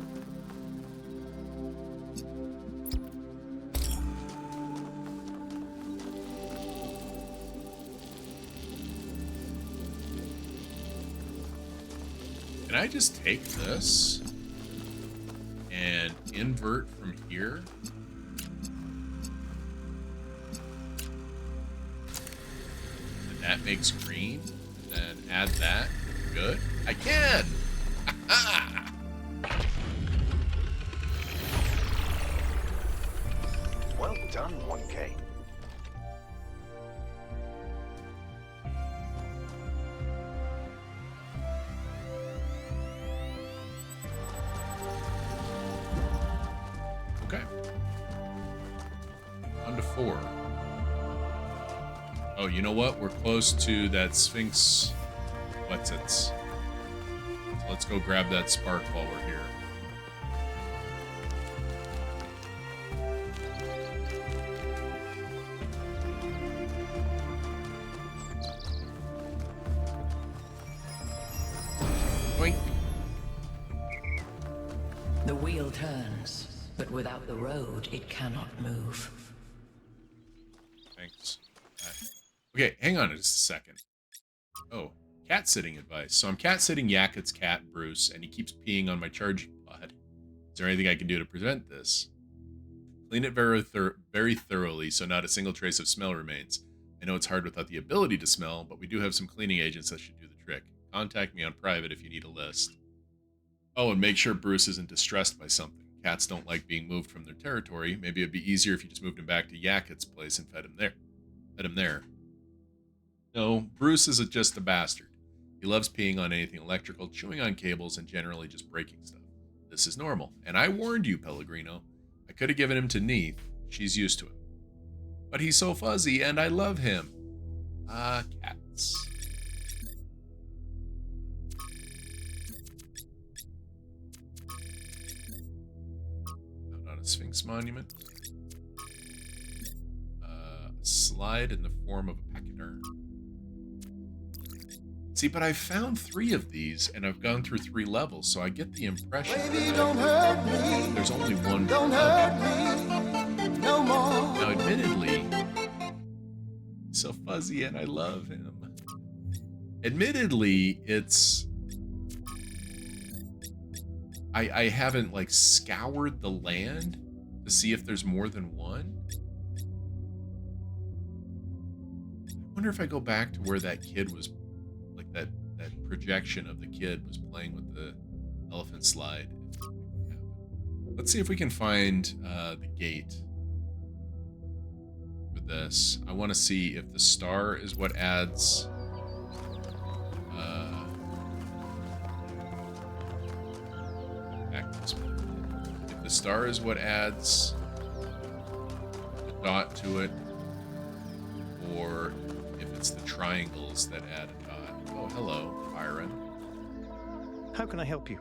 Can I just take this and invert from here? And that makes green. And then add that. Good. I can! Ha-ha! Well done, 1K. Okay. On to 4. Oh, you know what? We're close to that Sphinx. What's it? So let's go grab that spark while we're here. Boink. The wheel turns, but without the road, it cannot move. Thanks. Okay, hang on just a second. Oh, cat sitting advice. So I'm cat sitting Yakut's cat, Bruce, and he keeps peeing on my charging pod. Is there anything I can do to prevent this? Clean it very thoroughly so not a single trace of smell remains. I know it's hard without the ability to smell, but we do have some cleaning agents that should do the trick. Contact me on private if you need a list. Oh, and make sure Bruce isn't distressed by something. Cats don't like being moved from their territory. Maybe it'd be easier if you just moved him back to Yakut's place and fed him there. No, Bruce is just a bastard. He loves peeing on anything electrical, chewing on cables, and generally just breaking stuff. This is normal. And I warned you, Pellegrino. I could have given him to Neith. She's used to it. But he's so fuzzy, and I love him. Ah, cats. Found on a Sphinx monument. A slide in the form of a pachyderm. See, but I found 3 of these, and I've gone through 3 levels, so I get the impression Baby, don't hurt me. there's only one. Don't hurt me no more. Now, admittedly, he's so fuzzy, and I love him. Admittedly, it's... I haven't, like, scoured the land to see if there's more than one. I wonder if I go back to where that kid was... That projection of the kid was playing with the elephant slide. Let's see if we can find the gate for this. I want to see if the star is what adds back this way. If the star is what adds a dot to it, or if it's the triangles that add a dot. Oh, hello, Byron. How can I help you?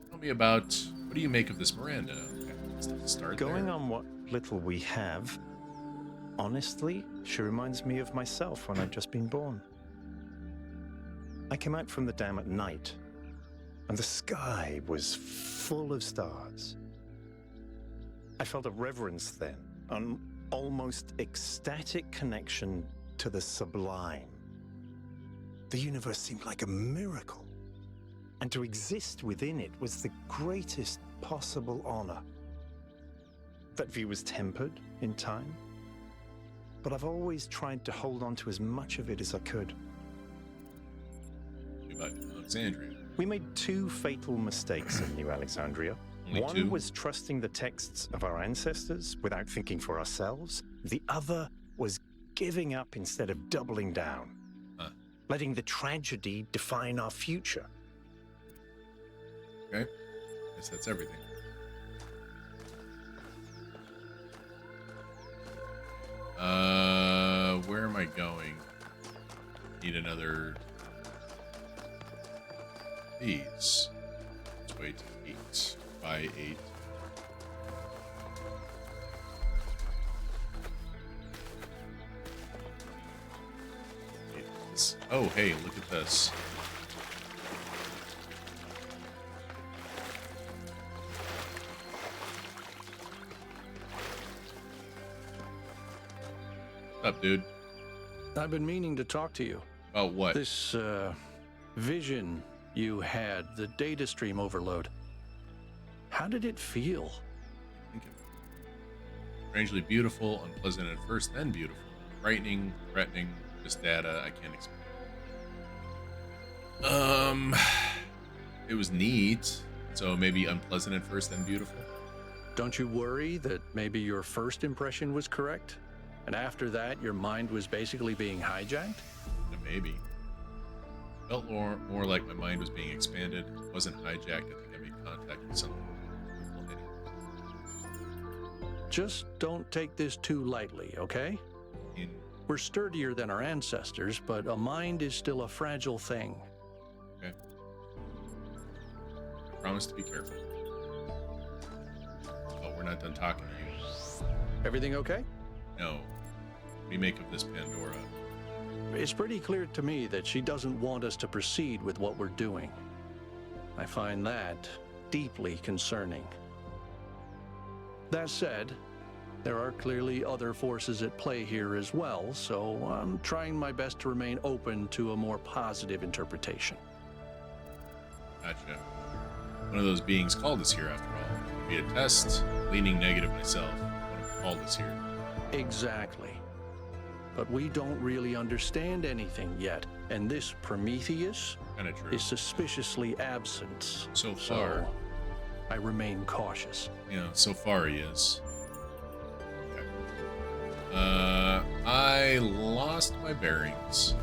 Tell me about, what do you make of this Miranda? Okay, let's start Going there. on what little we have, honestly, she reminds me of myself when I'd just been born. I came out from the dam at night, and the sky was full of stars. I felt a reverence then an almost ecstatic connection to the sublime. The universe seemed like a miracle, and to exist within it was the greatest possible honor. That view was tempered in time, but I've always tried to hold on to as much of it as I could. About Alexandria. We made two fatal mistakes in New Alexandria. Only One two? was trusting the texts of our ancestors without thinking for ourselves. The other was giving up instead of doubling down. Letting the tragedy define our future. Okay. Guess that's everything. Where am I going? Need another... These. Let's wait 8 by 8. Oh, hey, look at this. What's up, dude? I've been meaning to talk to you. Oh, what? This, vision you had, the data stream overload. How did it feel? Strangely beautiful, unpleasant at first, then beautiful. Frightening, threatening, just data I can't explain. It was neat. So maybe unpleasant at first, then beautiful. Don't you worry that maybe your first impression was correct? And after that, your mind was basically being hijacked? Maybe. Felt more like my mind was being expanded. It wasn't hijacked. I think I made contact with something. Just don't take this too lightly, okay? We're sturdier than our ancestors, but a mind is still a fragile thing. Okay. Promise to be careful. Oh, we're not done talking to you. Everything okay? No. What do you make of this Pandora? It's pretty clear to me that she doesn't want us to proceed with what we're doing. I find that deeply concerning. That said, there are clearly other forces at play here as well, so I'm trying my best to remain open to a more positive interpretation. Gotcha. One of those beings called us here, after all. It'd be a test, leaning negative myself. One of them called us here. Exactly. But we don't really understand anything yet, and this Prometheus Kinda true. is suspiciously absent. So far. I remain cautious. Yeah, so far he is. Okay. I lost my bearings.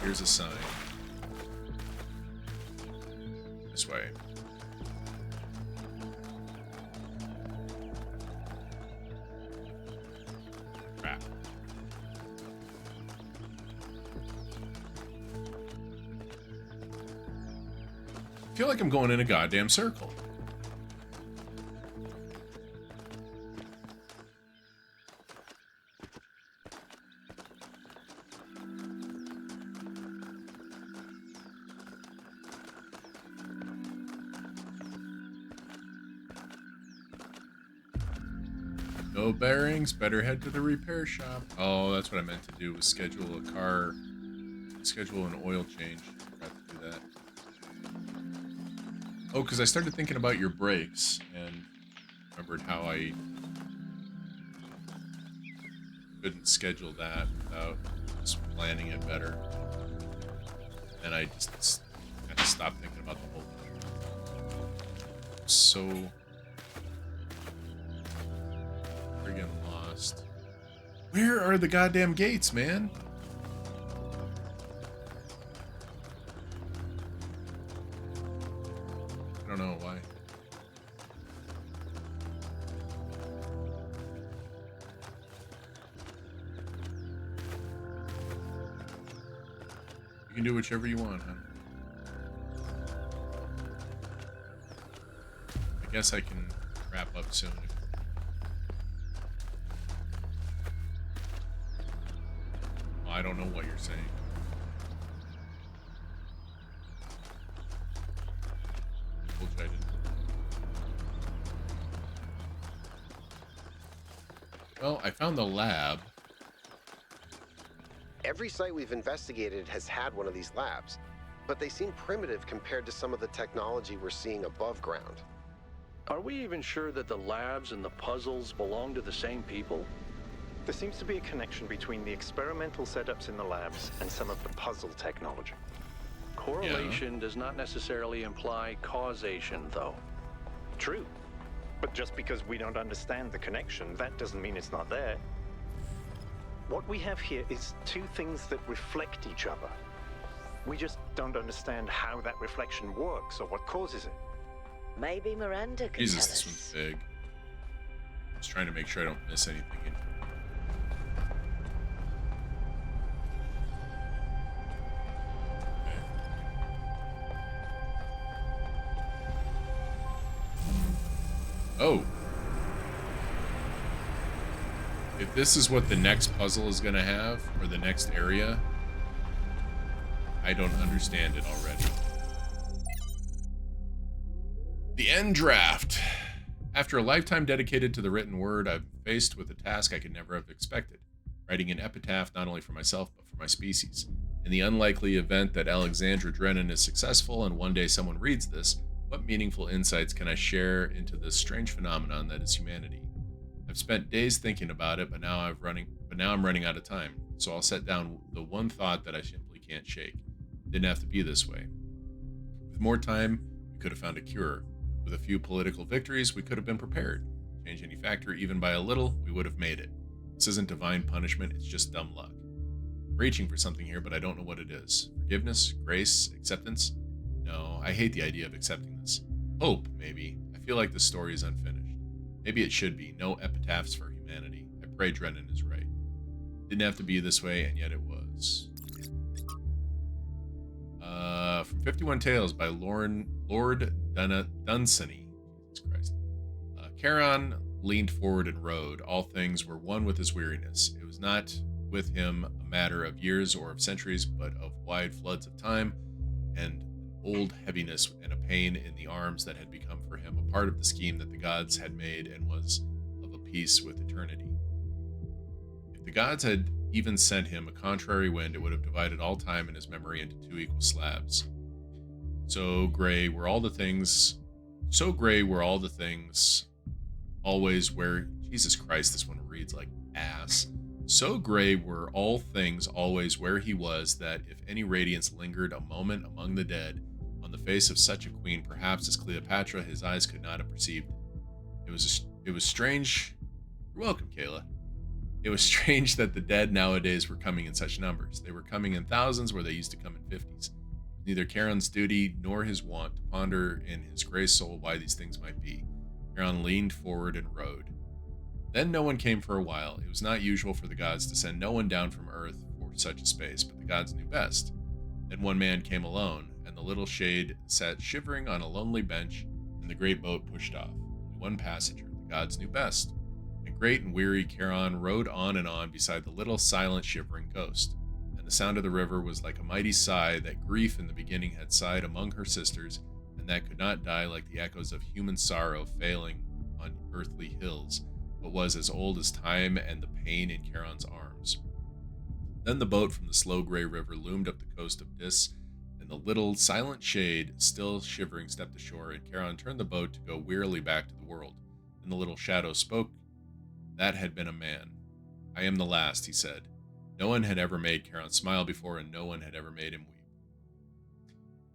Here's a sign. This way. Crap. I feel like I'm going in a goddamn circle. No bearings, better head to the repair shop. Oh, that's what I meant to do, was schedule an oil change. Forgot to do that. Oh, because I started thinking about your brakes and remembered how I couldn't schedule that without just planning it better. And I just kind of stopped thinking about the whole thing. So friggin' lost. Where are the goddamn gates, man? I don't know why. You can do whichever you want, huh? I guess I can wrap up soon. Well, I don't know what you're saying. Told you I didn't. Well, I found the lab. Every site we've investigated has had one of these labs, but they seem primitive compared to some of the technology we're seeing above ground. Are we even sure that the labs and the puzzles belong to the same people? There seems to be a connection between the experimental setups in the labs and some of the puzzle technology. Correlation does not necessarily imply causation, though. True. But just because we don't understand the connection, that doesn't mean it's not there. What we have here is two things that reflect each other. We just don't understand how that reflection works or what causes it. Maybe Miranda can Jesus, tell this us. one's big. I'm just trying to make sure I don't miss anything. Oh. If this is what the next puzzle is going to have, or the next area, I don't understand it already. The end draft. After a lifetime dedicated to the written word, I'm faced with a task I could never have expected. Writing an epitaph not only for myself, but for my species. In the unlikely event that Alexandra Drennan is successful and one day someone reads this, what meaningful insights can I share into this strange phenomenon that is humanity? I've spent days thinking about it, but now I'm running out of time. So I'll set down the one thought that I simply can't shake. Didn't have to be this way. With more time, we could have found a cure. With a few political victories, we could have been prepared. Change any factor even by a little, we would have made it. This isn't divine punishment, it's just dumb luck. I'm reaching for something here, but I don't know what it is. Forgiveness? Grace? Acceptance? No, I hate the idea of accepting this. Hope, maybe. I feel like the story is unfinished. Maybe it should be. No epitaphs for humanity. I pray Drennan is right. Didn't have to be this way, and yet it was. From 51 Tales by Lord Dunsany. Jesus Christ. Charon leaned forward and rode. All things were one with his weariness. It was not with him a matter of years or of centuries, but of wide floods of time, and old heaviness and a pain in the arms that had become for him a part of the scheme that the gods had made and was of a piece with eternity. If the gods had even sent him a contrary wind, it would have divided all time in his memory into two equal slabs. So gray were all the things, always where, Jesus Christ, this one reads like ass. So gray were all things always where he was, that if any radiance lingered a moment among the dead, on the face of such a queen, perhaps as Cleopatra, his eyes could not have perceived. It was strange. You're welcome, Kayla. It was strange that the dead nowadays were coming in such numbers. They were coming in thousands where they used to come in 50s. Neither Charon's duty nor his want to ponder in his gray soul why these things might be. Charon leaned forward and rode. Then no one came for a while. It was not usual for the gods to send no one down from earth for such a space, but the gods knew best. Then one man came alone, and the little shade sat shivering on a lonely bench, and the great boat pushed off. Only one passenger. The gods knew best. And great and weary Charon rode on and on beside the little silent shivering ghost. And the sound of the river was like a mighty sigh that grief in the beginning had sighed among her sisters, and that could not die like the echoes of human sorrow failing on earthly hills, but was as old as time and the pain in Charon's arms. Then the boat from the slow gray river loomed up the coast of Dis, and the little silent shade, still shivering, stepped ashore, and Charon turned the boat to go wearily back to the world. And the little shadow spoke. That had been a man. I am the last, he said. No one had ever made Charon smile before, and no one had ever made him weep.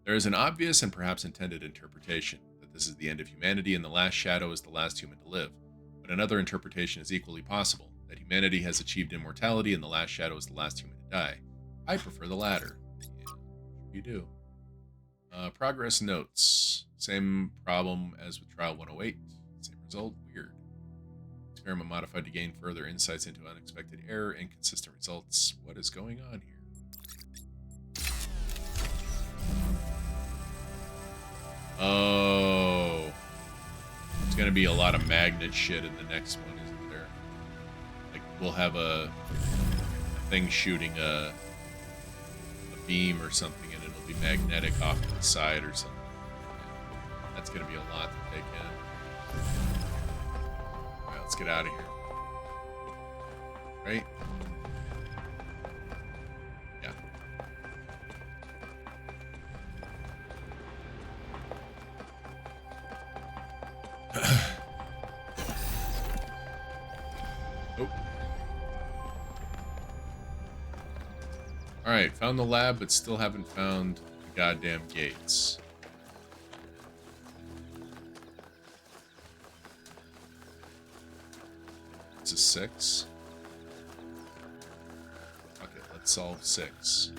There is an obvious and perhaps intended interpretation, that this is the end of humanity and the last shadow is the last human to live. But another interpretation is equally possible, that humanity has achieved immortality and the last shadow is the last human to die. I prefer the latter. Yeah, you do. Progress notes. Same problem as with Trial 108. Same result. Weird. Experiment modified to gain further insights into unexpected error, inconsistent results. What is going on here? Oh. There's going to be a lot of magnet shit in the next one, isn't there? Like, we'll have a thing shooting a beam or something, and it'll be magnetic off to the side or something. That's going to be a lot to take in. Alright, let's get out of here. right? Yeah. Oh. Alright, found the lab, but still haven't found the goddamn gates. It's a 6. Okay, let's solve 6.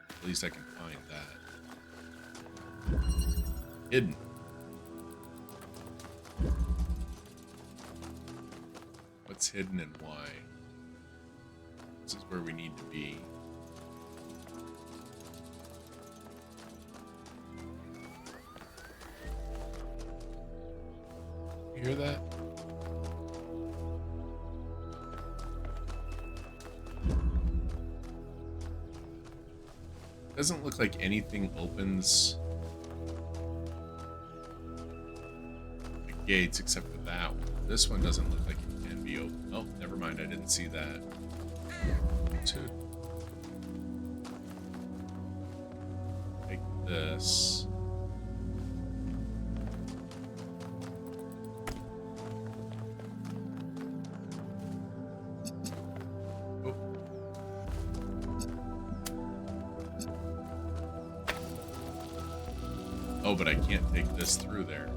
At least I can find that. Hidden. What's hidden and why? This is where we need to be. You hear that? Doesn't look like anything opens the gates except for that one. This one doesn't look like it can be opened. Oh, never mind. I didn't see that. Dude. Take this. Oh, but I can't take this through there.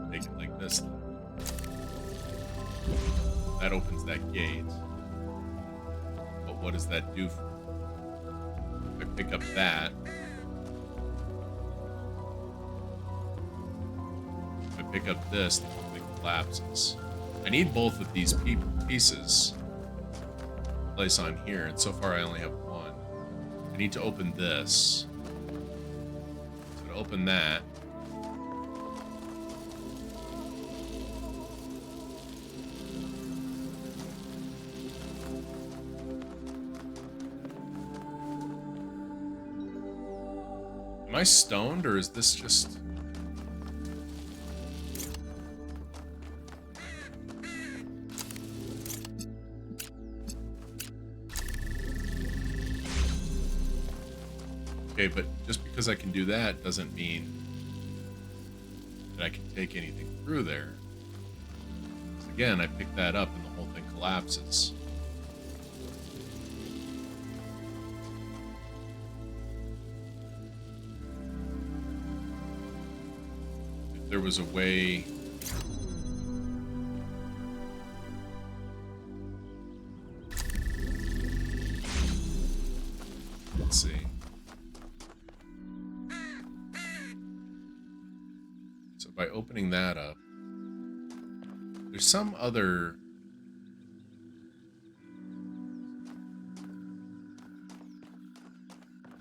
Take it like this. That opens that gate. But what does that do for me? If I pick up that. If I pick up this, the whole thing collapses. I need both of these pieces. Place on here, and so far I only have one. I need to open this. So to open that, am I stoned or is this just... Okay, but just because I can do that doesn't mean that I can take anything through there. So again, I pick that up and the whole thing collapses. If there was a way... Let's see. By opening that up, there's some other...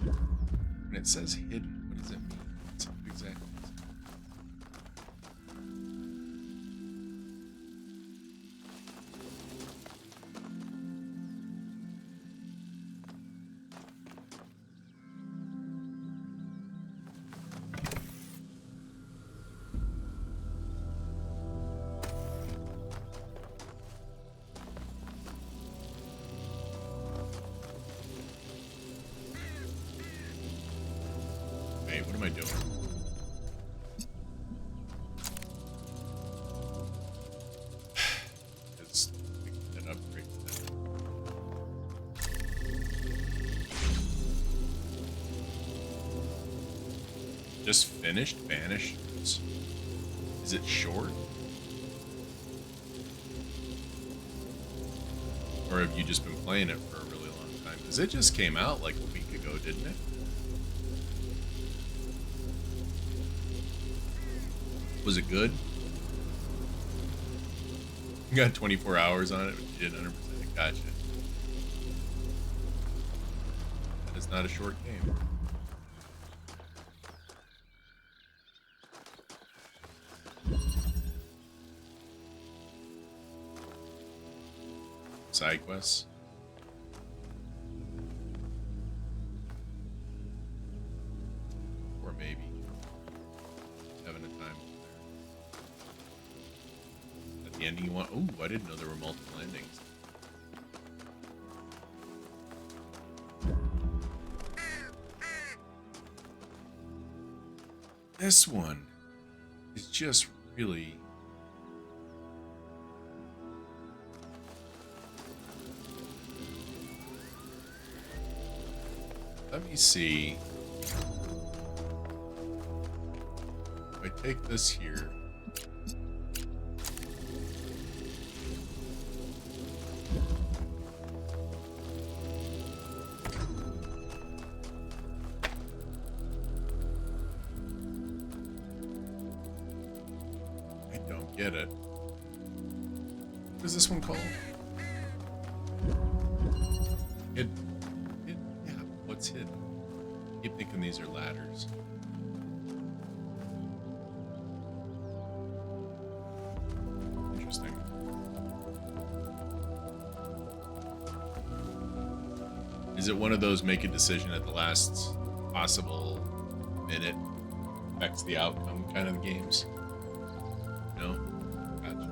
When it says hidden, what does it mean? What's exactly? Wait, what am I doing? It's an upgrade to that. Just finished? Vanished? Is it short? Or have you just been playing it for a really long time? Because it just came out like a week ago, didn't it? Was it good? You got 24 hours on it, but you did 100%. Gotcha. That is not a short game. Side quests. Or maybe. time. At the ending you want... Ooh, I didn't know there were multiple endings. This one is just really... Let me see. If I take this here. I don't get it. What is this one called? Yeah, what's hidden? I keep thinking these are ladders. Interesting. Is it one of those make a decision at the last possible minute affects the outcome kind of games? No? Gotcha.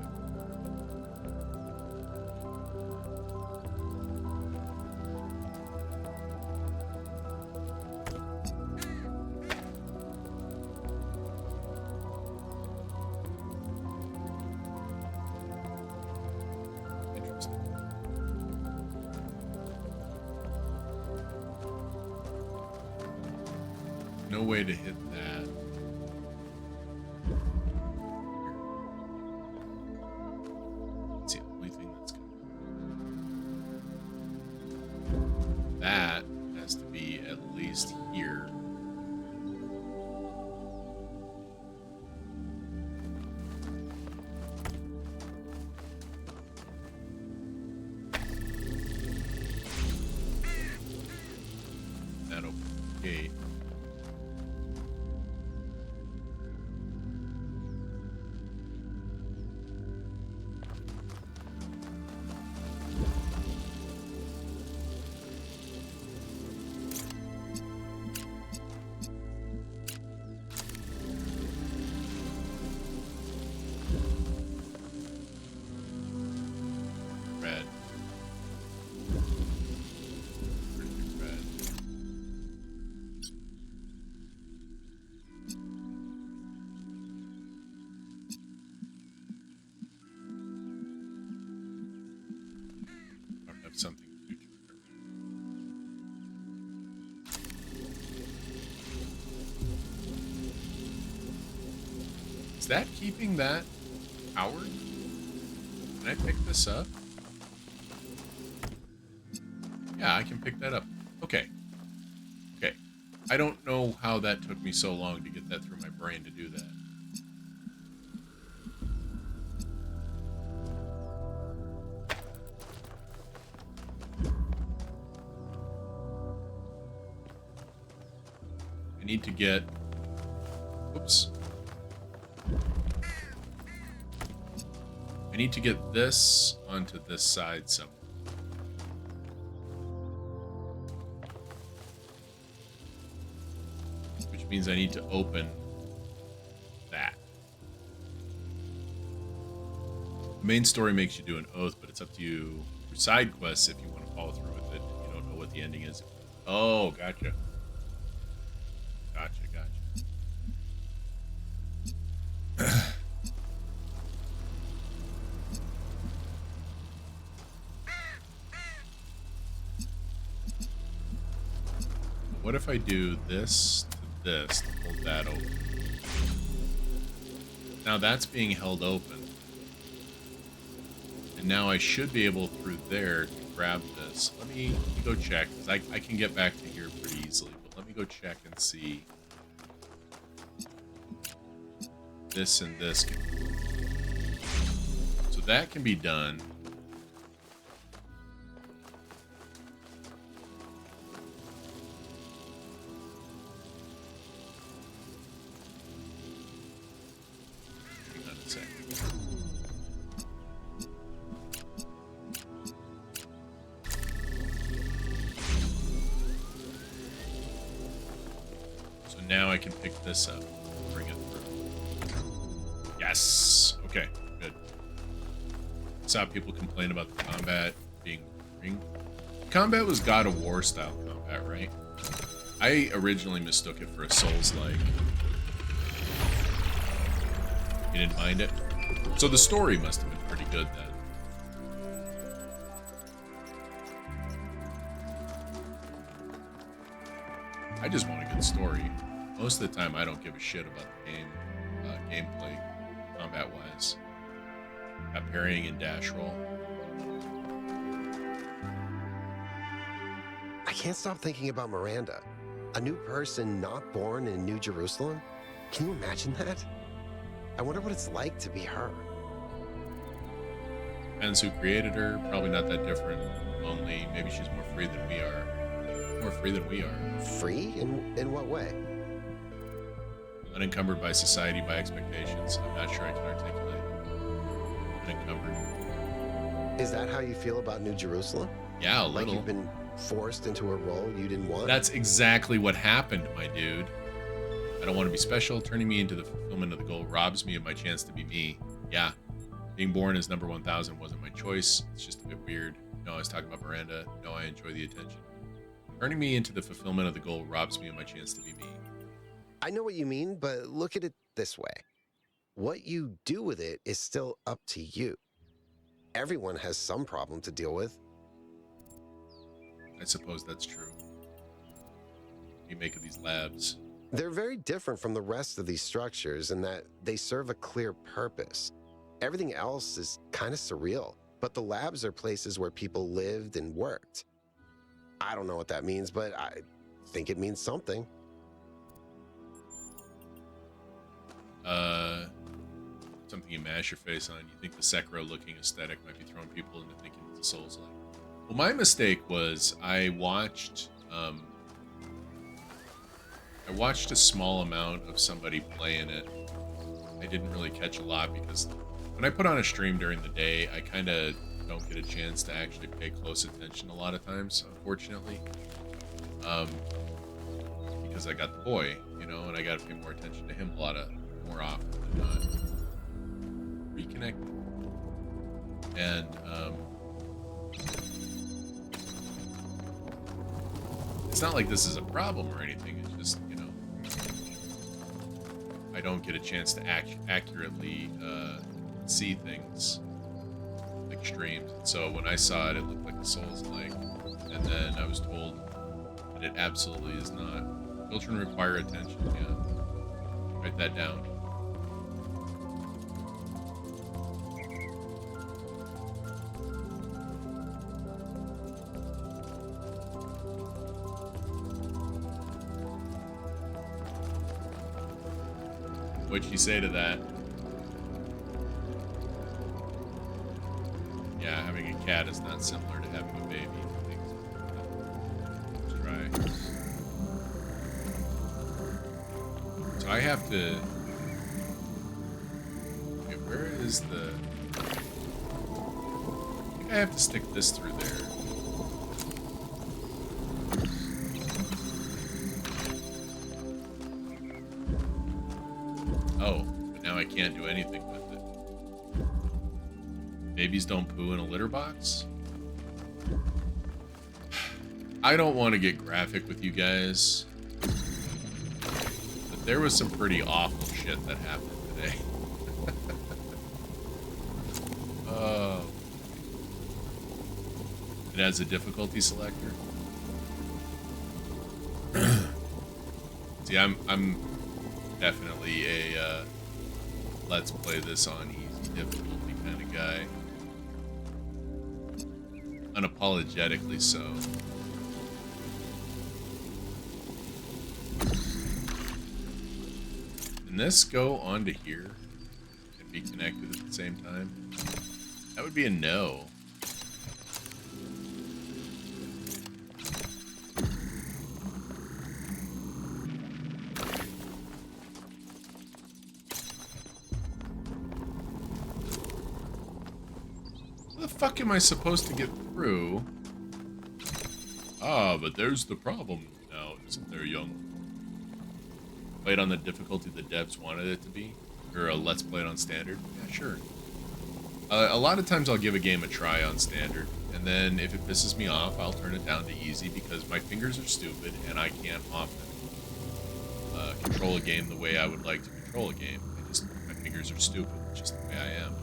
No way to hit that. It's the only thing that's going. That has to be at least here. That opens the gate. Red. Red. I have something to do. Is that keeping that powered? Can I pick this up? Yeah, I can pick that up. Okay. Okay. I don't know how that took me so long to get that through my brain to do that. I need to get... Whoops. I need to get this onto this side somewhere. Which means I need to open that. The main story makes you do an oath, but it's up to you for side quests if you want to follow through with it. You don't know what the ending is. Oh, gotcha. Gotcha. What if I do this to this to hold that open? Now that's being held open. And now I should be able through there to grab this. Let me go check, because I can get back to here pretty easily. But let me go check and see. This and this can... So that can be done. Now I can pick this up, bring it through. Yes. Okay, good. Saw people complain about the combat being boring. Combat was God of War style combat, right? I originally mistook it for a Souls-like. You didn't mind it? So the story must have been pretty good then. I just want a good story. Most of the time, I don't give a shit about the game, gameplay, combat-wise. Got parrying and dash roll. I can't stop thinking about Miranda. A new person not born in New Jerusalem? Can you imagine that? I wonder what it's like to be her. Depends who created her. Probably not that different. Lonely. Maybe she's more free than we are. More free than we are. Free? In what way? Unencumbered by society, by expectations. I'm not sure I can articulate. Unencumbered. Is that how you feel about New Jerusalem? Yeah, a like little. You've been forced into a role you didn't want? That's exactly what happened, my dude. I don't want to be special. Turning me into the fulfillment of the goal robs me of my chance to be me. Yeah. Being born as number 1000 wasn't my choice. It's just a bit weird. No, I was talking about Miranda. No, I enjoy the attention. Turning me into the fulfillment of the goal robs me of my chance to be me. I know what you mean, but look at it this way. What you do with it is still up to you. Everyone has some problem to deal with. I suppose that's true. What do you make of these labs? They're very different from the rest of these structures in that they serve a clear purpose. Everything else is kind of surreal, but the labs are places where people lived and worked. I don't know what that means, but I think it means something. Something you mash your face on. You think the Sekiro-looking aesthetic might be throwing people into thinking it's a Souls-like. Well, my mistake was I watched a small amount of somebody playing it. I didn't really catch a lot because when I put on a stream during the day, I kind of don't get a chance to actually pay close attention a lot of times, unfortunately. Because I got the boy, you know, and I got to pay more attention to him more often than not. Reconnect. And it's not like this is a problem or anything. It's just, you know, I don't get a chance to accurately see things like streams. And so when I saw it, it looked like a Souls-like, and then I was told that it absolutely is not. Children require attention. Yeah, write that down. What'd she say to that? Yeah, having a cat is not similar to having a baby. Let's try. So I have to... Okay, where is the... I think I have to stick this through there. Oh, but now I can't do anything with it. Babies don't poo in a litter box? I don't want to get graphic with you guys, but there was some pretty awful shit that happened today. It has a difficulty selector. See, I'm definitely a let's play this on easy difficulty kind of guy. Unapologetically so. Can this go onto here and be connected at the same time? That would be a no. How the fuck am I supposed to get through? Ah, but there's the problem now, isn't there, young? Played on the difficulty the devs wanted it to be. Or let's play it on standard? Yeah, sure. A lot of times I'll give a game a try on standard, and then if it pisses me off, I'll turn it down to easy because my fingers are stupid and I can't often control a game the way I would like to control a game. My fingers are stupid. It's just the way I am.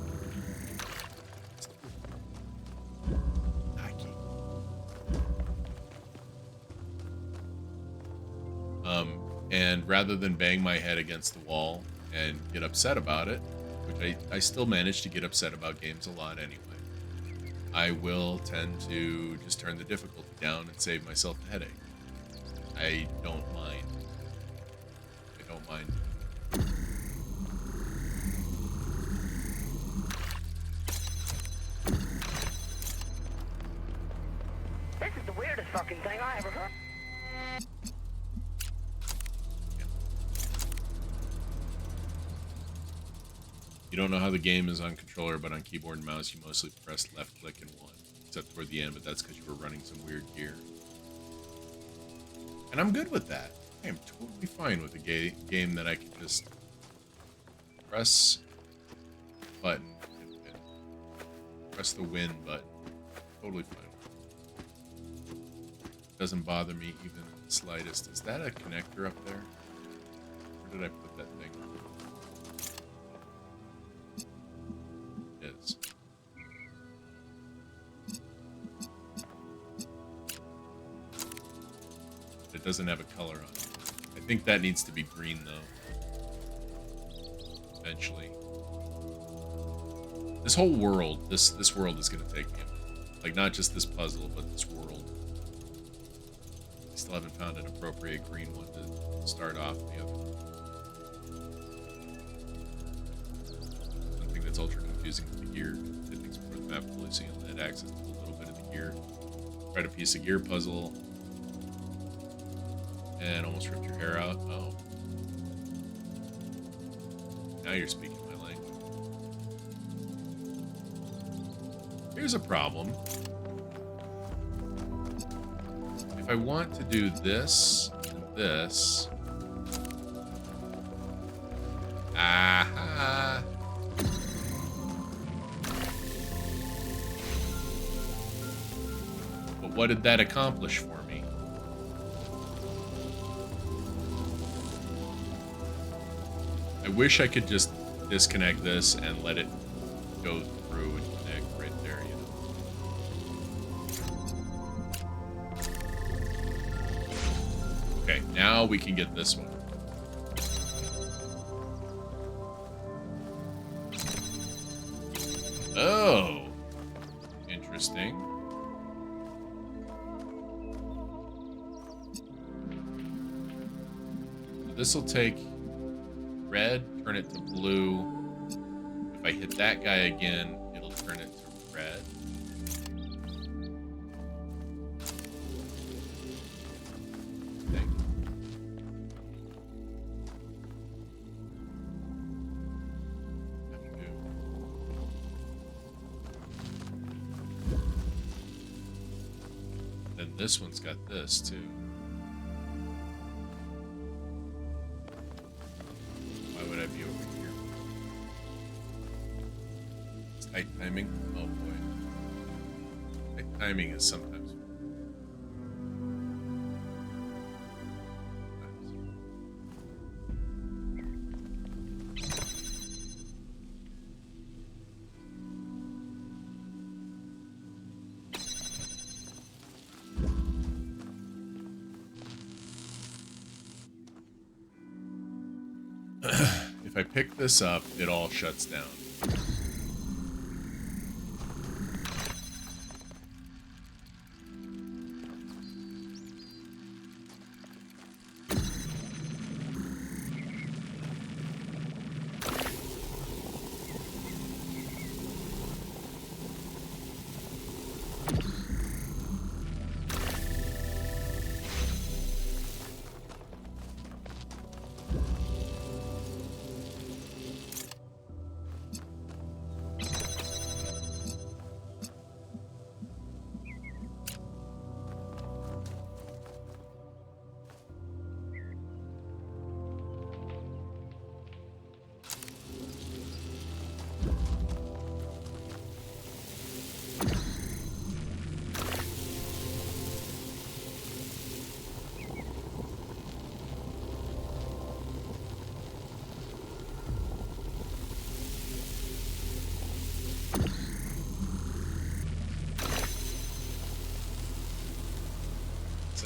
And rather than bang my head against the wall and get upset about it, which I still manage to get upset about games a lot anyway, I will tend to just turn the difficulty down and save myself the headache. I don't mind. I don't mind. This is the weirdest fucking thing I ever heard. You don't know how the game is on controller, but on keyboard and mouse you mostly press left click and 1. Except toward the end, but that's because you were running some weird gear. And I'm good with that. I am totally fine with a game that I can just press button and press the win button. Totally fine. Doesn't bother me even the slightest. Is that a connector up there? Where did I put that thing? It is. It doesn't have a color on it. I think that needs to be green though. Eventually. This whole world, this world is gonna take me. Like not just this puzzle, but this world. I still haven't found an appropriate green one to start off the other. One thing that's ultra confusing with the gear. I think it's more the map fully so you only had access to a little bit of the gear. Tried a piece of gear puzzle. And almost ripped your hair out. Oh. Now you're speaking my language. Here's a problem. If I want to do this and this. Aha. But what did that accomplish for me? I wish I could just disconnect this and let it go through and connect right there, you know. Okay, now we can get this one. Oh, interesting. This will take red, turn it to blue. If I hit that guy again, it'll turn it to red. Okay. Then this one's got this too. Why would I be over here? It's tight timing? Oh boy. Tight timing is sometimes. If I pick this up, it all shuts down.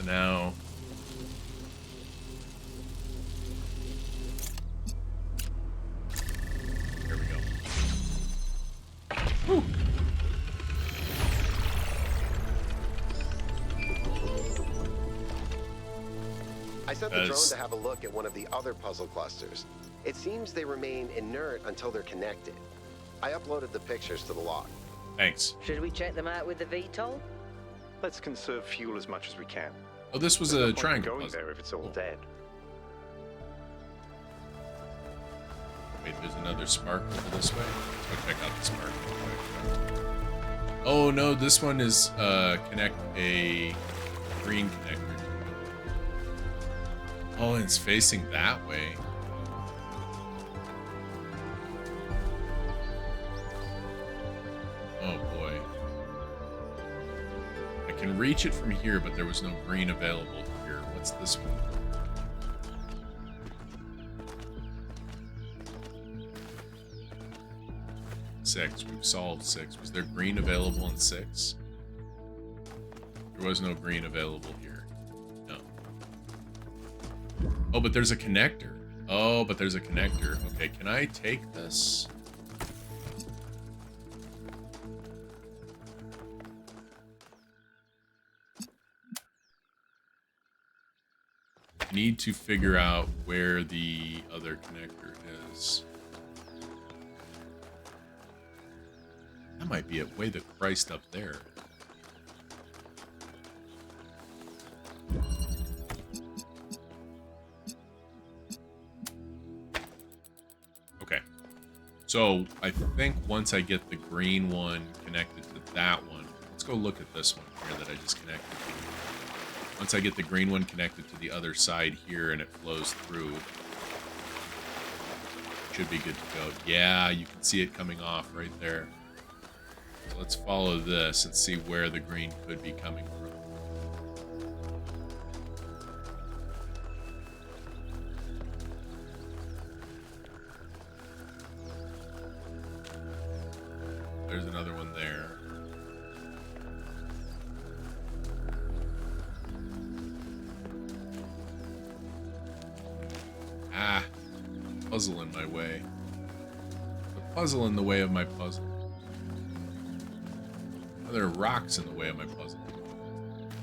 So now... There we go. Whew. I sent the drone to have a look at one of the other puzzle clusters. It seems they remain inert until they're connected. I uploaded the pictures to the log. Thanks. Should we check them out with the VTOL? Let's conserve fuel as much as we can. Oh, this was There's no a point in triangle going puzzle. there if it's all dead. Wait, there's another spark over this way. Let's go check out the spark. Oh no, this one is connect a green connector. Oh, and it's facing that way. Oh boy. I can reach it from here, but there was no green available here. What's this one? Six. We've solved 6. Was there green available in 6? There was no green available here. No. Oh, but there's a connector. Oh, but there's a connector. Okay, can I take this? Need to figure out where the other connector is. That might be it way the Christ up there. Okay. So I think once I get the green one connected to that one, let's go look at this one here that I just connected to. Once I get the green one connected to the other side here and it flows through, should be good to go. Yeah, you can see it coming off right there. So let's follow this and see where the green could be coming from. There's another one there. Ah, puzzle in my way. The puzzle in the way of my puzzle. There are rocks in the way of my puzzle.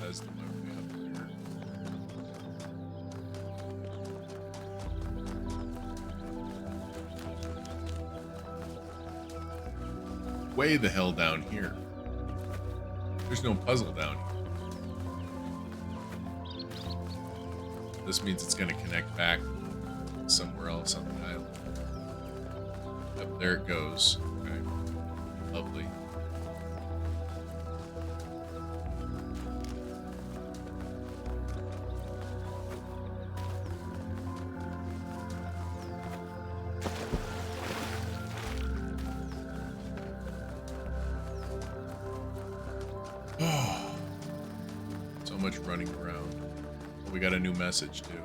That's the my way up here. Way the hell down here. There's no puzzle down here. This means it's going to connect back somewhere else on the island. Yep, there it goes. Okay. Lovely. So much running around. Oh, we got a new message too.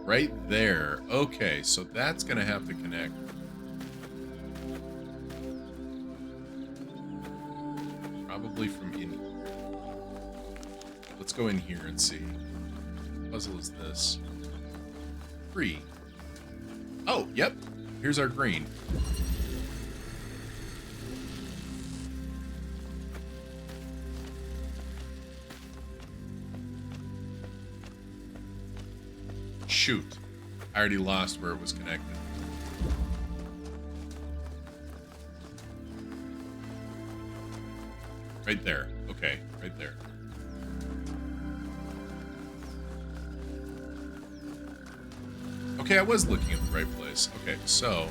Right there. Okay, so that's gonna have to connect. Probably from in here. Let's go in here and see. What puzzle is this? 3. Oh, yep. Here's our green. Shoot. I already lost where it was connected. Right there. Okay, right there. Okay, I was looking at the right place. Okay, so...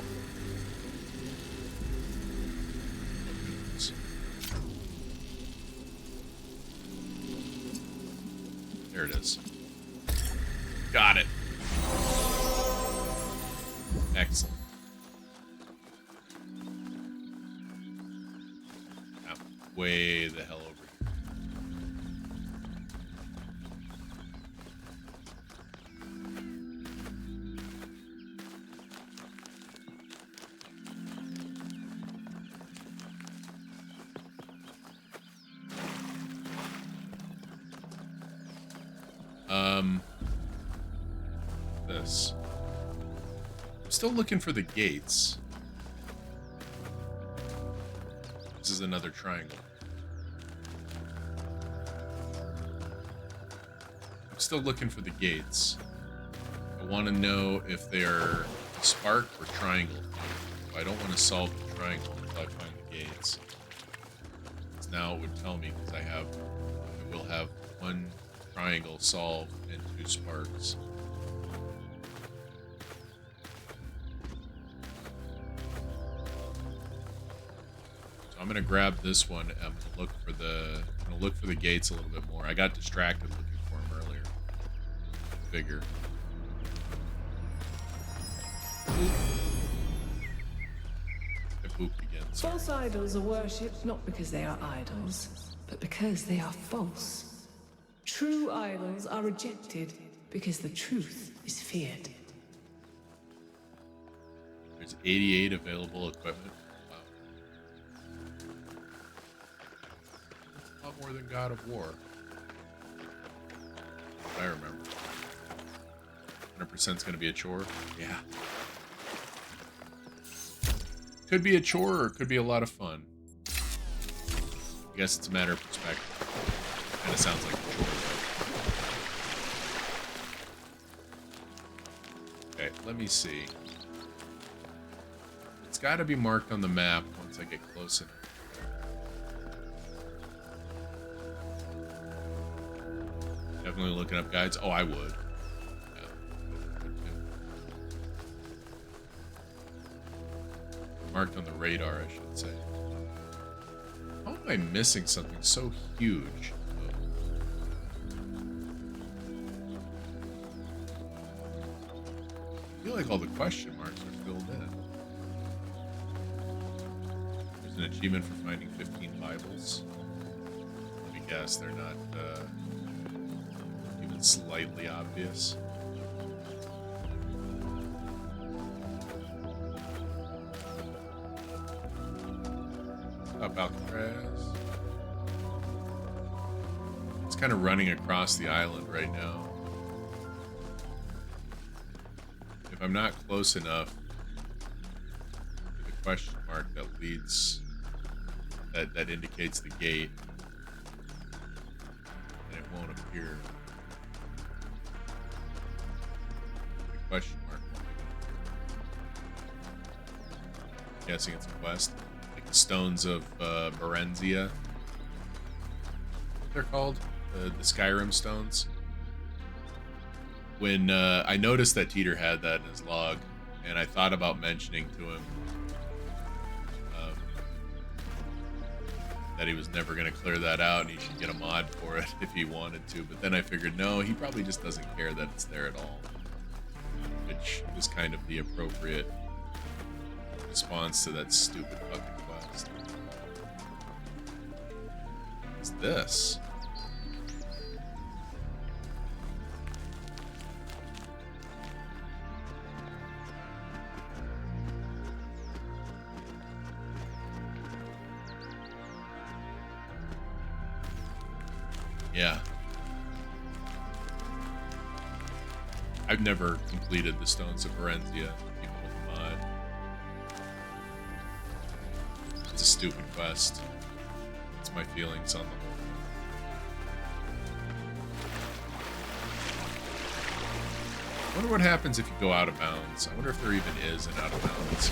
There it is. Got it. Excellent. Now, way the hell over here. This. I'm still looking for the gates. This is another triangle. I'm still looking for the gates. I want to know if they're spark or triangle. I don't want to solve the triangle until I find the gates. Because now it would tell me, because I will have one triangle solved and 2 sparks. So I'm gonna grab this one. I'm gonna look for the gates a little bit more. I got distracted looking for them earlier. Bigger. I pooped again. Sorry. False idols are worshipped not because they are idols, but because they are false. True idols are rejected because the truth is feared. There's 88 available equipment. Wow. That's a lot more than God of War. I remember. 100% is going to be a chore. Yeah. Could be a chore or it could be a lot of fun. I guess it's a matter of perspective. Kind of sounds like a chore, though. Okay, let me see. It's got to be marked on the map once I get close enough. Definitely looking up guides. Oh, I would. Marked on the radar, I should say. How am I missing something so huge? I feel like all the question marks are filled in. There's an achievement for finding 15 Bibles. Let me guess, they're not even slightly obvious. Up Alcatraz. It's kind of running across the island right now. If I'm not close enough to the question mark that leads, that indicates the gate, then it won't appear. The question mark won't appear. I'm guessing it's a quest. The stones of Berenzia. What they're called? The Skyrim stones. When I noticed that Teeter had that in his log, and I thought about mentioning to him that he was never going to clear that out and he should get a mod for it if he wanted to, but then I figured, no, he probably just doesn't care that it's there at all. Which was kind of the appropriate response to that stupid fucking quest. What's this? Yeah. I've never completed the Stones of Berenzia, even with the mod. It's a stupid quest. That's my feelings on the whole thing. I wonder what happens if you go out of bounds. I wonder if there even is an out of bounds.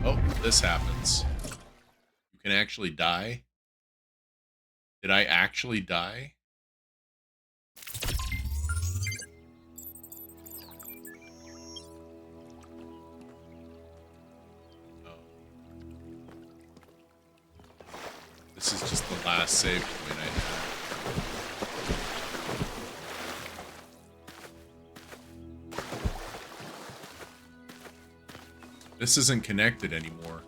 Oh, this happens. You can actually die. Did I actually die? Oh. This is just the last save point I had. This isn't connected anymore.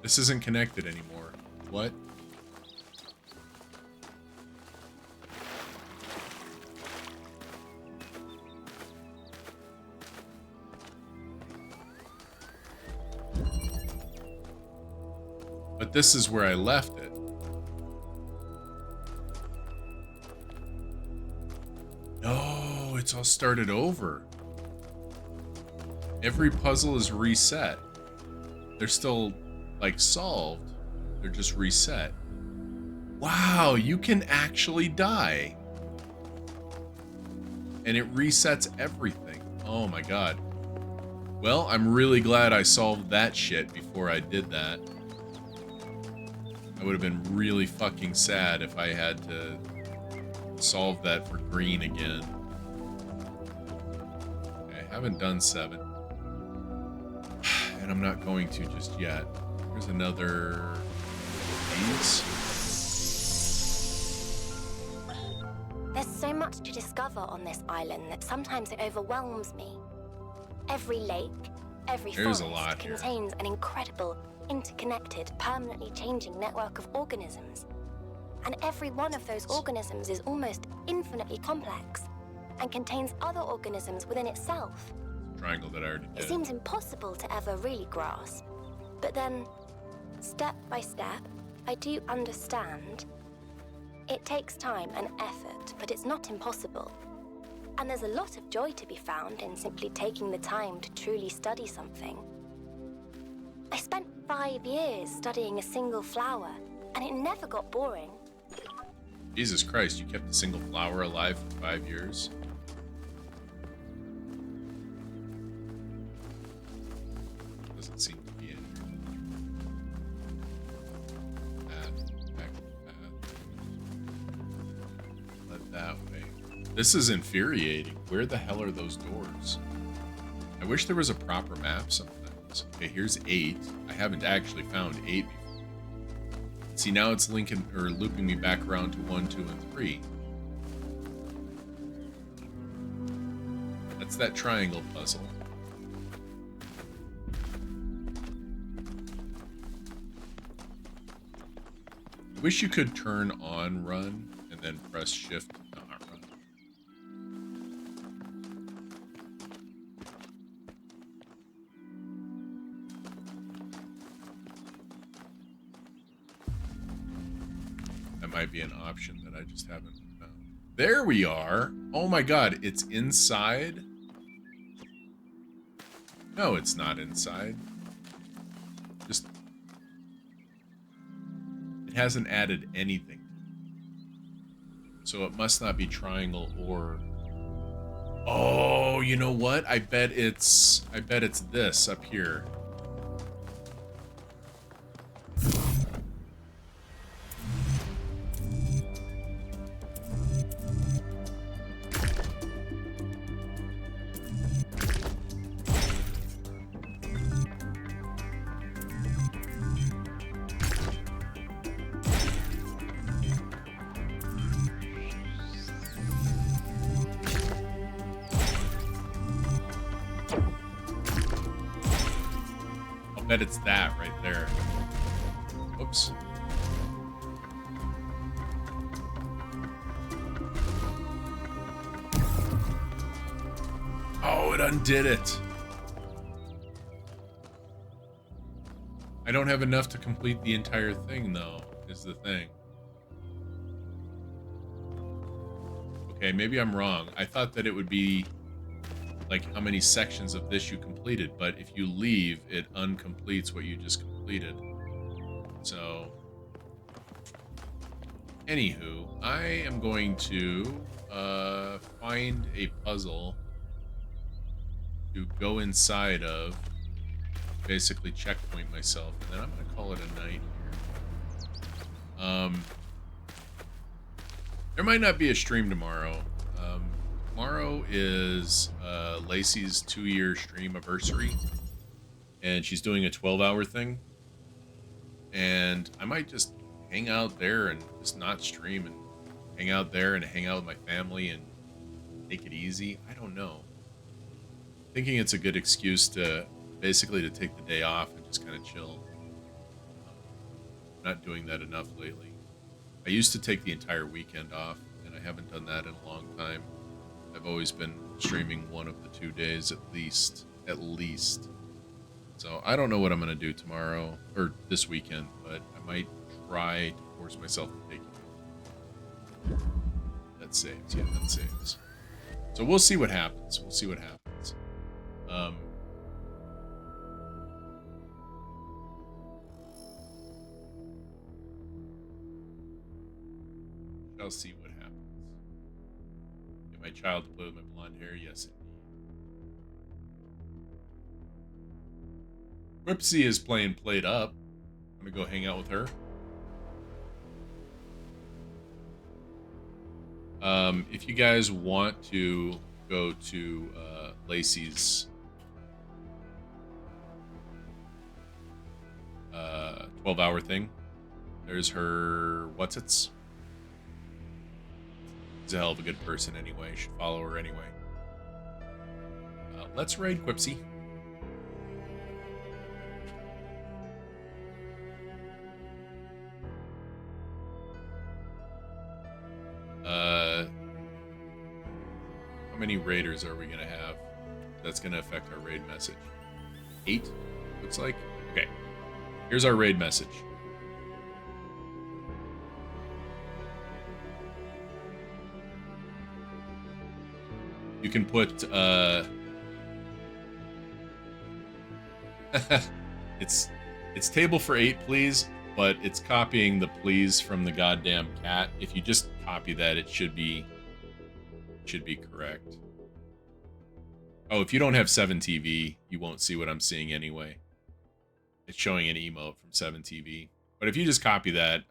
This isn't connected anymore. What? But this is where I left it. it's all started over. Every puzzle is reset. They're still, like, solved. They're just reset. Wow, you can actually die. And it resets everything. Oh my god. Well, I'm really glad I solved that shit before I did that. I would have been really fucking sad if I had to solve that for green again. Okay, I haven't done 7. And I'm not going to just yet. There's another... these. There's so much to discover on this island that sometimes it overwhelms me. Every lake, every There's a forest lot here. contains an incredible, interconnected, permanently changing network of organisms. And every one of those organisms is almost infinitely complex and contains other organisms within itself. Triangle that I already It did. seems impossible to ever really grasp. But then, step by step, I do understand. It takes time and effort, but it's not impossible. And there's a lot of joy to be found in simply taking the time to truly study something. I spent 5 years studying a single flower, and it never got boring. Jesus Christ, you kept a single flower alive for 5 years? Doesn't seem to be in path, back path. Led that way. This is infuriating. Where the hell are those doors? I wish there was a proper map sometimes. Okay, here's 8. I haven't actually found 8 before. See, now it's linking or looping me back around to 1, 2, and 3. That's that triangle puzzle. I wish you could turn on run and then press shift to not run. That might be an option that I just haven't found. There we are. Oh my god, it's inside? No, it's not inside. Just... it hasn't added anything. So it must not be triangle or... oh, you know what? I bet it's this up here. I bet it's that right there. Oops. Oh, it undid it. I don't have enough to complete the entire thing, though, is the thing. Okay, maybe I'm wrong. I thought that it would be like how many sections of this you completed, but if you leave, it uncompletes what you just completed. So, anywho, I am going to find a puzzle to go inside of, basically checkpoint myself, and then I'm going to call it a night here. There might not be a stream tomorrow. Tomorrow is Lacey's 2-year stream anniversary, and she's doing a 12-hour thing. And I might just hang out there and just not stream and hang out there and hang out with my family and take it easy. I don't know. Thinking it's a good excuse to basically to take the day off and just kind of chill. Not doing that enough lately. I used to take the entire weekend off, and I haven't done that in a long time. I've always been streaming one of the 2 days at least. So I don't know what I'm going to do tomorrow, or this weekend, but I might try to force myself to take it. That saves, yeah, that saves. So we'll see what happens. We'll see what happens. Shall see what happens. Get my child to play with my blonde hair. Yes, indeed. Whipsy is playing Played Up. I'm gonna go hang out with her. If you guys want to go to Lacey's 12-hour thing, there's her what's-its. She's a hell of a good person anyway. You should follow her anyway. Let's raid Quipsy. How many raiders are we gonna have? That's gonna affect our raid message. 8, looks like. Okay. Here's our raid message. You can put it's table for 8, please, but it's copying the please from the goddamn cat. If you just copy that, it should be correct. Oh, if you don't have 7TV, you won't see what I'm seeing anyway. It's showing an emote from 7TV. But if you just copy that,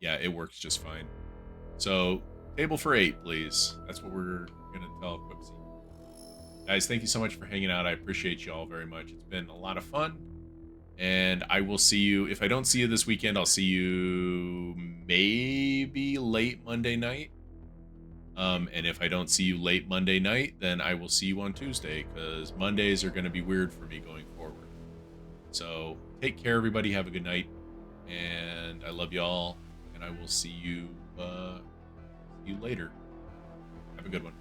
yeah, it works just fine. So, table for 8, please. That's what we're going to tell Quipsy. Guys, thank you so much for hanging out. I appreciate you all very much. It's been a lot of fun. And I will see you. If I don't see you this weekend, I'll see you maybe late Monday night. And if I don't see you late Monday night, then I will see you on Tuesday, because Mondays are going to be weird for me going forward. So take care, everybody. Have a good night. And I love you all. And I will see you later. Have a good one.